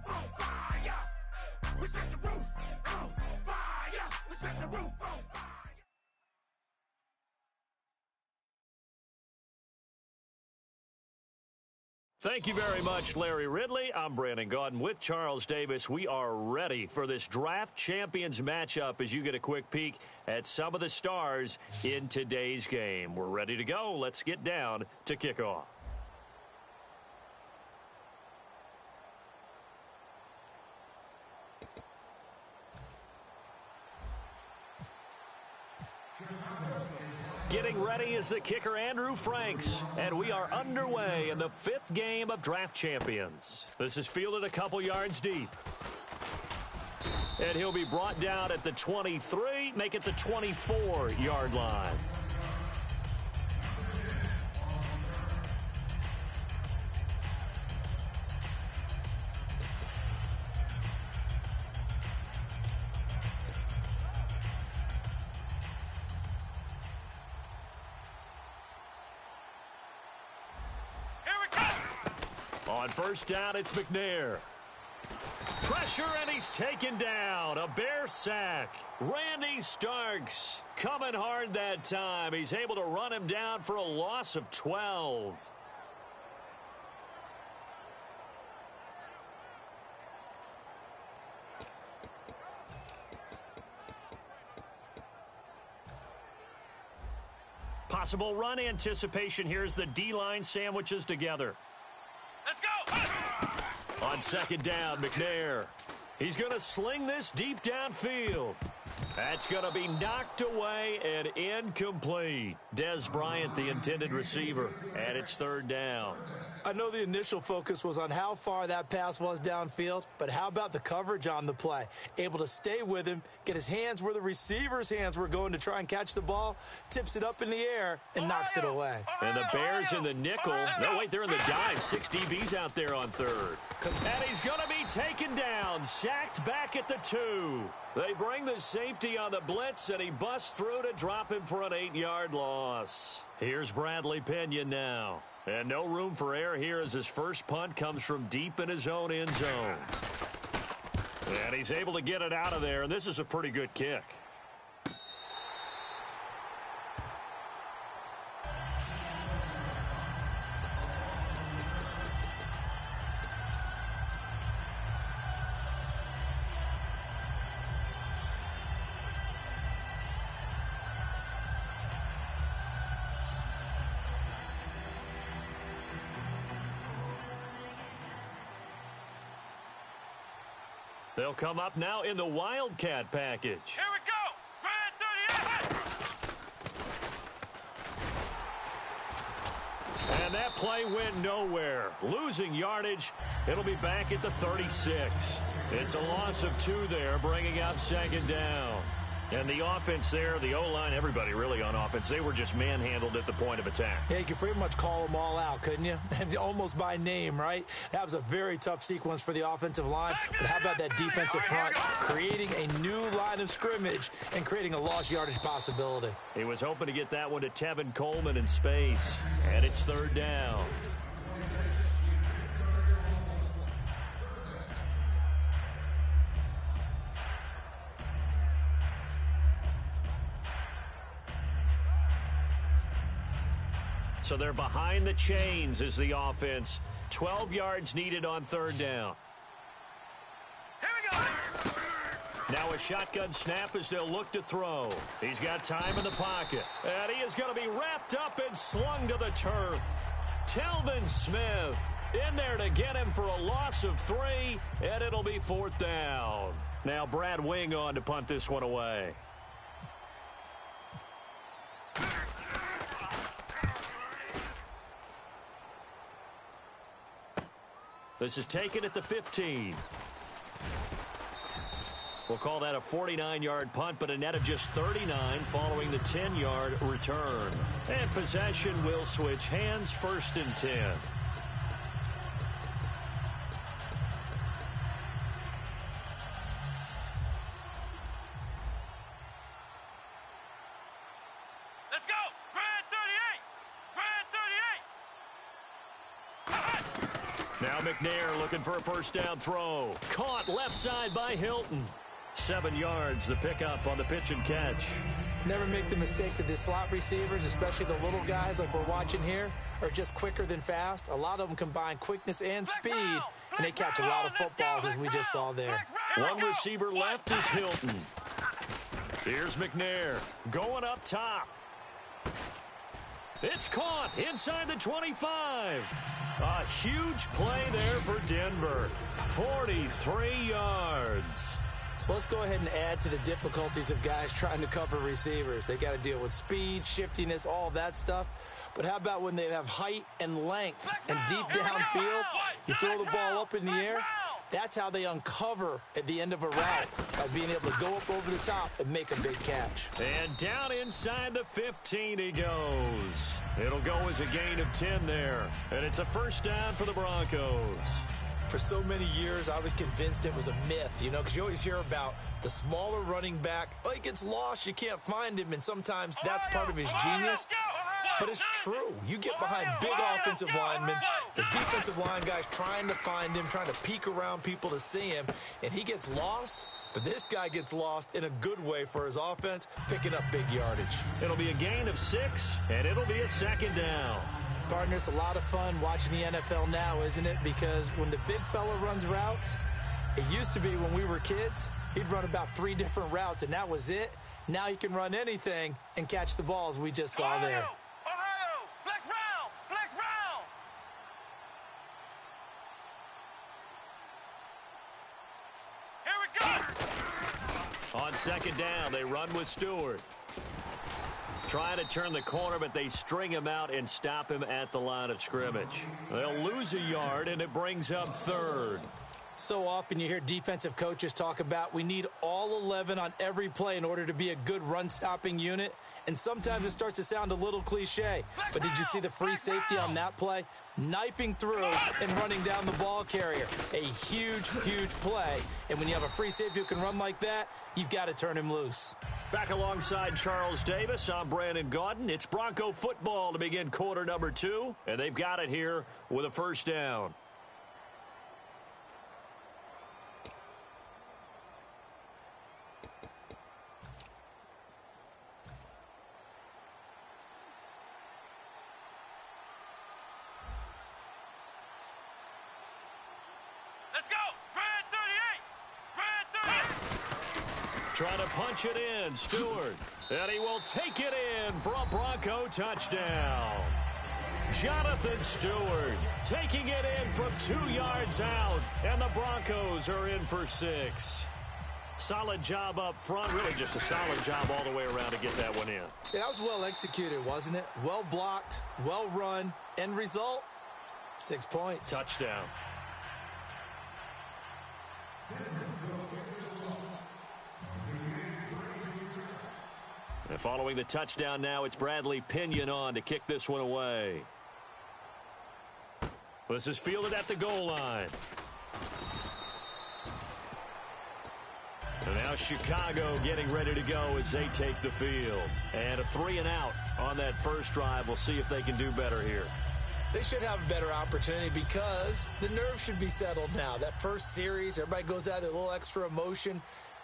Thank you very much, Larry Ridley. I'm Brandon Gaudin with Charles Davis. We are ready for this Draft Champions matchup as you get a quick peek at some of the stars in today's game. We're ready to go. Let's get down to kickoff. Getting ready is the kicker, Andrew Franks. And we are underway in the 5th game of Draft Champions. This is fielded a couple yards deep. And he'll be brought down at the 23, make it the 24-yard line. On first down, it's McNair. Pressure, and he's taken down. A Bear sack. Randy Starks coming hard that time. He's able to run him down for a loss of 12. Possible run anticipation here as the D-line sandwiches together. On second down, McNair. He's going to sling this deep downfield. That's going to be knocked away and incomplete. Dez Bryant, the intended receiver, and it's third down. I know the initial focus was on how far that pass was downfield, but how about the coverage on the play? Able to stay with him, get his hands where the receiver's hands were going to try and catch the ball, tips it up in the air, and knocks it away. And the Bears in the nickel. No, wait, they're in the dime. 6 DBs out there on third. And he's going to be taken down, sacked back at the 2. They bring the safety on the blitz, and he busts through to drop him for an 8-yard loss. Here's Bradley Pinion now. And no room for error here as his first punt comes from deep in his own end zone. And he's able to get it out of there, and this is a pretty good kick. They'll come up now in the Wildcat package. Here we go! Grand 38! And that play went nowhere. Losing yardage. It'll be back at the 36. It's a loss of 2 there, bringing up second down. And the offense there, the O-line, everybody really on offense, they were just manhandled at the point of attack. Yeah, you could pretty much call them all out, couldn't you? Almost by name, right? That was a very tough sequence for the offensive line. But how about that defensive front creating a new line of scrimmage and creating a lost yardage possibility? He was hoping to get that one to Tevin Coleman in space. And it's third down. So they're behind the chains as the offense. 12 yards needed on third down. Here we go! Now a shotgun snap as they'll look to throw. He's got time in the pocket. And he is going to be wrapped up and slung to the turf. Telvin Smith in there to get him for a loss of 3, and it'll be fourth down. Now Brad Wing on to punt this one away. This is taken at the 15. We'll call that a 49-yard punt, but a net of just 39 following the 10-yard return. And possession will switch hands, first and 10. Let's go! Grand 38! Grand 38! Now McNair looking for a first down throw. Caught left side by Hilton. 7 yards, the pickup on the pitch and catch. Never make the mistake that the slot receivers, especially the little guys like we're watching here, are just quicker than fast. A lot of them combine quickness and speed, and they catch a lot of footballs, as we just saw there. One receiver left is Hilton. Here's McNair going up top. It's caught inside the 25. A huge play there for Denver. 43 yards. So let's go ahead and add to the difficulties of guys trying to cover receivers. They got to deal with speed, shiftiness, all that stuff. But how about when they have height and length and deep downfield? You throw the ball up in the air. That's how they uncover at the end of a route, by being able to go up over the top and make a big catch. And down inside the 15 he goes. It'll go as a gain of 10 there. And it's a first down for the Broncos. For so many years, I was convinced it was a myth, you know, because you always hear about the smaller running back. Oh, he gets lost, you can't find him, and sometimes that's part of his genius. But it's true. You get behind big offensive linemen, the defensive line guys trying to find him, trying to peek around people to see him, and he gets lost. But this guy gets lost in a good way for his offense, picking up big yardage. It'll be a gain of 6, and it'll be a second down. Partner, it's a lot of fun watching the NFL now, isn't it? Because when the big fella runs routes, it used to be when we were kids, he'd run about 3 different routes, and that was it. Now he can run anything and catch the balls we just saw there. On second down, they run with Stewart. Trying to turn the corner, but they string him out and stop him at the line of scrimmage. They'll lose a yard, and it brings up 3rd. So often you hear defensive coaches talk about we need all 11 on every play in order to be a good run-stopping unit. And sometimes it starts to sound a little cliche. But did you see the free safety on that play? Knifing through and running down the ball carrier. A huge, huge play. And when you have a free safety who can run like that, you've got to turn him loose. Back alongside Charles Davis, I'm Brandon Gaudin. It's Bronco football to begin quarter number 2. And they've got it here with a first down. Trying to punch it in, Stewart. And he will take it in for a Bronco touchdown. Jonathan Stewart taking it in from 2 yards out. And the Broncos are in for 6. Solid job up front. Really just a solid job all the way around to get that one in. Yeah, that was well executed, wasn't it? Well blocked, well run. End result, 6 points. Touchdown. And following the touchdown now, it's Bradley Pinion on to kick this one away. This is fielded at the goal line. And now Chicago getting ready to go as they take the field. And a 3-and-out on that first drive. We'll see if they can do better here. They should have a better opportunity because the nerves should be settled now. That first series, everybody goes out with a little extra emotion.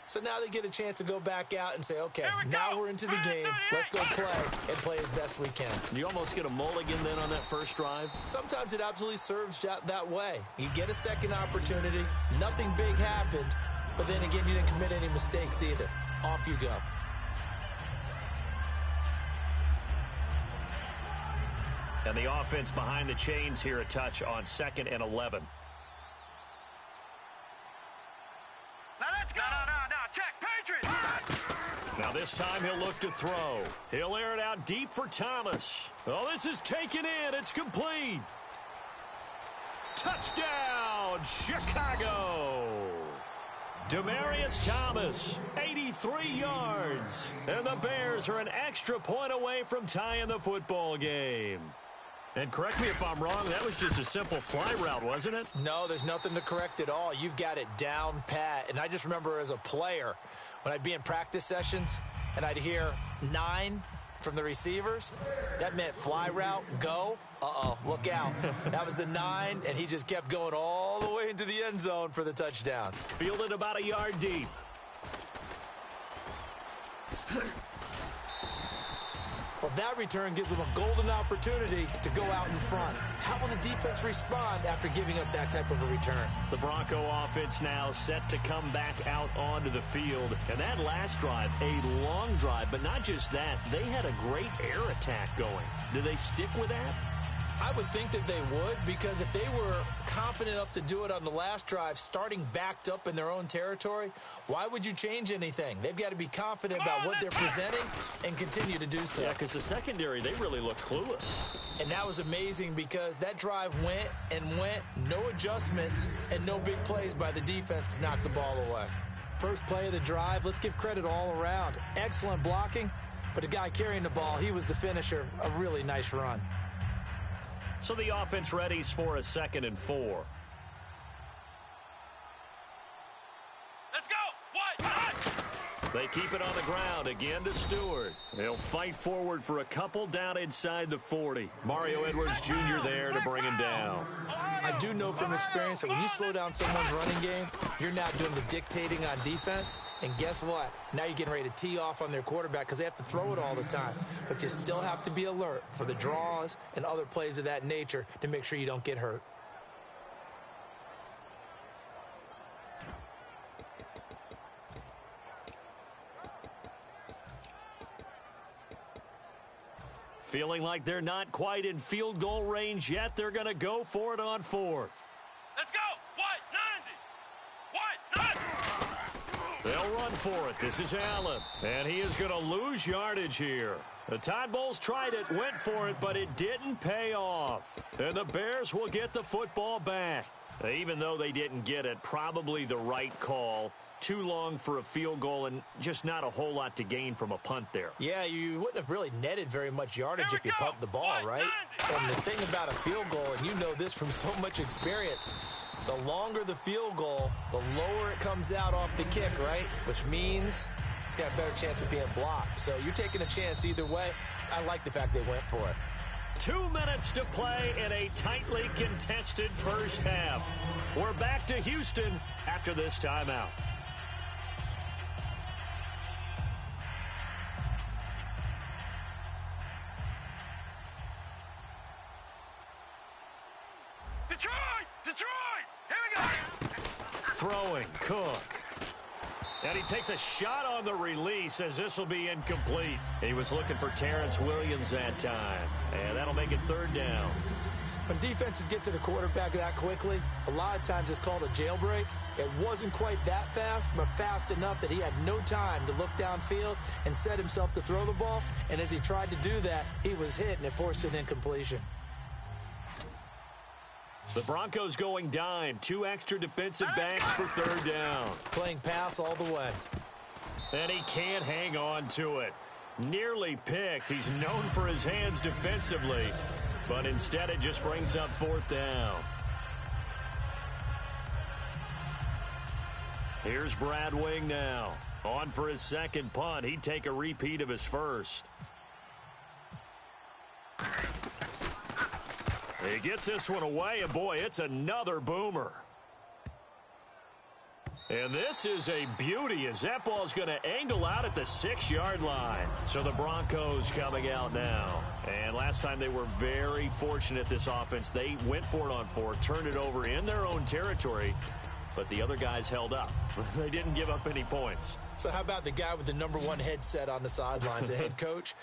So now they get a chance to go back out and say, okay, now we're into the game. Let's go play and play as best we can. You almost get a mulligan then on that first drive? Sometimes it absolutely serves that way. You get a second opportunity. Nothing big happened. But then again, you didn't commit any mistakes either. Off you go. And the offense behind the chains here, a touch on 2nd and 11. Now let's go. No. Check. Patriots. Now this time he'll look to throw. He'll air it out deep for Thomas. Oh, this is taken in. It's complete. Touchdown, Chicago. Demaryius Thomas, 83 yards. And the Bears are an extra point away from tying the football game. And correct me if I'm wrong, that was just a simple fly route, wasn't it? No, there's nothing to correct at all. You've got it down pat. And I just remember as a player, when I'd be in practice sessions and I'd hear 9 from the receivers, that meant fly route, go. Uh-oh, look out. That was the 9, and he just kept going all the way into the end zone for the touchdown. Fielded about a yard deep. Well, that return gives them a golden opportunity to go out in front. How will the defense respond after giving up that type of a return? The Bronco offense now set to come back out onto the field. And that last drive, a long drive, but not just that, they had a great air attack going. Do they stick with that? I would think that they would, because if they were confident enough to do it on the last drive, starting backed up in their own territory, why would you change anything? They've got to be confident about what they're presenting and continue to do so. Yeah, because the secondary, they really look clueless. And that was amazing because that drive went and went, no adjustments and no big plays by the defense to knock the ball away. First play of the drive, let's give credit all around. Excellent blocking, but the guy carrying the ball, he was the finisher. A really nice run. So the offense readies for a 2nd and 4. Let's go! What? They keep it on the ground again to Stewart. He'll fight forward for a couple down inside the 40. Mario Edwards Jr. there to bring him down. I do know from experience that when you slow down someone's running game, you're now doing the dictating on defense. And guess what? Now you're getting ready to tee off on their quarterback because they have to throw it all the time. But you still have to be alert for the draws and other plays of that nature to make sure you don't get hurt. Feeling like they're not quite in field goal range yet. They're going to go for it on 4th. Let's go! What? 90! What? 90! They'll run for it. This is Allen. And he is going to lose yardage here. The Tide Bulls tried it, went for it, but it didn't pay off. And the Bears will get the football back. Even though they didn't get it, probably the right call. Too long for a field goal and just not a whole lot to gain from a punt there. Yeah, you wouldn't have really netted very much yardage if you pumped the ball, right? And the thing about a field goal, and you know this from so much experience, the longer the field goal, the lower it comes out off the kick, right? Which means it's got a better chance of being blocked. So you're taking a chance either way. I like the fact they went for it. 2 minutes to play in a tightly contested first half. We're back to Houston after this timeout. Detroit! Here we go! Throwing, Cook. And he takes a shot on the release as this will be incomplete. He was looking for Terrence Williams that time. And that'll make it 3rd down. When defenses get to the quarterback that quickly, a lot of times it's called a jailbreak. It wasn't quite that fast, but fast enough that he had no time to look downfield and set himself to throw the ball. And as he tried to do that, he was hit and it forced an incompletion. The Broncos going dime. 2 extra defensive backs for 3rd down. Playing pass all the way. And he can't hang on to it. Nearly picked. He's known for his hands defensively. But instead it just brings up 4th down. Here's Brad Wing now. On for his 2nd punt. He'd take a repeat of his first. He gets this one away, and boy, it's another boomer. And this is a beauty as that ball's going to angle out at the 6-yard line. So the Broncos coming out now. And last time they were very fortunate, this offense. They went for it on 4, turned it over in their own territory, but the other guys held up. They didn't give up any points. So how about the guy with the #1 headset on the sidelines, the head coach?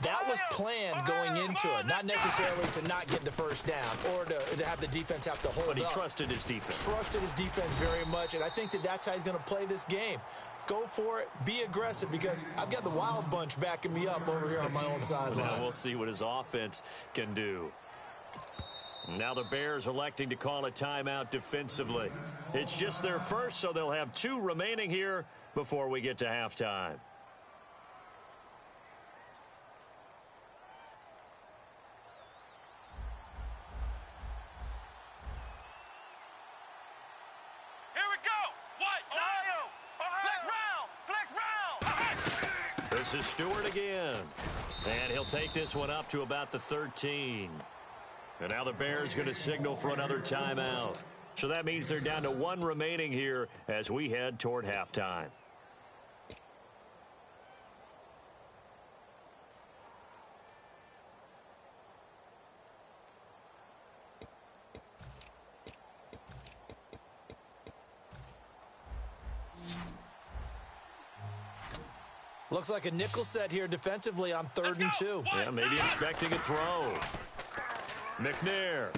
That was planned going into it, not necessarily to not get the first down or to have the defense have to hold up. But he trusted his defense. Trusted his defense very much, and I think that's how he's going to play this game. Go for it, be aggressive, because I've got the Wild Bunch backing me up over here on my own sideline. Now we'll see what his offense can do. Now the Bears electing to call a timeout defensively. It's just their first, so they'll have 2 remaining here before we get to halftime. Here we go! What? Ohio! Flex round! This is Stewart again. And he'll take this one up to about the 13. And now the Bears going to signal for another timeout. So that means they're down to 1 remaining here as we head toward halftime. Looks like a nickel set here defensively on 3rd and 2. Yeah, maybe expecting a throw. McNair.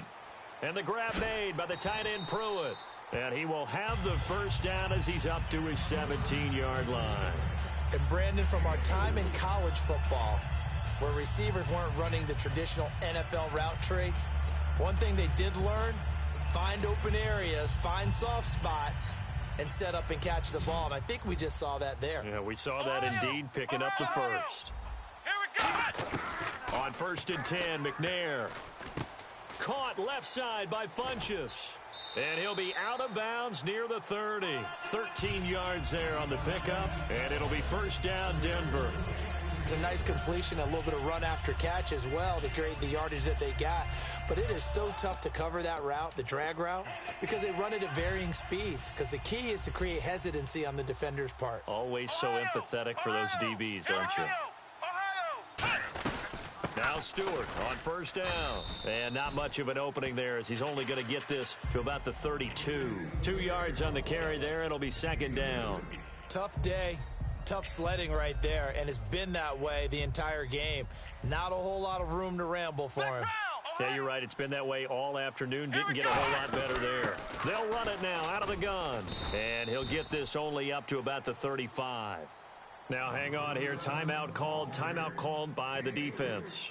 And the grab made by the tight end Pruitt. And he will have the first down as he's up to his 17-yard line. And Brandon, from our time in college football, where receivers weren't running the traditional NFL route tree, one thing they did learn, find open areas, find soft spots, and set up and catch the ball. And I think we just saw that there. Yeah, we saw that indeed, picking up the first. Here we go! On 1st and 10, McNair. Caught left side by Funchess. And he'll be out of bounds near the 30. 13 yards there on the pickup, and it'll be first down Denver. It's a nice completion, a little bit of run after catch as well to create the yardage that they got. But it is so tough to cover that route, the drag route, because they run it at varying speeds. Because the key is to create hesitancy on the defender's part. Always so empathetic for those DBs, aren't you? Now Stewart on 1st down. And not much of an opening there as he's only going to get this to about the 32. 2 yards on the carry there. It'll be 2nd down. Tough day. Tough sledding right there, and it's been that way the entire game. Not a whole lot of room to ramble for him. Yeah, you're right. It's been that way all afternoon. Didn't get a whole lot better there. They'll run it now out of the gun. And he'll get this only up to about the 35. Now hang on here. Timeout called by the defense.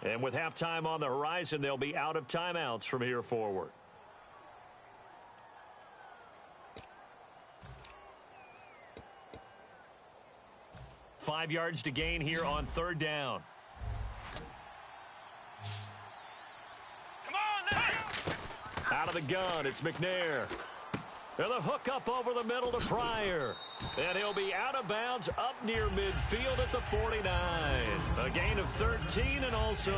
And with halftime on the horizon, they'll be out of timeouts from here forward. Five yards to gain here on 3rd down. Come on, now! Out of the gun, it's McNair. And the hook up over the middle to Pryor. And he'll be out of bounds up near midfield at the 49. A gain of 13 and also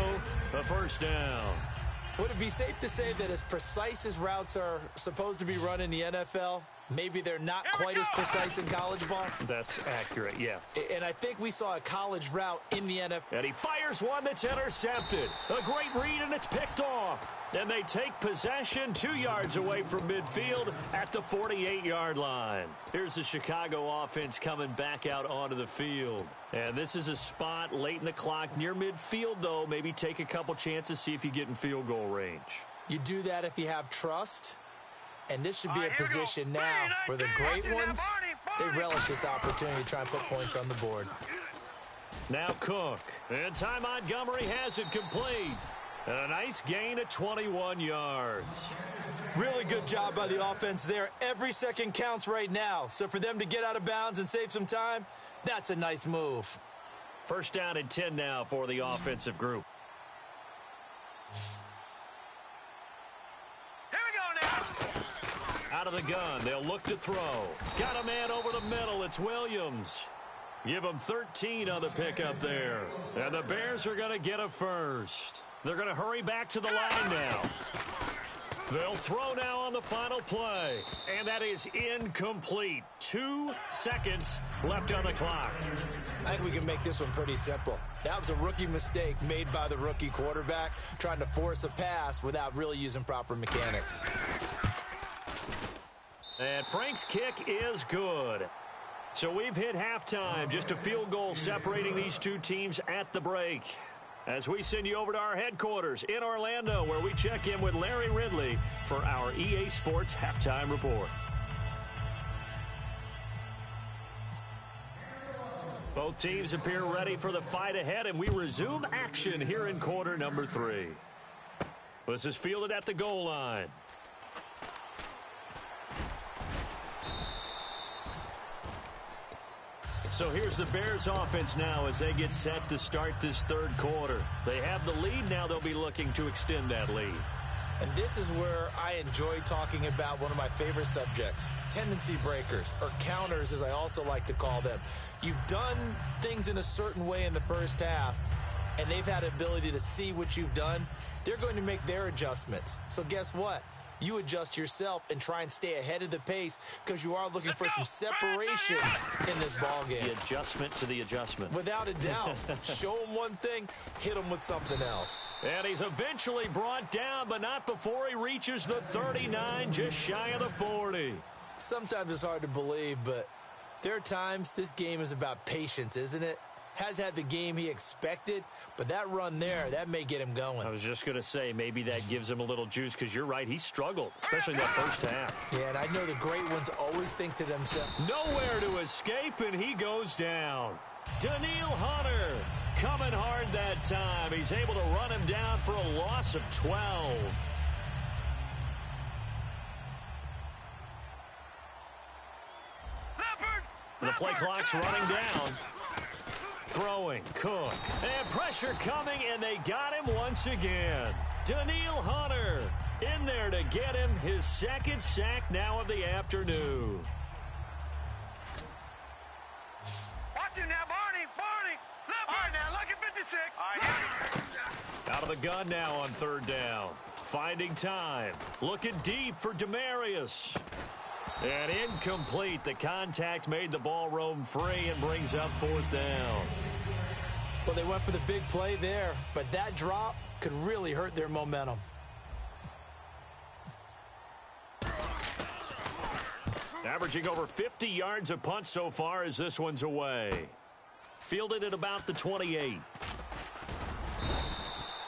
a first down. Would it be safe to say that as precise as routes are supposed to be run in the NFL, maybe they're not quite as precise in college ball? That's accurate, yeah. And I think we saw a college route in the NFL. And he fires one that's intercepted. A great read, and it's picked off. And they take possession 2 yards away from midfield at the 48-yard line. Here's the Chicago offense coming back out onto the field. And this is a spot late in the clock near midfield, though. Maybe take a couple chances, see if you get in field goal range. You do that if you have trust. And this should be a position now where the great ones, they relish this opportunity to try and put points on the board. Now Cook. And Ty Montgomery has it complete. And a nice gain of 21 yards. Really good job by the offense there. Every second counts right now. So for them to get out of bounds and save some time, that's a nice move. First down and 10 now for the offensive group. Here we go now! Out of the gun, they'll look to throw. Got a man over the middle, it's Williams. Give him 13 on the pickup there. And the Bears are going to get a first. They're going to hurry back to the line now. They'll throw now on the final play. And that is incomplete. 2 seconds left on the clock. I think we can make this one pretty simple. That was a rookie mistake made by the rookie quarterback, trying to force a pass without really using proper mechanics. And Frank's kick is good. So we've hit halftime. Just a field goal separating these two teams at the break. As we send you over to our headquarters in Orlando, where we check in with Larry Ridley for our EA Sports Halftime Report. Both teams appear ready for the fight ahead, and we resume action here in quarter number 3. This is fielded at the goal line. So here's the Bears offense now as they get set to start this third quarter. They have the lead. Now they'll be looking to extend that lead. And this is where I enjoy talking about one of my favorite subjects, tendency breakers, or counters as I also like to call them. You've done things in a certain way in the first half, and they've had the ability to see what you've done. They're going to make their adjustments. So guess what? You adjust yourself and try and stay ahead of the pace because you are looking for some separation in this ball game. The adjustment to the adjustment. Without a doubt. Show them one thing, hit them with something else. And he's eventually brought down, but not before he reaches the 39, just shy of the 40. Sometimes it's hard to believe, but There are times this game is about patience, isn't it? Has had the game he expected, but that run there, that may get him going. I was just going to say, maybe that gives him a little juice, because you're right, he struggled, especially in that first half. Yeah, and I know the great ones always think to themselves, nowhere to escape, and he goes down. Daniil Hunter coming hard that time. He's able to run him down for a loss of 12. The play clock's running down. Throwing, Cook, and pressure coming, and they got him once again. Daniil Hunter in there to get him his second sack now of the afternoon. Watch him now, Barney. All right, now, look at 56. Out of the gun now on third down. Finding time. Looking deep for Demarius. And incomplete. The contact made the ball roam free and brings up fourth down. Well, they went for the big play there, but that drop could really hurt their momentum. Averaging over 50 yards a punt so far as this one's away. Fielded at about the 28.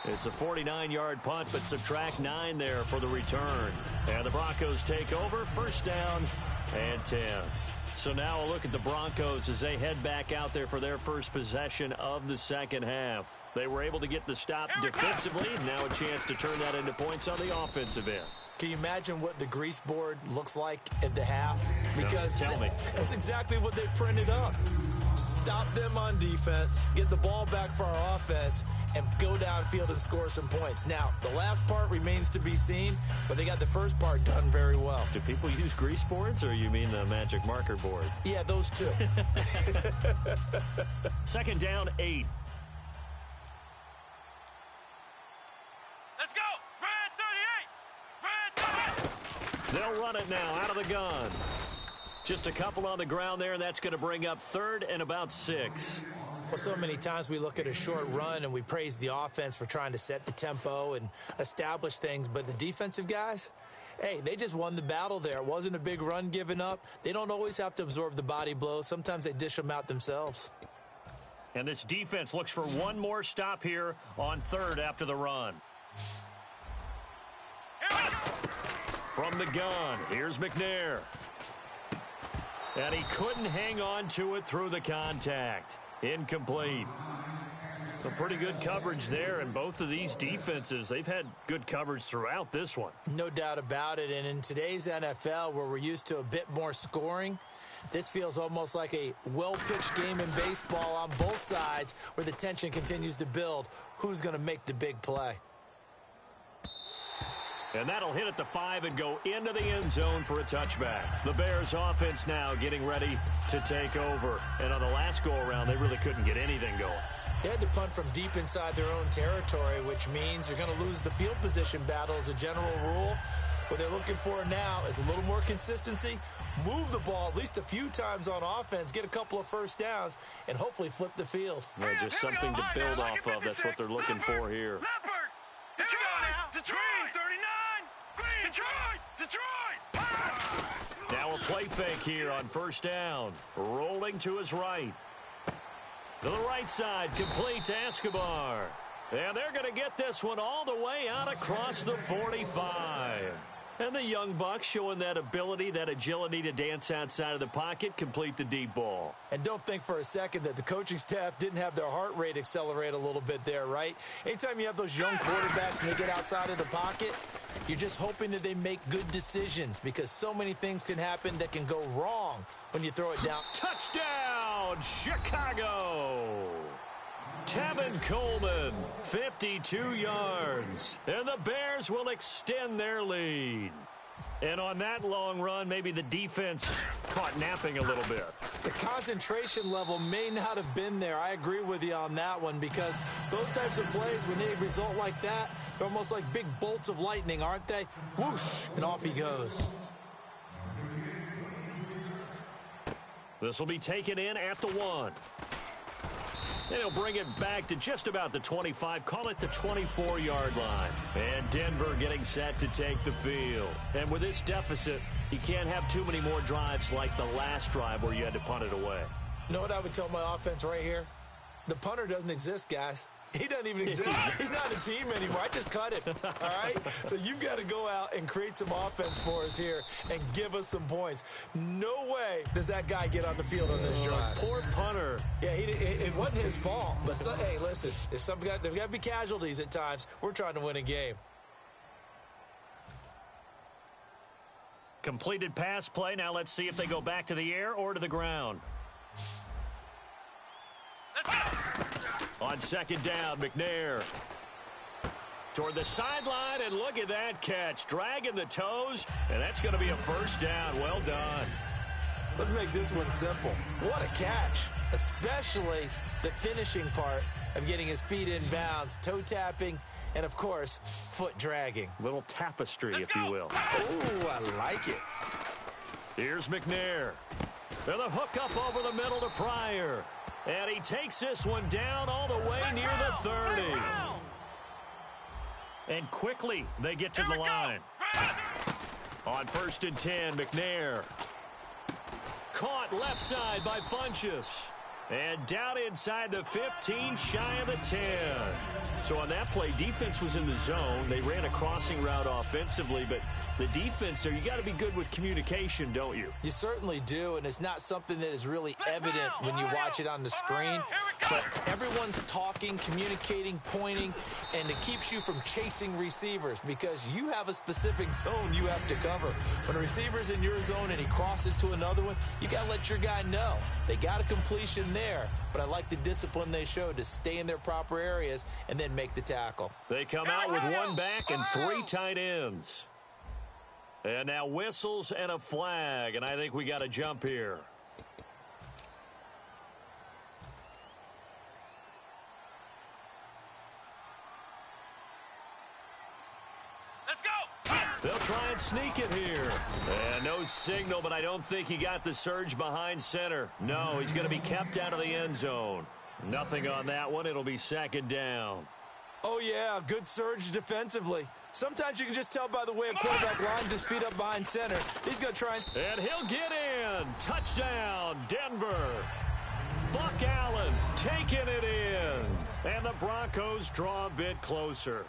It's a 49-yard punt, but subtract 9 there for the return. And the Broncos take over, first down and 10. So now a look at the Broncos as they head back out there for their first possession of the second half. They were able to get the stop defensively. Now a chance to turn that into points on the offensive end. Can you imagine what the grease board looks like at the half? Because no, tell me. That's exactly what they printed up. Stop them on defense, get the ball back for our offense, and go downfield and score some points. Now, the last part remains to be seen, but they got the first part done very well. Do people use grease boards, or you mean the magic marker boards? Yeah, those two. Second down, 8. Let's go. Red 38. They'll run it now out of the gun. Just a couple on the ground there, and that's going to bring up third and about 6. Well, so many times we look at a short run and we praise the offense for trying to set the tempo and establish things, but the defensive guys, hey, they just won the battle there. It wasn't a big run given up. They don't always have to absorb the body blows. Sometimes they dish them out themselves. And this defense looks for one more stop here on third after the run. From the gun, here's McNair. And he couldn't hang on to it through the contact. Incomplete. So pretty good coverage there, and both of these defenses, they've had good coverage throughout this one. No doubt about it, and in today's NFL, where we're used to a bit more scoring, this feels almost like a well-pitched game in baseball on both sides, where the tension continues to build. Who's going to make the big play? And that'll hit at the 5 and go into the end zone for a touchback. The Bears offense now getting ready to take over. And on the last go-around, they really couldn't get anything going. They had to punt from deep inside their own territory, which means you're going to lose the field position battle as a general rule. What they're looking for now is a little more consistency, move the ball at least a few times on offense, get a couple of first downs, and hopefully flip the field. Yeah, just something to build off of. That's what they're looking for here. Detroit 39. Detroit! Now a play fake here on first down. Rolling to his right. To the right side, complete to Escobar. And they're going to get this one all the way out across the 45. And the young buck showing that ability, that agility to dance outside of the pocket, complete the deep ball. And don't think for a second that the coaching staff didn't have their heart rate accelerate a little bit there, right? Anytime you have those young quarterbacks and they get outside of the pocket, you're just hoping that they make good decisions, because so many things can happen that can go wrong when you throw it down. Touchdown, Chicago! Tevin Coleman, 52 yards. And the Bears will extend their lead. And on that long run, maybe the defense caught napping a little bit. The concentration level may not have been there. I agree with you on that one, because those types of plays, when they result like that, they're almost like big bolts of lightning, aren't they? Whoosh, and off he goes. This will be taken in at the 1. And he'll bring it back to just about the 25, call it the 24-yard line. And Denver getting set to take the field. And with this deficit, you can't have too many more drives like the last drive where you had to punt it away. You know what I would tell my offense right here? The punter doesn't exist, guys. He doesn't even exist. He's not a team anymore. I just cut it, all right? So you've got to go out and create some offense for us here and give us some points. No way does that guy get on the field on this drive. Poor punter. Yeah, it wasn't his fault. But, hey, listen, there's got to be casualties at times. We're trying to win a game. Completed pass play. Now let's see if they go back to the air or to the ground. On second down, McNair toward the sideline, and look at that catch. Dragging the toes, and that's going to be a first down. Well done. Let's make this one simple. What a catch, especially the finishing part of getting his feet in bounds, toe tapping, and, of course, foot dragging. Little tapestry, if you will. Oh, I like it. Here's McNair. And the hook up over the middle to Pryor. And he takes this one down all the way near the 30. And quickly they get to the line. On 1st and 10, McNair. Caught left side by Funchess. And down inside the 15, shy of the 10. So on that play, defense was in the zone. They ran a crossing route offensively, but the defense there, you got to be good with communication, don't you? You certainly do, and it's not something that is really evident when you watch it on the screen. But everyone's talking, communicating, pointing, and it keeps you from chasing receivers because you have a specific zone you have to cover. When a receiver's in your zone and he crosses to another one, you got to let your guy know. They got a completion there, but I like the discipline they showed to stay in their proper areas and then make the tackle. They come out with one back and 3 tight ends. And now whistles and a flag, and I think we got a jump here. Let's go! They'll try and sneak it here. And no signal, but I don't think he got the surge behind center. No, he's going to be kept out of the end zone. Nothing on that one. It'll be 2nd down. Oh, yeah, good surge defensively. Sometimes you can just tell by the way a quarterback lines his feet up behind center. He's going to try and he'll get in. Touchdown, Denver. Buck Allen taking it in. And the Broncos draw a bit closer.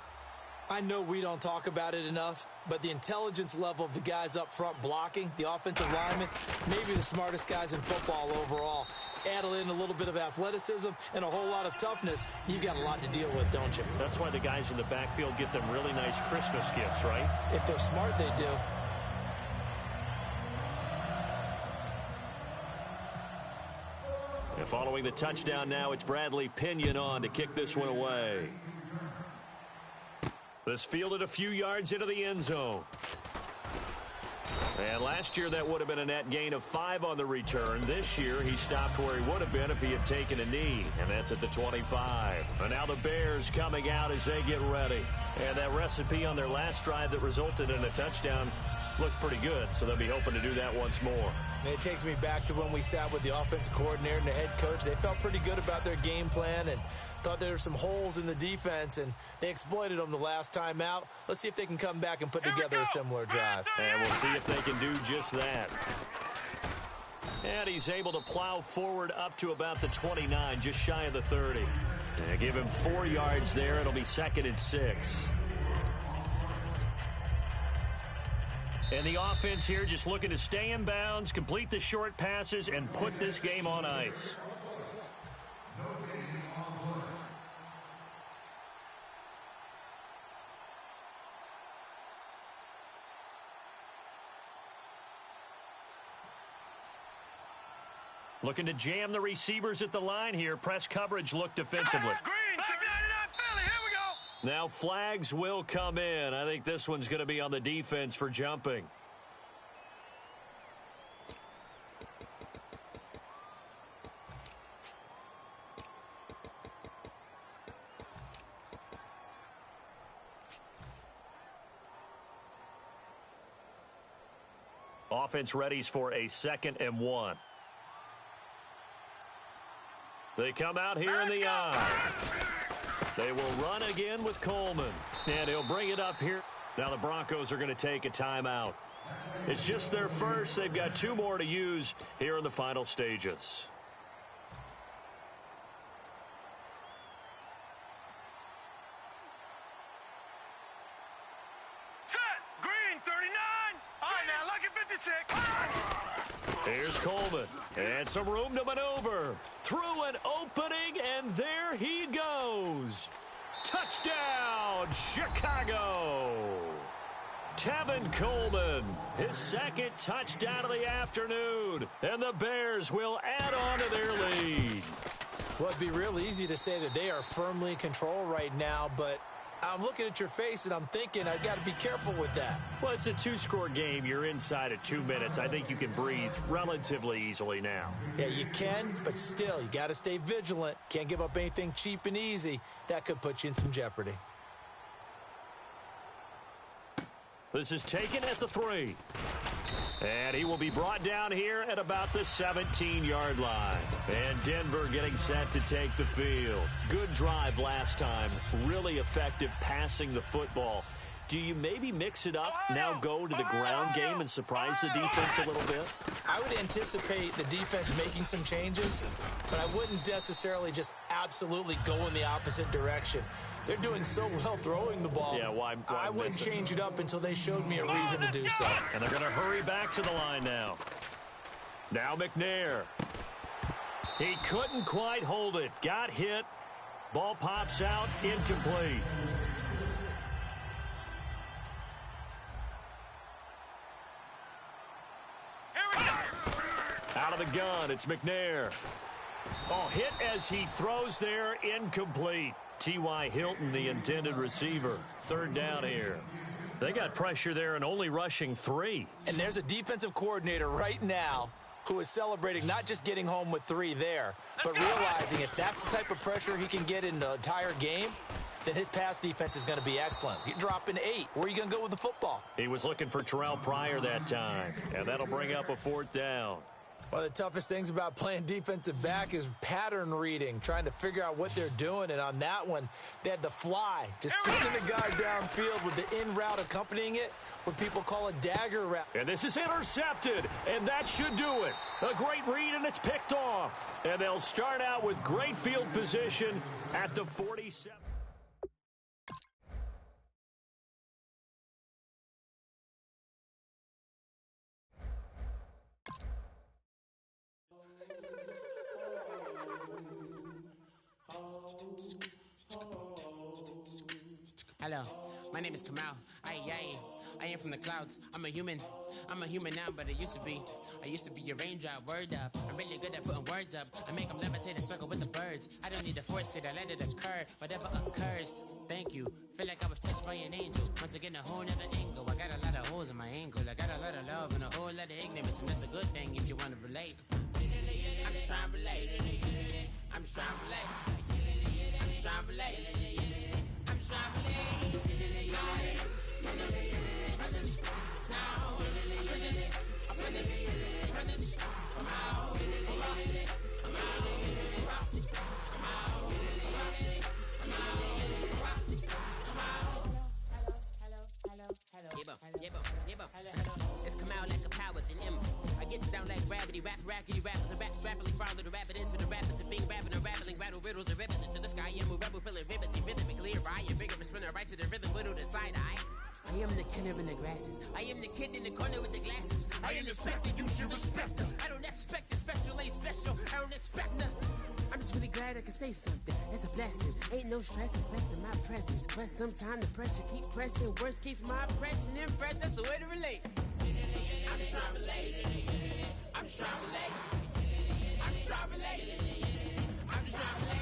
I know we don't talk about it enough, but the intelligence level of the guys up front blocking, the offensive linemen, maybe the smartest guys in football overall. Add in a little bit of athleticism and a whole lot of toughness, you've got a lot to deal with, don't you? That's why the guys in the backfield get them really nice Christmas gifts, right? If they're smart, they do. And following the touchdown now, it's Bradley Pinion on to kick this one away. This fielded a few yards into the end zone. And last year, that would have been a net gain of 5 on the return. This year, he stopped where he would have been if he had taken a knee, and that's at the 25. And now the Bears coming out as they get ready. And that recipe on their last drive that resulted in a touchdown looked pretty good, so they'll be hoping to do that once more. And it takes me back to when we sat with the offensive coordinator and the head coach. They felt pretty good about their game plan and thought there were some holes in the defense, and they exploited them the last time out. Let's see if they can come back and put together a similar drive. And we'll see if they can do just that. And he's able to plow forward up to about the 29, just shy of the 30. And give him 4 yards there. It'll be 2nd and 6. And the offense here just looking to stay in bounds, complete the short passes, and put this game on ice. Looking to jam the receivers at the line here. Press coverage look defensively. Now flags will come in. I think this one's going to be on the defense for jumping. Offense readies for a 2nd and 1. They come out here in the eye. They will run again with Coleman. And he'll bring it up here. Now the Broncos are going to take a timeout. It's just their first. They've got 2 more to use here in the final stages. Set. Green, 39. All right, now, lucky 56. Here's Coleman. And some room to maneuver. Through an opening, and there he goes. Touchdown, Chicago. Tevin Coleman, his second touchdown of the afternoon. And the Bears will add on to their lead. Well, it'd be real easy to say that they are firmly in control right now, but I'm looking at your face and I'm thinking I got to be careful with that. Well, it's a 2-score game. You're inside of 2 minutes. I think you can breathe relatively easily now. Yeah, you can, but still, you got to stay vigilant. Can't give up anything cheap and easy. That could put you in some jeopardy. This is taken at the 3. And he will be brought down here at about the 17-yard line. And Denver getting set to take the field. Good drive last time. Really effective passing the football. Do you maybe mix it up, now go to the ground game and surprise the defense a little bit? I would anticipate the defense making some changes, but I wouldn't necessarily just absolutely go in the opposite direction. They're doing so well throwing the ball. Yeah, why I wouldn't change it up until they showed me a reason to do so. And they're going to hurry back to the line now. Now McNair. He couldn't quite hold it. Got hit. Ball pops out. Incomplete. Out of the gun, it's McNair. Oh, hit as he throws there, incomplete. T.Y. Hilton, the intended receiver. 3rd down here. They got pressure there and only rushing 3. And there's a defensive coordinator right now who is celebrating not just getting home with 3 there, but realizing if that's the type of pressure he can get in the entire game, then his pass defense is going to be excellent. You're dropping 8. Where are you going to go with the football? He was looking for Terrell Pryor that time, and that'll bring up a 4th down. One of the toughest things about playing defensive back is pattern reading, trying to figure out what they're doing. And on that one, they had the fly, just sending the guy downfield with the in route accompanying it, what people call a dagger route. And this is intercepted, and that should do it. A great read, and it's picked off. And they'll start out with great field position at the 47. Hello, my name is Kamal. I am from the clouds. I'm a human now, but I used to be a raindrop. Word up, I'm really good at putting words up. I make them levitate and circle with the birds. I don't need to force it, I let it occur. Whatever occurs, thank you. Feel like I was touched by an angel. Once again, a whole nother angle. I got a lot of holes in my ankle. I got a lot of love and a whole lot of ignorance, and that's a good thing if you want to relate. I'm just trying to relate. I'm just trying to relate. I'm just trying to relate. I'm just trying to relate. Presence, now, presence, come out, come out. It's come out like a power within him. I get you down like gravity, rackety rappers and raps rapidly follow the rapid into the rapid to being rapping and rattling, rattle riddles and ribbons into the sky. I'm a rebel feeling riveting, rhythmically right, and vigorous spinner right to the rhythm, widow to side eye. I am the killer in the grasses. I am the kid in the corner with the glasses. I am the specter, you should respect them. I don't expect the special, ain't special. I don't expect nothing. I'm just really glad I can say something. It's a blessing. Ain't no stress affecting my presence. But sometimes the pressure keep pressing. Worst keeps my impression impressed. That's the way to relate. I'm just trying to relate. I'm just trying to relate. I'm just trying to relate. I'm just trying to relate.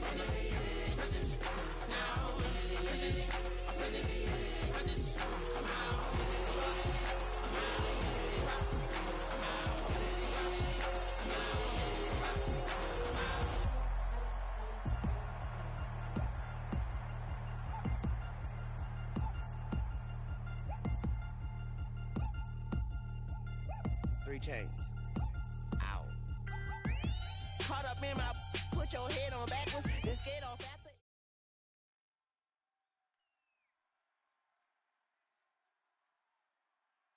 From the presence, now, presence, come out. Three chains. Ow. caught up in my put your head on backwards, then skate off after.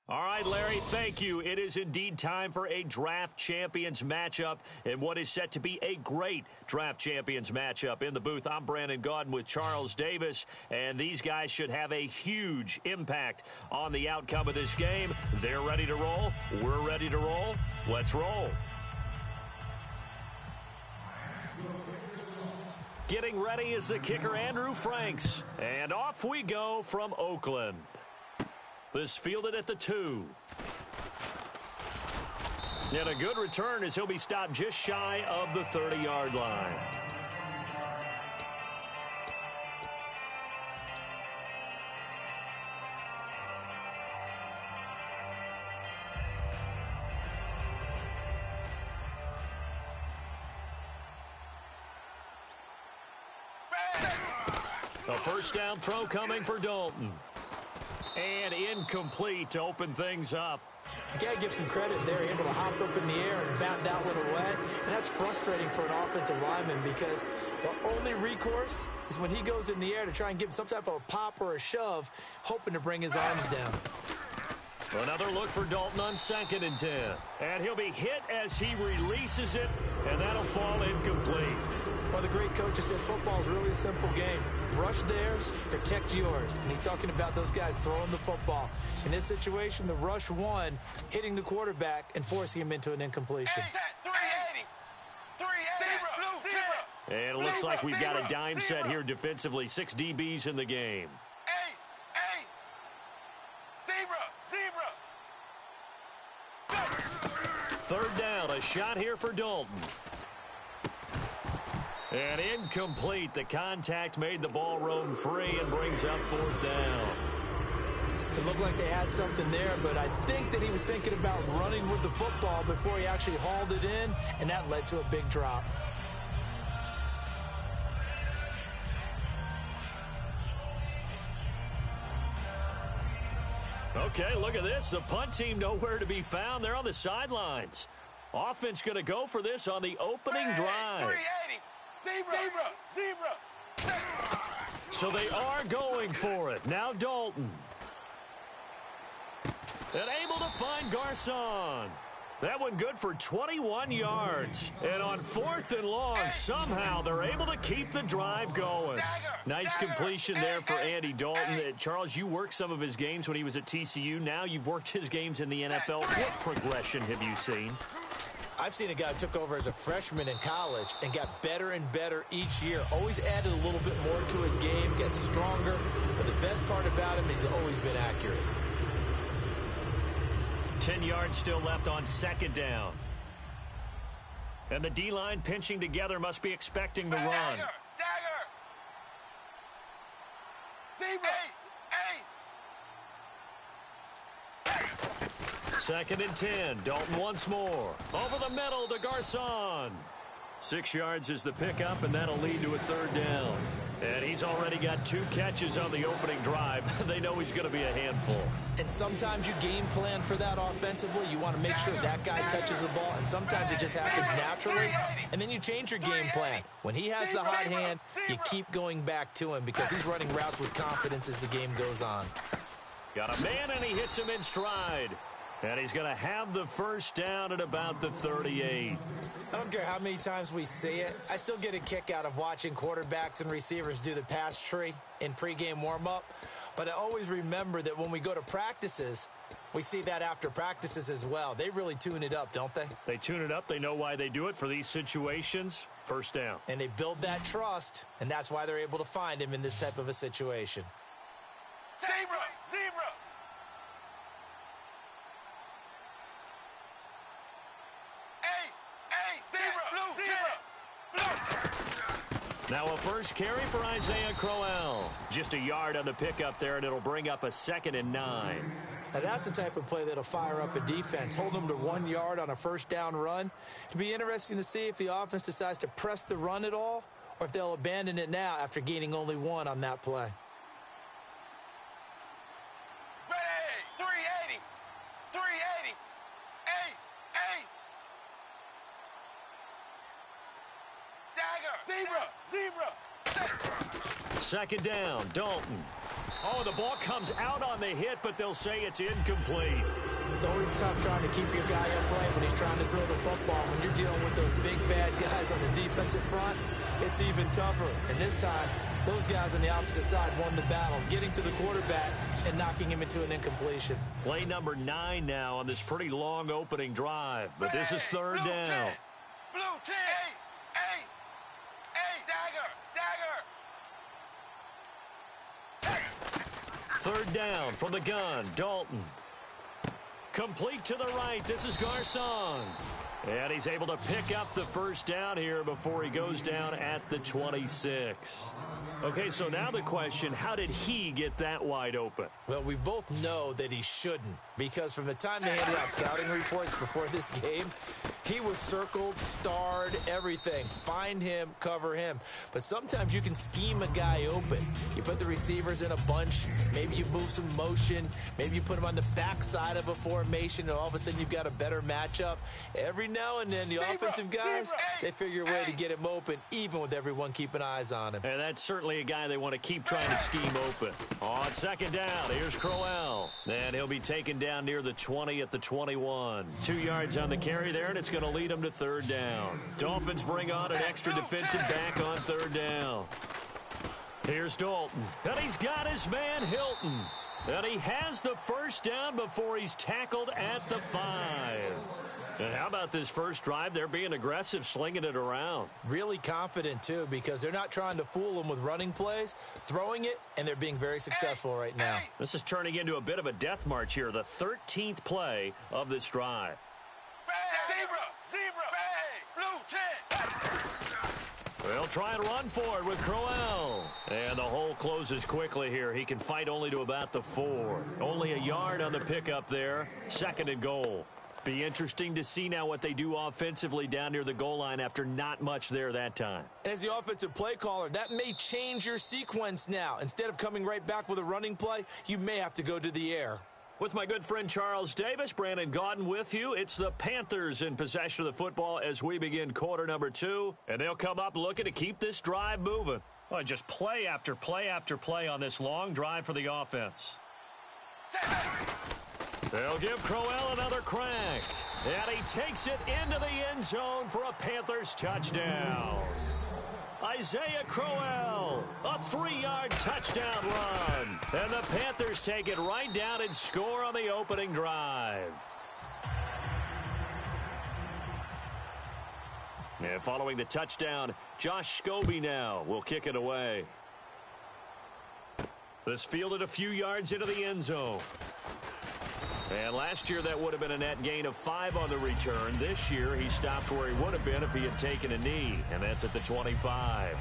All right, Larry, thank you. It is indeed time for a Draft Champions matchup and what is set to be a great Draft Champions matchup. In the booth, I'm Brandon Gaudin with Charles Davis, and these guys should have a huge impact on the outcome of this game. They're ready to roll. We're ready to roll. Let's roll. Getting ready is the kicker, Andrew Franks. And off we go from Oakland. This fielded at the 2. And a good return as he'll be stopped just shy of the 30-yard line. A first down throw coming for Dalton. And incomplete to open things up. You got to give some credit there, able to hop up in the air and bat that one away. And that's frustrating for an offensive lineman because the only recourse is when he goes in the air to try and give some type of a pop or a shove, hoping to bring his arms down. Another look for Dalton on 2nd and 10. And he'll be hit as he releases it, and that'll fall incomplete. Well, the great coach has said football's really a simple game. Rush theirs, protect yours. And he's talking about those guys throwing the football. In this situation, the rush won, hitting the quarterback and forcing him into an incompletion. 380. And it looks like we've got a dime set here defensively. 6 DBs in the game. Third down, a shot here for Dalton. And incomplete. The contact made the ball roam free and brings up 4th down. It looked like they had something there, but I think that he was thinking about running with the football before he actually hauled it in, and that led to a big drop. Okay, look at this. The punt team nowhere to be found. They're on the sidelines. Offense going to go for this on the opening drive. 380. Zebra. So they are going for it. Now Dalton. And able to find Garcon. That one good for 21 yards. And on 4th and long, somehow they're able to keep the drive going. Nice completion there for Andy Dalton. Charles, you worked some of his games when he was at TCU. Now you've worked his games in the NFL. What progression have you seen? I've seen a guy who took over as a freshman in college and got better and better each year. Always added a little bit more to his game, got stronger. But the best part about him is he's always been accurate. 10 yards still left on 2nd down. And the D-line pinching together must be expecting the run. Dagger. Zebra. Ace. 2nd and 10. Dalton once more. Over the middle to Garcon. 6 yards is the pickup, and that'll lead to a 3rd down. And he's already got 2 catches on the opening drive. They know he's going to be a handful. And sometimes you game plan for that offensively. You want to make sure that guy touches the ball, and sometimes it just happens naturally. And then you change your game plan. When he has the hot hand, you keep going back to him because he's running routes with confidence as the game goes on. Got a man, and he hits him in stride. And he's going to have the first down at about the 38. I don't care how many times we see it. I still get a kick out of watching quarterbacks and receivers do the pass tree in pregame warm-up. But I always remember that when we go to practices, we see that after practices as well. They really tune it up, don't they? They tune it up. They know why they do it for these situations. First down. And they build that trust, and that's why they're able to find him in this type of a situation. Zebra. Now a first carry for Isaiah Crowell. Just a yard on the pickup there, and it'll bring up a 2nd and 9. Now that's the type of play that'll fire up a defense. Hold them to 1 yard on a first down run. It'll be interesting to see if the offense decides to press the run at all, or if they'll abandon it now after gaining only 1 on that play. Ready. 380. Ace. Second down, Dalton. Oh, the ball comes out on the hit, but they'll say it's incomplete. It's always tough trying to keep your guy upright when he's trying to throw the football. When you're dealing with those big, bad guys on the defensive front, it's even tougher. And this time, those guys on the opposite side won the battle, getting to the quarterback and knocking him into an incompletion. Play number 9 now on this pretty long opening drive. But this is third down. Blue 10. Ace. Dagger. Third down from the gun, Dalton. Complete to the right. This is Garcon. And he's able to pick up the first down here before he goes down at the 26. Okay, so now the question, how did he get that wide open? Well, we both know that he shouldn't, because from the time they handed out scouting reports before this game, he was circled, starred, everything. Find him, cover him. But sometimes you can scheme a guy open. You put the receivers in a bunch. Maybe you move some motion. Maybe you put them on the backside of a formation, and all of a sudden you've got a better matchup. Every now and then, the offensive guys, they figure a way to get him open, even with everyone keeping eyes on him. And that's certainly a guy they want to keep trying to scheme open. On second down, here's Crowell. And he'll be taken down near the 20 at the 21. 2 yards on the carry there, and it's going to lead him to third down. Dolphins bring on an extra defensive back on third down. Here's Dalton. And he's got his man Hilton. And he has the first down before he's tackled at the 5. And how about this first drive? They're being aggressive, slinging it around. Really confident, too, because they're not trying to fool them with running plays, throwing it, and they're being very successful right now. This is turning into a bit of a death march here, the 13th play of this drive. Zebra. Blue 10. They'll try and run for it with Crowell. And the hole closes quickly here. He can fight only to about the 4. Only a yard on the pickup there. Second and goal. Be interesting to see now what they do offensively down near the goal line after not much there that time. As the offensive play caller, that may change your sequence now. Instead of coming right back with a running play, you may have to go to the air. With my good friend Charles Davis, Brandon Gaudin with you. It's the Panthers in possession of the football as we begin quarter number 2. And they'll come up looking to keep this drive moving. Oh, just play after play after play on this long drive for the offense. They'll give Crowell another crack. And he takes it into the end zone for a Panthers touchdown. Isaiah Crowell, a 3-yard touchdown run. And the Panthers take it right down and score on the opening drive. And following the touchdown, Josh Scobie now will kick it away. This fielded a few yards into the end zone. And last year, that would have been a net gain of 5 on the return. This year, he stopped where he would have been if he had taken a knee, and that's at the 25.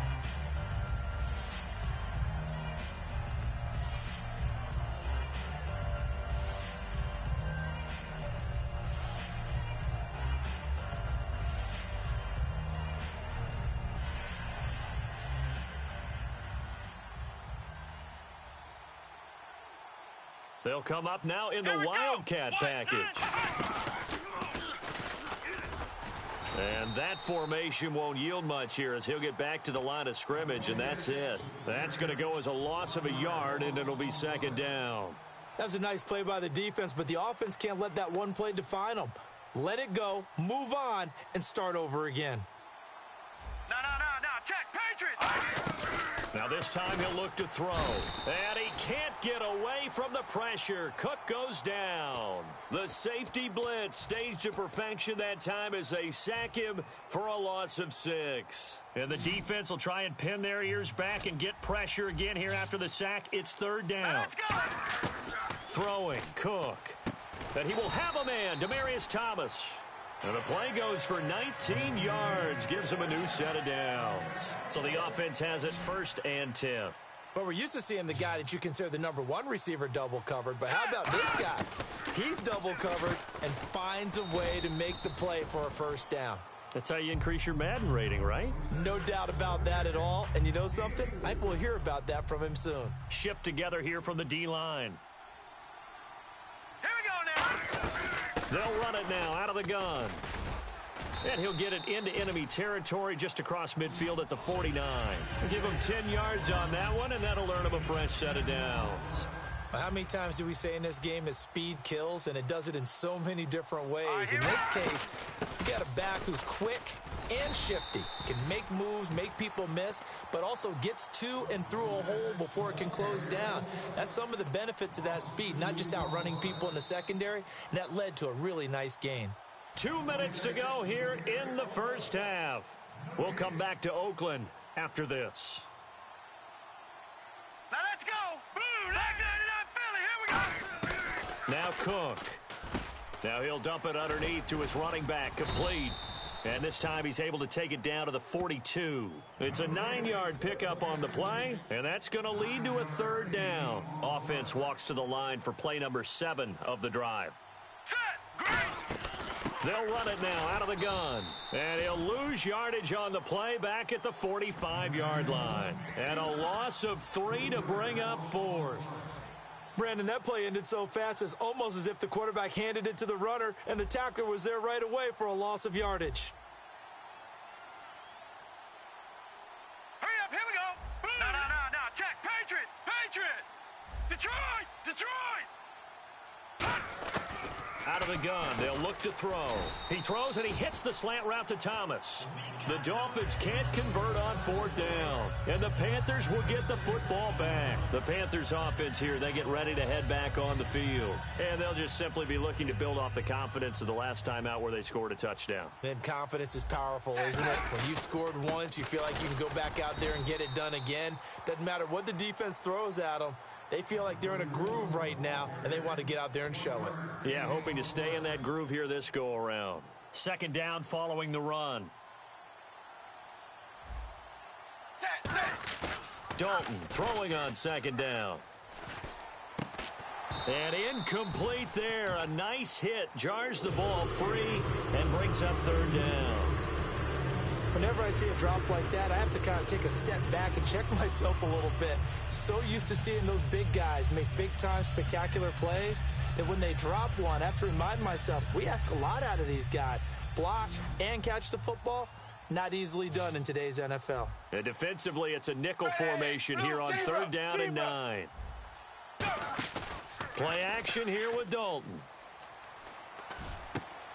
They'll come up now in the Wildcat package. And that formation won't yield much here as he'll get back to the line of scrimmage, and that's it. That's going to go as a loss of a yard, and it'll be second down. That was a nice play by the defense, but the offense can't let that one play define them. Let it go, move on, and start over again. No. Check, Patriots. Now this time he'll look to throw. And he can't get away from the pressure. Cook goes down. The safety blitz staged to perfection that time as they sack him for a loss of 6. And the defense will try and pin their ears back and get pressure again here after the sack. It's third down. Let's go. Throwing, Cook. And he will have a man, Demaryius Thomas. And the play goes for 19 yards, gives him a new set of downs. So the offense has it first and 10. But we're used to seeing the guy that you consider the number 1 receiver double covered. But how about this guy? He's double covered and finds a way to make the play for a first down. That's how you increase your Madden rating, right? No doubt about that at all. And you know something? I think we'll hear about that from him soon. Shift together here from the D-line. Here we go now. They'll run it now out of the gun. And he'll get it into enemy territory just across midfield at the 49. Give him 10 yards on that one, and that'll earn him a fresh set of downs. How many times do we say in this game that speed kills, and it does it in so many different ways? In this case, you got a back who's quick and shifty, can make moves, make people miss, but also gets to and through a hole before it can close down. That's some of the benefits of that speed, not just outrunning people in the secondary, and that led to a really nice gain. 2 minutes to go here in the first half. We'll come back to Oakland after this. Now let's go. Blue, like that, Philly. Here we go. Now Cook. Now he'll dump it underneath to his running back, complete. And this time he's able to take it down to the 42. It's a 9-yard pickup on the play, and that's going to lead to a third down. Offense walks to the line for play number 7 of the drive. Set. Great. They'll run it now out of the gun. And he'll lose yardage on the play back at the 45-yard line. And a loss of 3 to bring up 4th. Brandon, that play ended so fast, it's almost as if the quarterback handed it to the runner and the tackler was there right away for a loss of yardage. Hurry up, here we go. No, check. Patriot. Detroit. Out of the gun, they'll look to throw. He throws and he hits the slant route to Thomas. The Dolphins can't convert on 4th down, and the Panthers will get the football back. The Panthers offense here, they get ready to head back on the field, and they'll just simply be looking to build off the confidence of the last time out where they scored a touchdown. And confidence is powerful, isn't it? When you've scored once, you feel like you can go back out there and get it done again. Doesn't matter what the defense throws at them. They feel like they're in a groove right now, and they want to get out there and show it. Yeah, hoping to stay in that groove here this go-around. 2nd down following the run. Dalton throwing on 2nd down. And incomplete there. A nice hit. Jars the ball free and brings up 3rd down. Whenever I see a drop like that, I have to kind of take a step back and check myself a little bit. So used to seeing those big guys make big-time spectacular plays that when they drop one, I have to remind myself, we ask a lot out of these guys. Block and catch the football, not easily done in today's NFL. And defensively, it's a nickel formation here on 3rd down and 9. Play action here with Dalton.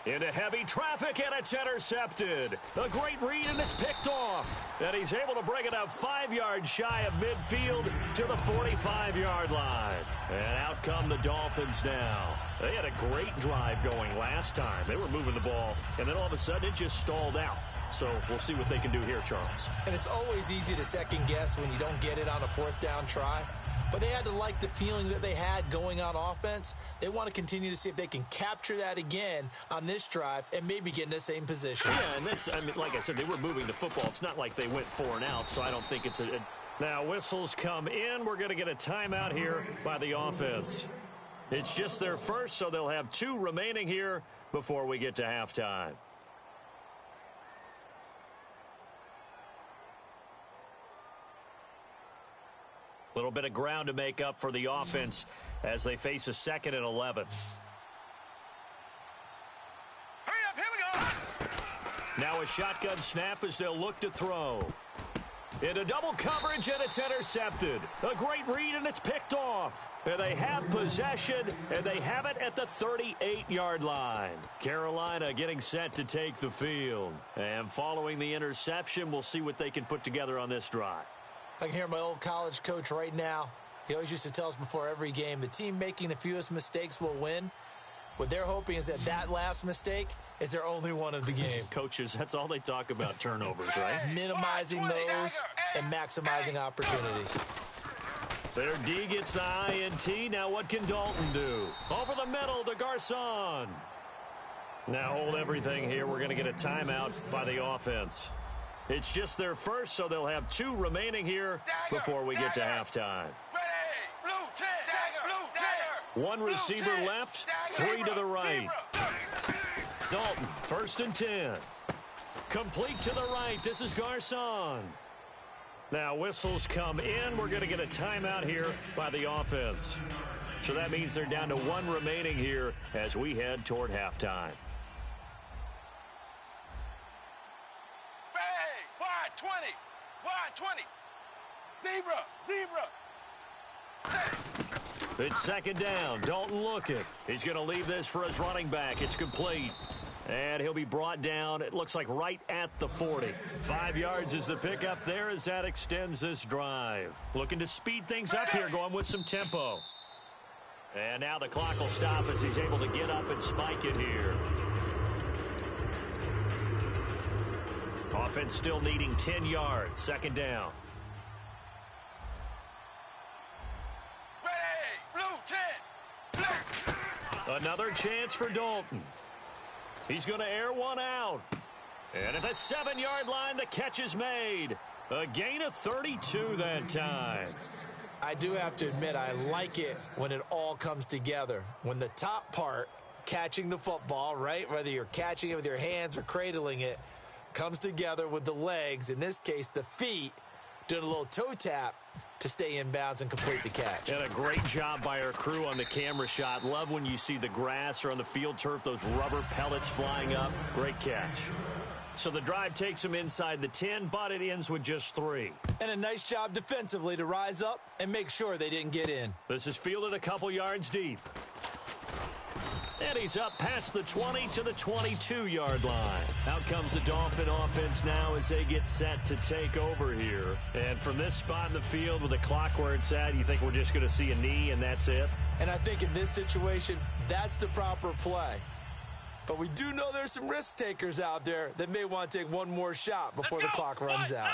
Into heavy traffic, and it's intercepted. A great read, and it's picked off. And he's able to bring it up 5 yards shy of midfield to the 45-yard line. And out come the Dolphins now. They had a great drive going last time. They were moving the ball, and then all of a sudden it just stalled out. So we'll see what they can do here, Charles. And it's always easy to second guess when you don't get it on a 4th down try. But they had to like the feeling that they had going on offense. They want to continue to see if they can capture that again on this drive and maybe get in the same position. Yeah, and that's, I mean, like I said, they were moving the football. It's not like they went 4 and out, so I don't think it's a... Now, whistles come in. We're going to get a timeout here by the offense. It's just their first, so they'll have 2 remaining here before we get to halftime. A little bit of ground to make up for the offense as they face a 2nd and 11. Hurry up, here we go. Now a shotgun snap as they'll look to throw. Into double coverage, and it's intercepted. A great read, and it's picked off. And they have possession, and they have it at the 38-yard line. Carolina getting set to take the field. And following the interception, we'll see what they can put together on this drive. I can hear my old college coach right now. He always used to tell us before every game, the team making the fewest mistakes will win. What they're hoping is that last mistake is their only one of the game. Coaches, that's all they talk about, turnovers, right? Minimizing those and maximizing opportunities. Their D gets the INT. Now what can Dalton do? Over the middle to Garcon. Now hold everything here. We're going to get a timeout by the offense. It's just their first, so they'll have 2 remaining here before we get to halftime. Blue 10, blue 10. 1 receiver left, 3 to the right. Dalton, 1st and 10. Complete to the right. This is Garcon. Now whistles come in. We're going to get a timeout here by the offense. So that means they're down to 1 remaining here as we head toward halftime. Wide, 20. Zebra. It's second down. Dalton looking. He's going to leave this for his running back. It's complete. And he'll be brought down, it looks like, right at the 40. 5 yards is the pickup there as that extends this drive. Looking to speed things up here, going with some tempo. And now the clock will stop as he's able to get up and spike it here. Offense still needing 10 yards. Second down. Ready, blue 10. Another chance for Dalton. He's going to air one out. And at the 7-yard line, the catch is made. A gain of 32 that time. I do have to admit, I like it when it all comes together. When the top part, catching the football, right, whether you're catching it with your hands or cradling it, comes together with the legs, in this case the feet, doing a little toe tap to stay in bounds and complete the catch. And a great job by our crew on the camera shot. Love when you see the grass or on the field turf, those rubber pellets flying up. Great catch. So the drive takes them inside the 10, but it ends with just 3. And a nice job defensively to rise up and make sure they didn't get in. This is fielded a couple yards deep. And he's up past the 20 to the 22-yard line. Out comes the Dolphin offense now as they get set to take over here. And from this spot in the field with the clock where it's at, you think we're just going to see a knee and that's it? And I think in this situation, that's the proper play. But we do know there's some risk takers out there that may want to take one more shot before the clock runs out.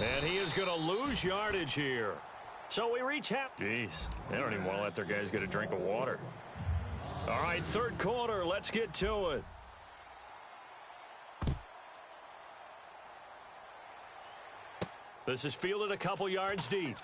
And he is going to lose yardage here. So we reach half. Jeez, they don't even want to let their guys get a drink of water. All right, third quarter. Let's get to it. This is fielded a couple yards deep.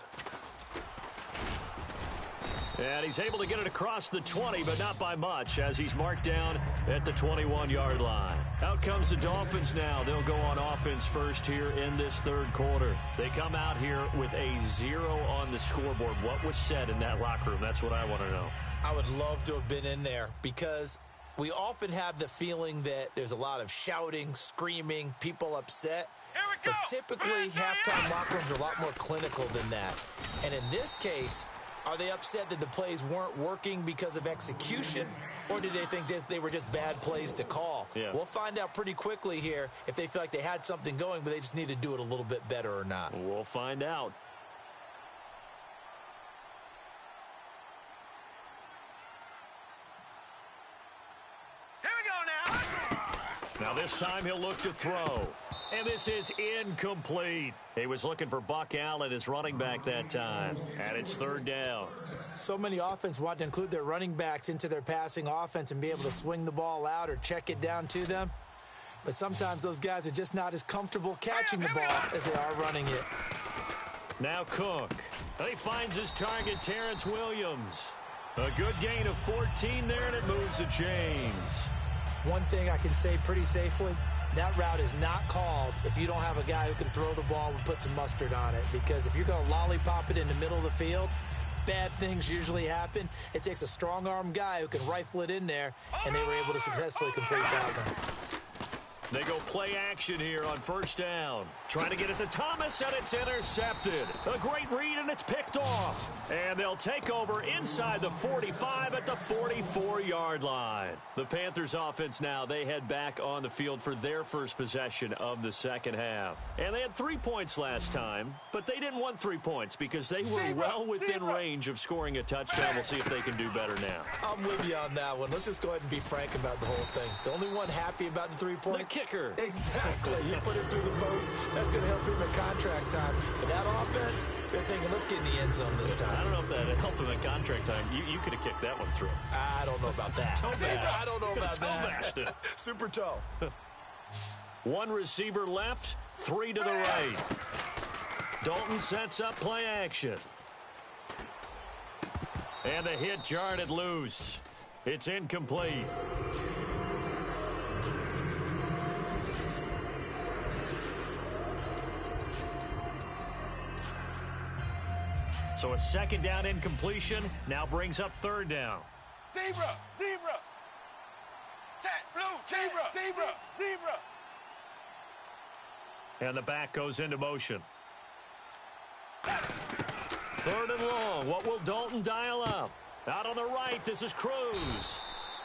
And he's able to get it across the 20, but not by much, as he's marked down at the 21-yard line. Out comes the Dolphins now. They'll go on offense first here in this third quarter. They come out here with a 0 on the scoreboard. What was said in that locker room? That's what I want to know. I would love to have been in there because we often have the feeling that there's a lot of shouting, screaming, people upset. But typically, halftime locker rooms are a lot more clinical than that. And in this case, are they upset that the plays weren't working because of execution, or did they think they were just bad plays to call? Yeah. We'll find out pretty quickly here if they feel like they had something going, but they just need to do it a little bit better or not. We'll find out. Here we go now. Now this time he'll look to throw. And this is incomplete. He was looking for Buck Allen, his running back that time. And it's third down. So many offense want to include their running backs into their passing offense and be able to swing the ball out or check it down to them. But sometimes those guys are just not as comfortable catching the ball as they are running it. Now Cook. He finds his target, Terrence Williams. A good gain of 14 there, and it moves the chains. One thing I can say pretty safely, that route is not called if you don't have a guy who can throw the ball and put some mustard on it. Because if you're going to lollipop it in the middle of the field, bad things usually happen. It takes a strong-arm guy who can rifle it in there, and they were able to successfully complete that one. They go play action here on first down. Trying to get it to Thomas, and it's intercepted. A great read, and it's picked off. And they'll take over inside the 45 at the 44-yard line. The Panthers offense now, they head back on the field for their first possession of the second half. And they had 3 points last time, but they didn't want 3 points because they were well within range of scoring a touchdown. We'll see if they can do better now. I'm with you on that one. Let's just go ahead and be frank about the whole thing. The only one happy about the 3 points? The kicker. Exactly. He put it through the post. That's going to help him at contract time. But that offense, they're thinking, let's get in the end zone this time. I don't know if that helped him at contract time. You could have kicked that one through. I don't know about that. I don't know about that. Super toe. One receiver left, 3 to the right. Dalton sets up play action. And the hit jarred it loose. It's incomplete. So a second down incompletion now brings up third down. Zebra. Set, blue, zebra. And the back goes into motion. 3rd and long. What will Dalton dial up? Out on the right, this is Cruz.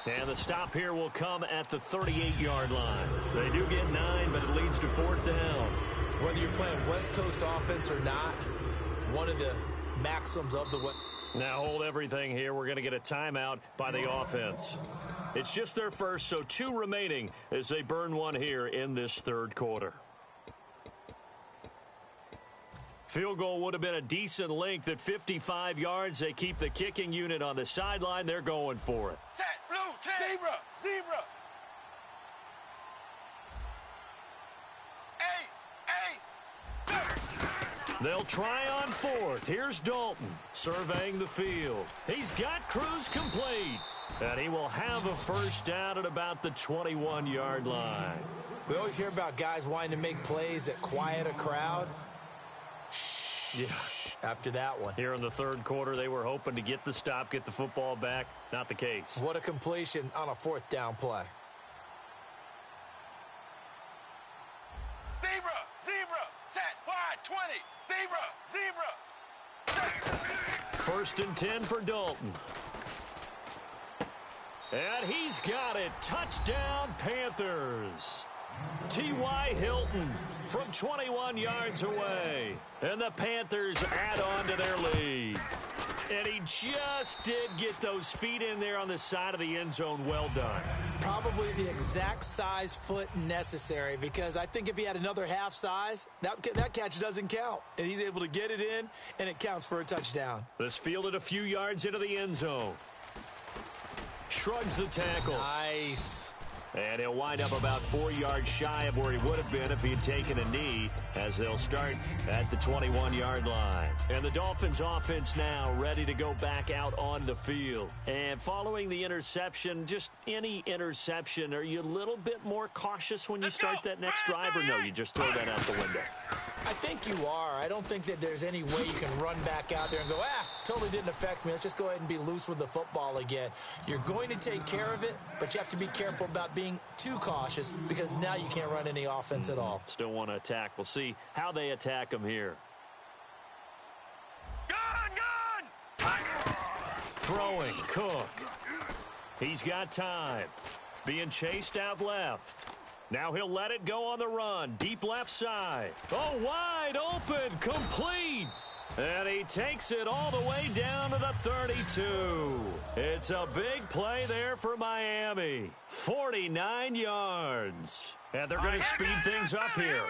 And the stop here will come at the 38-yard line. They do get 9, but it leads to 4th down. Whether you're playing West Coast offense or not, one of the maxims of the West. Now hold everything here. We're going to get a timeout by the offense. It's just their first, so 2 remaining as they burn one here in this 3rd quarter. Field goal would have been a decent length at 55 yards. They keep the kicking unit on the sideline. They're going for it. Set, blue, 10. Zebra. Ace. They'll try on 4th. Here's Dalton surveying the field. He's got Cruz complete. And he will have a first down at about the 21-yard line. We always hear about guys wanting to make plays that quiet a crowd. Yeah. After that one. Here in the 3rd quarter, they were hoping to get the stop, get the football back. Not the case. What a completion on a 4th down play. Zebra. Set, wide, 20. Zebra. 1st and 10 for Dalton. And he's got it. Touchdown, Panthers. T.Y. Hilton from 21 yards away. And the Panthers add on to their lead. And he just did get those feet in there on the side of the end zone. Well done. Probably the exact size foot necessary, because I think if he had another half size, that catch doesn't count. And he's able to get it in, and it counts for a touchdown. This fielded a few yards into the end zone. Shrugs the tackle. Nice. And he'll wind up about 4 yards shy of where he would have been if he had taken a knee, as they'll start at the 21-yard line. And the Dolphins offense now ready to go back out on the field. And following the interception, just any interception, are you a little bit more cautious when you start that next drive, or no, you just throw that out the window? I think you are. I don't think that there's any way you can run back out there and go, totally didn't affect me. Let's just go ahead and be loose with the football again. You're going to take care of it, but you have to be careful about being too cautious, because now you can't run any offense at all. Still want to attack. We'll see how they attack them here. Gun! Throwing, Cook. He's got time. Being chased out left. Now he'll let it go on the run. Deep left side. Oh, wide open. Complete. And he takes it all the way down to the 32. It's a big play there for Miami. 49 yards. And they're going to speed things up here.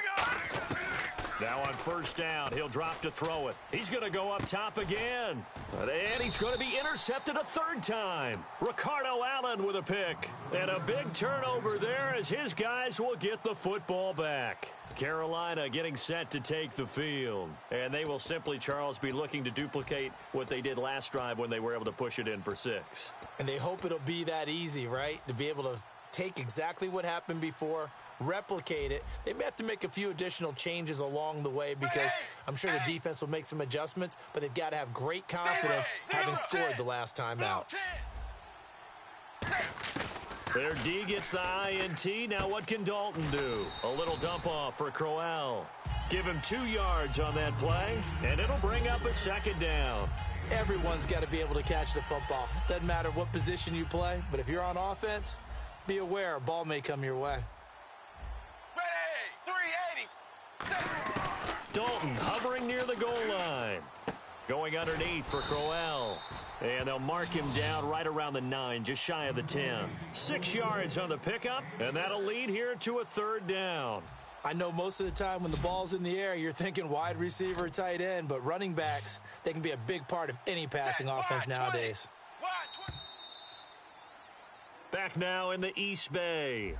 Now on 1st down, he'll drop to throw it. He's going to go up top again. And he's going to be intercepted a 3rd time. Ricardo Allen with a pick. And a big turnover there as his guys will get the football back. Carolina getting set to take the field. And they will simply, Charles, be looking to duplicate what they did last drive when they were able to push it in for 6. And they hope it'll be that easy, right? To be able to take exactly what happened before, replicate it. They may have to make a few additional changes along the way, because I'm sure the defense will make some adjustments, but they've got to have great confidence having scored the last time out. Their D gets the INT. Now what can Dalton do? A little dump off for Crowell. Give him 2 yards on that play, and it'll bring up a 2nd down. Everyone's got to be able to catch the football. Doesn't matter what position you play, but if you're on offense, be aware a ball may come your way. Ready, 380. Dalton hovering near the goal line. Going underneath for Crowell. And they'll mark him down right around the 9, just shy of the 10. 6 yards on the pickup, and that'll lead here to a 3rd down. I know most of the time when the ball's in the air, you're thinking wide receiver, tight end, but running backs, they can be a big part of any passing offense nowadays. Back now in the East Bay.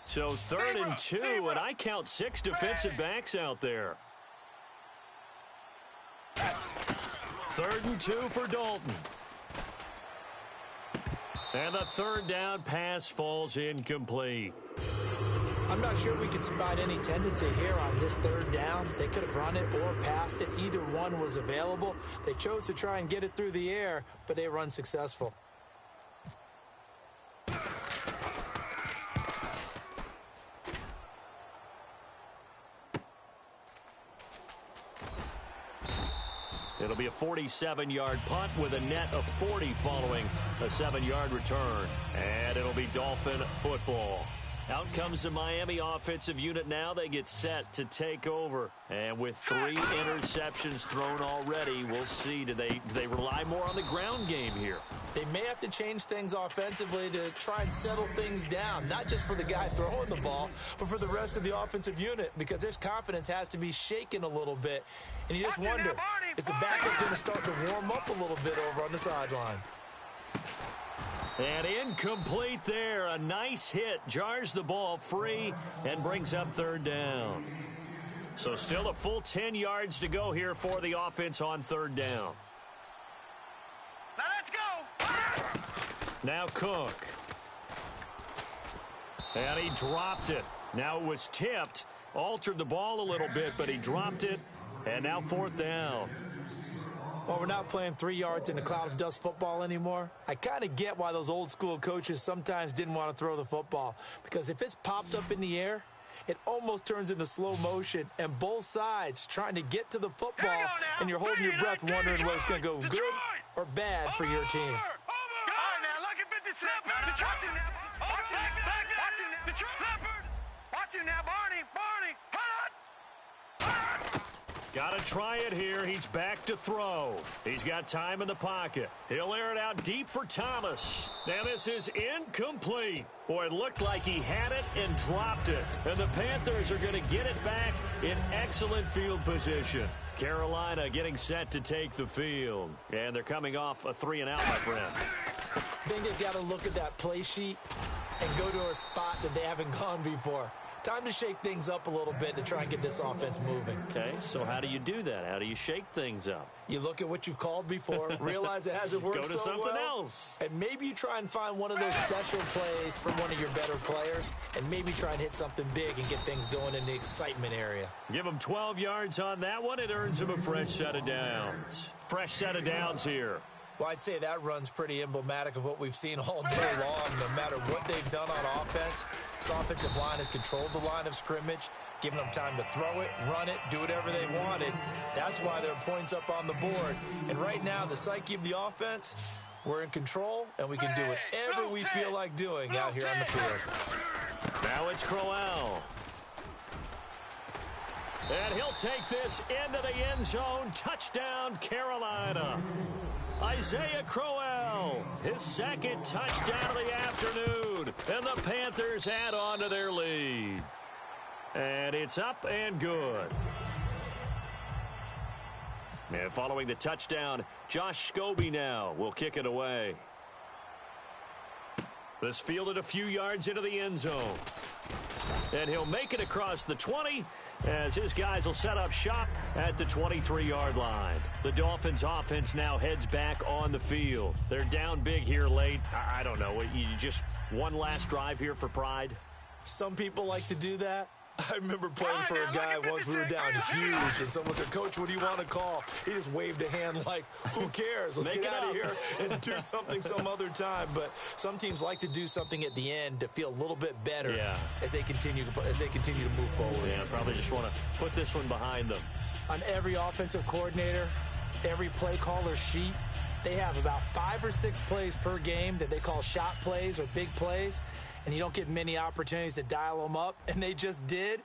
So 3rd and 2, and I count 6 defensive backs out there. 3rd and 2 for Dalton. And the 3rd down pass falls incomplete. I'm not sure we could spot any tendency here on this third down. They could have run it or passed it. Either one was available. They chose to try and get it through the air, but they were unsuccessful. It'll be a 47-yard punt with a net of 40 following a 7-yard return. And it'll be Dolphin football. Out comes the Miami offensive unit now. They get set to take over. And with 3 interceptions thrown already, we'll see. Do they rely more on the ground game here? They may have to change things offensively to try and settle things down, not just for the guy throwing the ball, but for the rest of the offensive unit, because their confidence has to be shaken a little bit. And you just wonder, is the backup going to start to warm up a little bit over on the sideline? And incomplete there. A nice hit. Jars the ball free and brings up third down. So still a full 10 yards to go here for the offense on third down. Now let's go. Now Cook. And he dropped it. Now it was tipped. Altered the ball a little bit, but he dropped it. And now fourth down. Well, we're not playing 3 yards in a cloud of dust football anymore. I kind of get why those old school coaches sometimes didn't want to throw the football. Because if it's popped up in the air, it almost turns into slow motion. And both sides trying to get to the football, and you're holding your breath wondering whether it's going to go good or bad for your team. All right, now, look at 57. Watch him now. Watch him now. Detroit. Watch him now, Barney. Got to try it here. He's back to throw. He's got time in the pocket. He'll air it out deep for Thomas. And this is incomplete. Boy, it looked like he had it and dropped it. And the Panthers are going to get it back in excellent field position. Carolina getting set to take the field. And they're coming off a 3-and-out, my friend. I think they've got to look at that play sheet and go to a spot that they haven't gone before. Time to shake things up a little bit to try and get this offense moving. Okay, so how do you do that? How do you shake things up? You look at what you've called before, realize it hasn't worked so well. Go to something else. And maybe you try and find one of those special plays from one of your better players, and maybe try and hit something big and get things going in the excitement area. Give him 12 yards on that one. It earns him a fresh set of downs. Fresh set of downs here. Well, I'd say that run's pretty emblematic of what we've seen all day long. No matter what they've done on offense, this offensive line has controlled the line of scrimmage, giving them time to throw it, run it, do whatever they wanted. That's why there are points up on the board. And right now, the psyche of the offense, we're in control, and we can do whatever we feel like doing out here on the field. Now it's Crowell. And he'll take this into the end zone. Touchdown, Carolina. Isaiah Crowell, his second touchdown of the afternoon. And the Panthers add on to their lead. And it's up and good. And following the touchdown, Josh Scobie now will kick it away. This fielded a few yards into the end zone. And he'll make it across the 20 as his guys will set up shop at the 23-yard line. The Dolphins offense now heads back on the field. They're down big here late. I don't know. You just one last drive here for pride? Some people like to do that. I remember playing for a guy once. We were down huge, and someone said, "Coach, what do you want to call?" He just waved a hand like, "Who cares? Let's get out of here and do something some other time." But some teams like to do something at the end to feel a little bit better as they continue to move forward. Yeah, probably just want to put this one behind them. On every offensive coordinator, every play caller sheet, they have about 5 or 6 plays per game that they call shot plays or big plays. And you don't get many opportunities to dial them up, and they just did,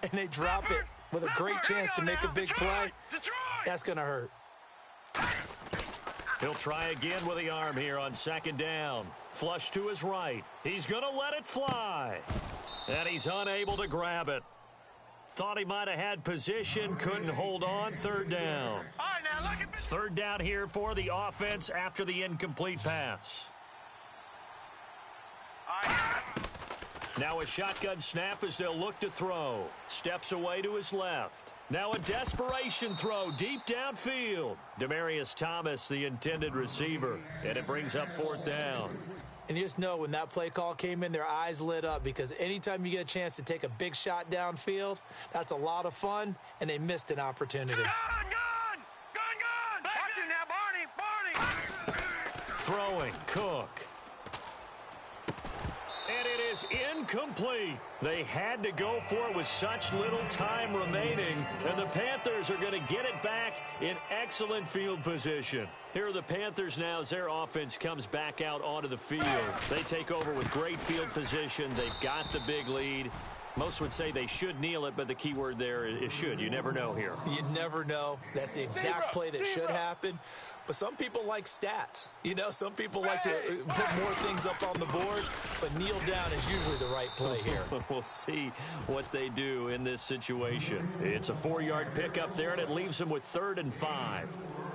and they drop it with a great chance to make a big play. That's going to hurt. He'll try again with the arm here on second down. Flush to his right. He's going to let it fly. And he's unable to grab it. Thought he might have had position, couldn't hold on. Third down. Third down here for the offense after the incomplete pass. Now a shotgun snap as they'll look to throw. Steps away to his left. Now a desperation throw deep downfield. Demaryius Thomas, the intended receiver, and it brings up fourth down. And you just know when that play call came in, their eyes lit up, because anytime you get a chance to take a big shot downfield, that's a lot of fun, and they missed an opportunity. Gun! Watch it now, Barney! Throwing, Cook. And it is incomplete. They had to go for it with such little time remaining, and the Panthers are going to get it back in excellent field position. Here are the Panthers now as their offense comes back out onto the field. They take over with great field position. They've got the big lead. Most would say they should kneel it, but the key word there is should. You never know here. You never know. That's the exact play that should happen. But some people like stats. You know, some people like to put more things up on the board, but kneel down is usually the right play here. We'll see what they do in this situation. It's a 4-yard pickup there, and it leaves them with 3rd and 5.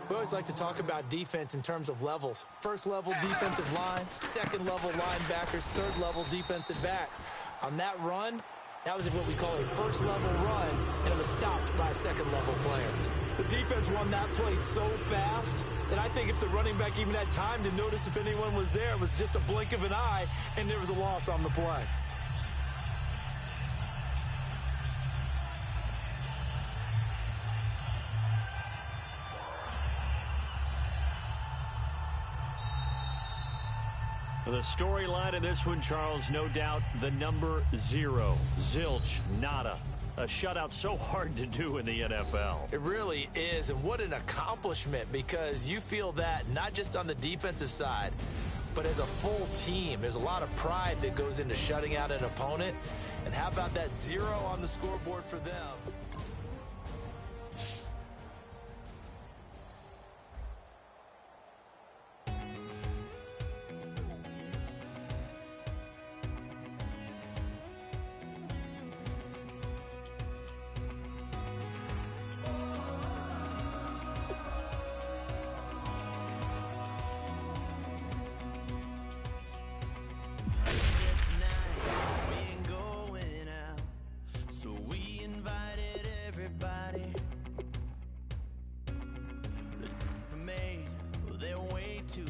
We always like to talk about defense in terms of levels. First level defensive line, second level linebackers, third level defensive backs. On that run, that was what we call a first level run, and it was stopped by a second level player. The defense won that play so fast that I think if the running back even had time to notice if anyone was there, it was just a blink of an eye, and there was a loss on the play. The storyline in this one, Charles, no doubt the number 0. Zilch, nada. A shutout so hard to do in the NFL. It really is, and what an accomplishment, because you feel that not just on the defensive side, but as a full team. There's a lot of pride that goes into shutting out an opponent, and how about that 0 on the scoreboard for them?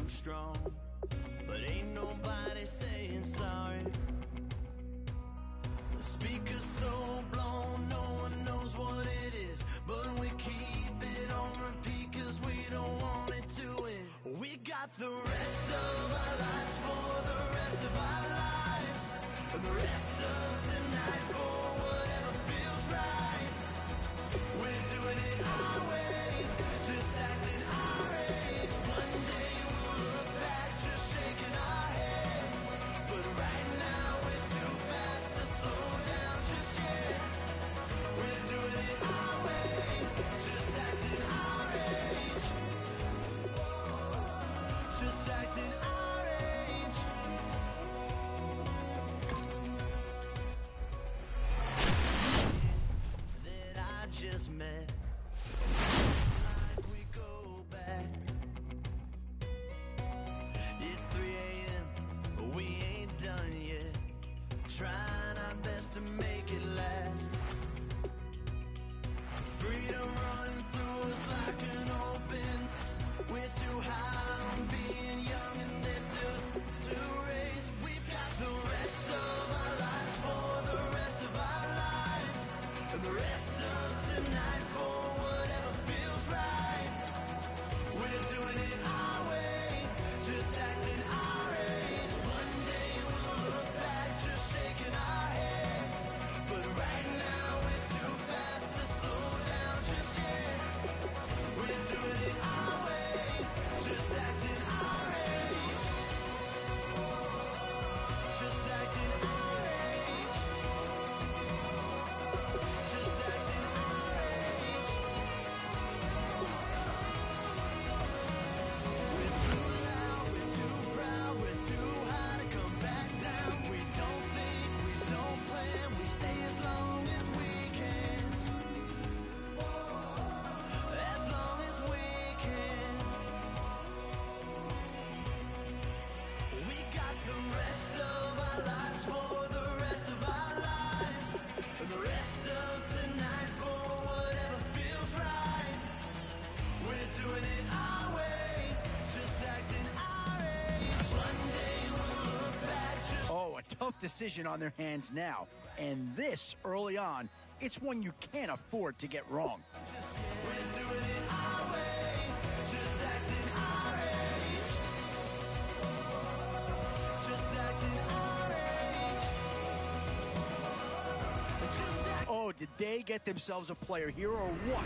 Strong, but ain't nobody saying sorry. The speaker's so blown, no one knows what it is, but we keep it on repeat cause we don't want it to end. We got the rest of our lives for the rest of our lives, and the rest of tonight for whatever feels right. We're doing it our way, just acting our age. One day we'll look back just shaking our heads, but right now we're too fast to slow down just yet. We're doing it our way, just acting our age, just acting our age. That I just met, like we go back. It's 3 a.m., but we ain't done yet. Trying our best to make it last. Freedom running through us like an open. We're too high on being young and there's still to race. We've got the rest of our lives for the rest of our lives, and the rest of tonight for whatever feels right. We're doing it our way, just acting our age. One day we'll look back just shaking our heads, but right now we're too fast to slow down just yet. tough decision on their hands now. And this early on, it's one you can't afford to get wrong. Oh, did they get themselves a player here or what?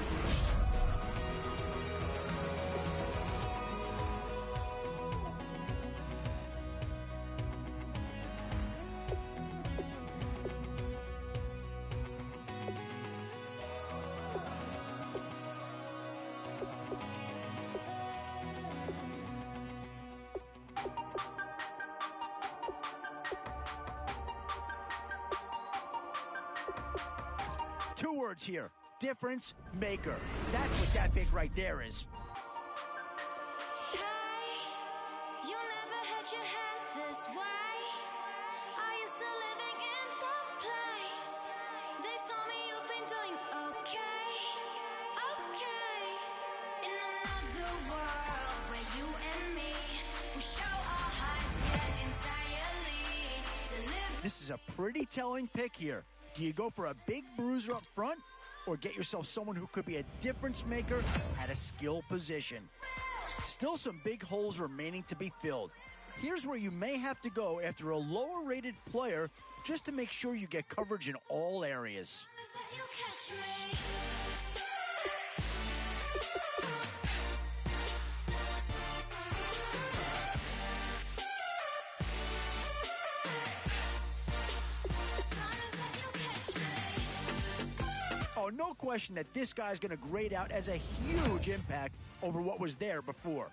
Two words here. Difference maker. That's what that pick right there is. You never had your head this way. Are you still living in the place? They told me you've been doing okay. Okay. In another world where you and me, we show our hearts yet entirely. This is a pretty telling pick here. Do you go for a big bruiser up front or get yourself someone who could be a difference maker at a skill position? Still some big holes remaining to be filled. Here's where you may have to go after a lower rated player just to make sure you get coverage in all areas. Oh, no question that this guy's going to grade out as a huge impact over what was there before.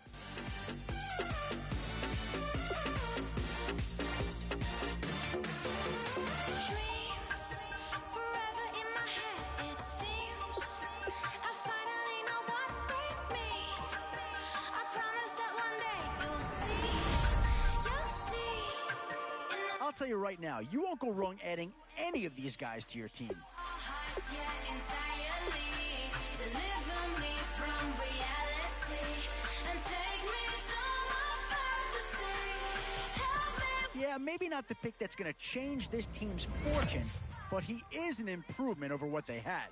I'll tell you right now, you won't go wrong adding any of these guys to your team. Yeah, maybe not the pick that's going to change this team's fortune, but he is an improvement over what they had.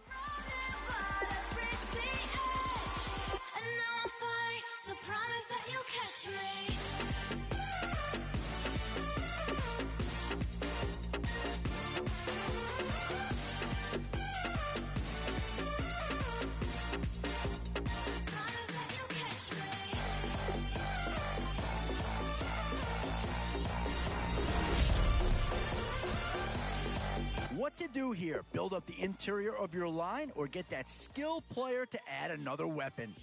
What to do here? Build up the interior of your line or get that skill player to add another weapon?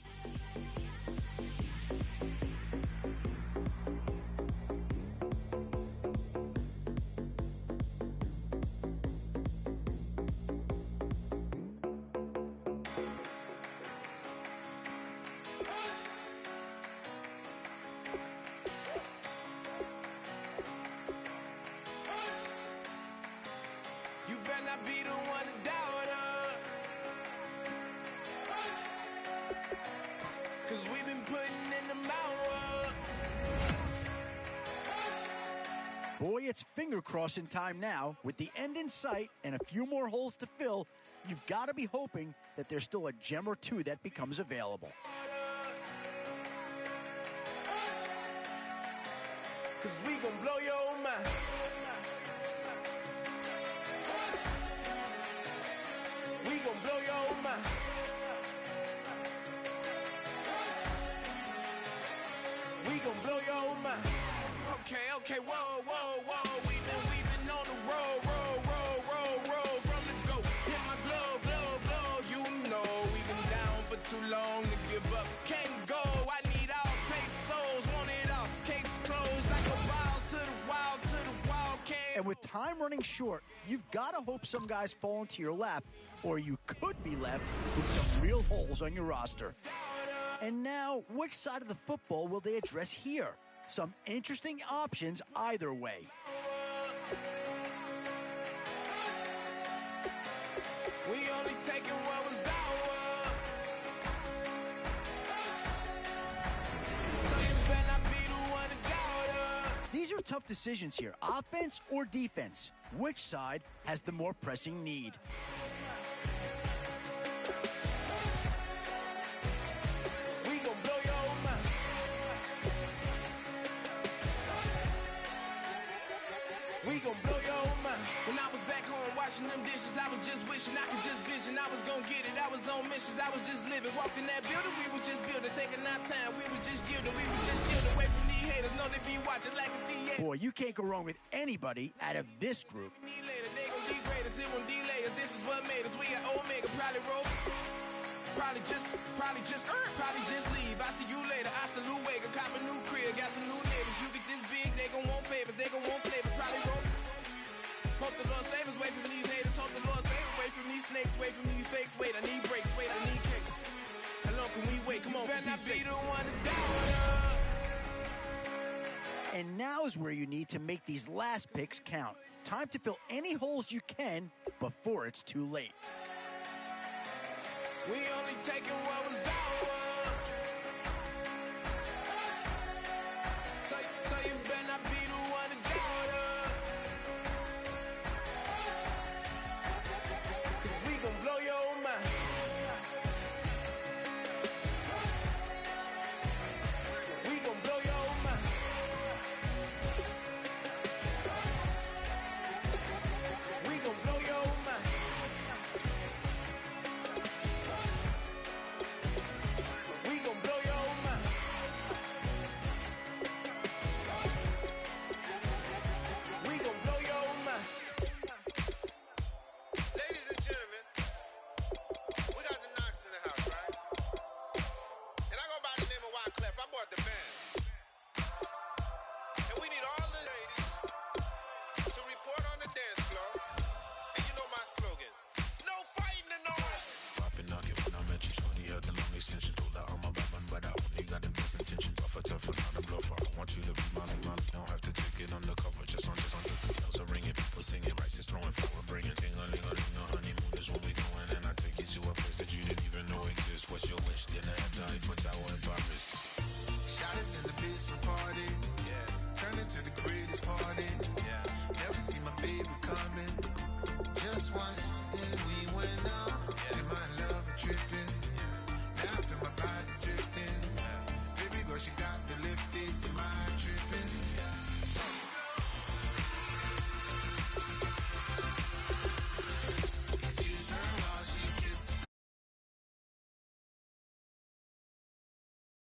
You better not be the one to doubt us, 'cause we've been putting in the hours. Boy, it's finger crossing time now. With the end in sight and a few more holes to fill, you've got to be hoping that there's still a gem or two that becomes available. 'Cause we gon' blow your mind. We gon' blow your mind. We gon' blow your mind. Okay, whoa, whoa, whoa. We've been on the road from the go. Hit my blow. You know we've been down for too long to give up. Can't go. I need all pesos, want it all. Case closed like a wild to the wild can't. And with time running short, you've got to hope some guys fall into your lap, or you could be left with some real holes on your roster. And now, which side of the football will they address here? Some interesting options either way. We only taking what was ours. So you better not be the one to doubt us. These These are tough decisions here. Offense or defense? Which side has the more pressing need? We gon' blow your mind. We gon' blow your mind. When I was back home washing them dishes, I was just wishing I could just vision. I was gonna get it, I was on missions, I was just living. Walked in that building, we was just building, taking our time. We was just yielding, we was just chilling. Away from these haters, know they be watching like a DA. Boy, you can't go wrong with anybody out of this group. They gon' degrade us, it won't delay us. This is what made us. We got Omega, probably roll. Probably just leave. I see you later. Hasta Luega, cop a new crib, got some new neighbors. You get this big, they gon' want favors, they gon' want flavors. Probably roll. Hope the Lord save us, wait from these haters. Hope the Lord save us, wait from these snakes, wait from these fakes. Wait, I need breaks, wait, I need cake. How long can we wait? Come on, better not be the one to doubt. And now's where you need to make these last picks count. Time to fill any holes you can before it's too late. We only taking what was ours. So you better not be the one to doubt us. 'Cause we gon' blow your mind. We gon' blow your mind. We gon' blow your mind. We gon' blow your mind. We gon' blow your mind. Ladies and gentlemen, we got the Knox in the house, right? And I go by the name of Wyclef. I bought the band. And we need all the ladies to report on the dance floor. And you know my slogan, no fighting in the hall. Poppin' nugget when I met you, shorty had the long extension. Told her I'm a bad man, but I only got the best intentions. Tougher, not a bluffer. I want you to be my man. Don't have to take it undercover. Just on the bells are ringing, people singing, rice is throwing, flower bringing. Ting-a-ling-a-ling, no honeymoon is when we going. And I take you to a place that you didn't even know exists. What's your wish? Dinner at the Eiffel Tower in Paris. Shot us in the basement party, yeah. Turned into the greatest party, yeah. Never see my baby coming. Just once, and we went out.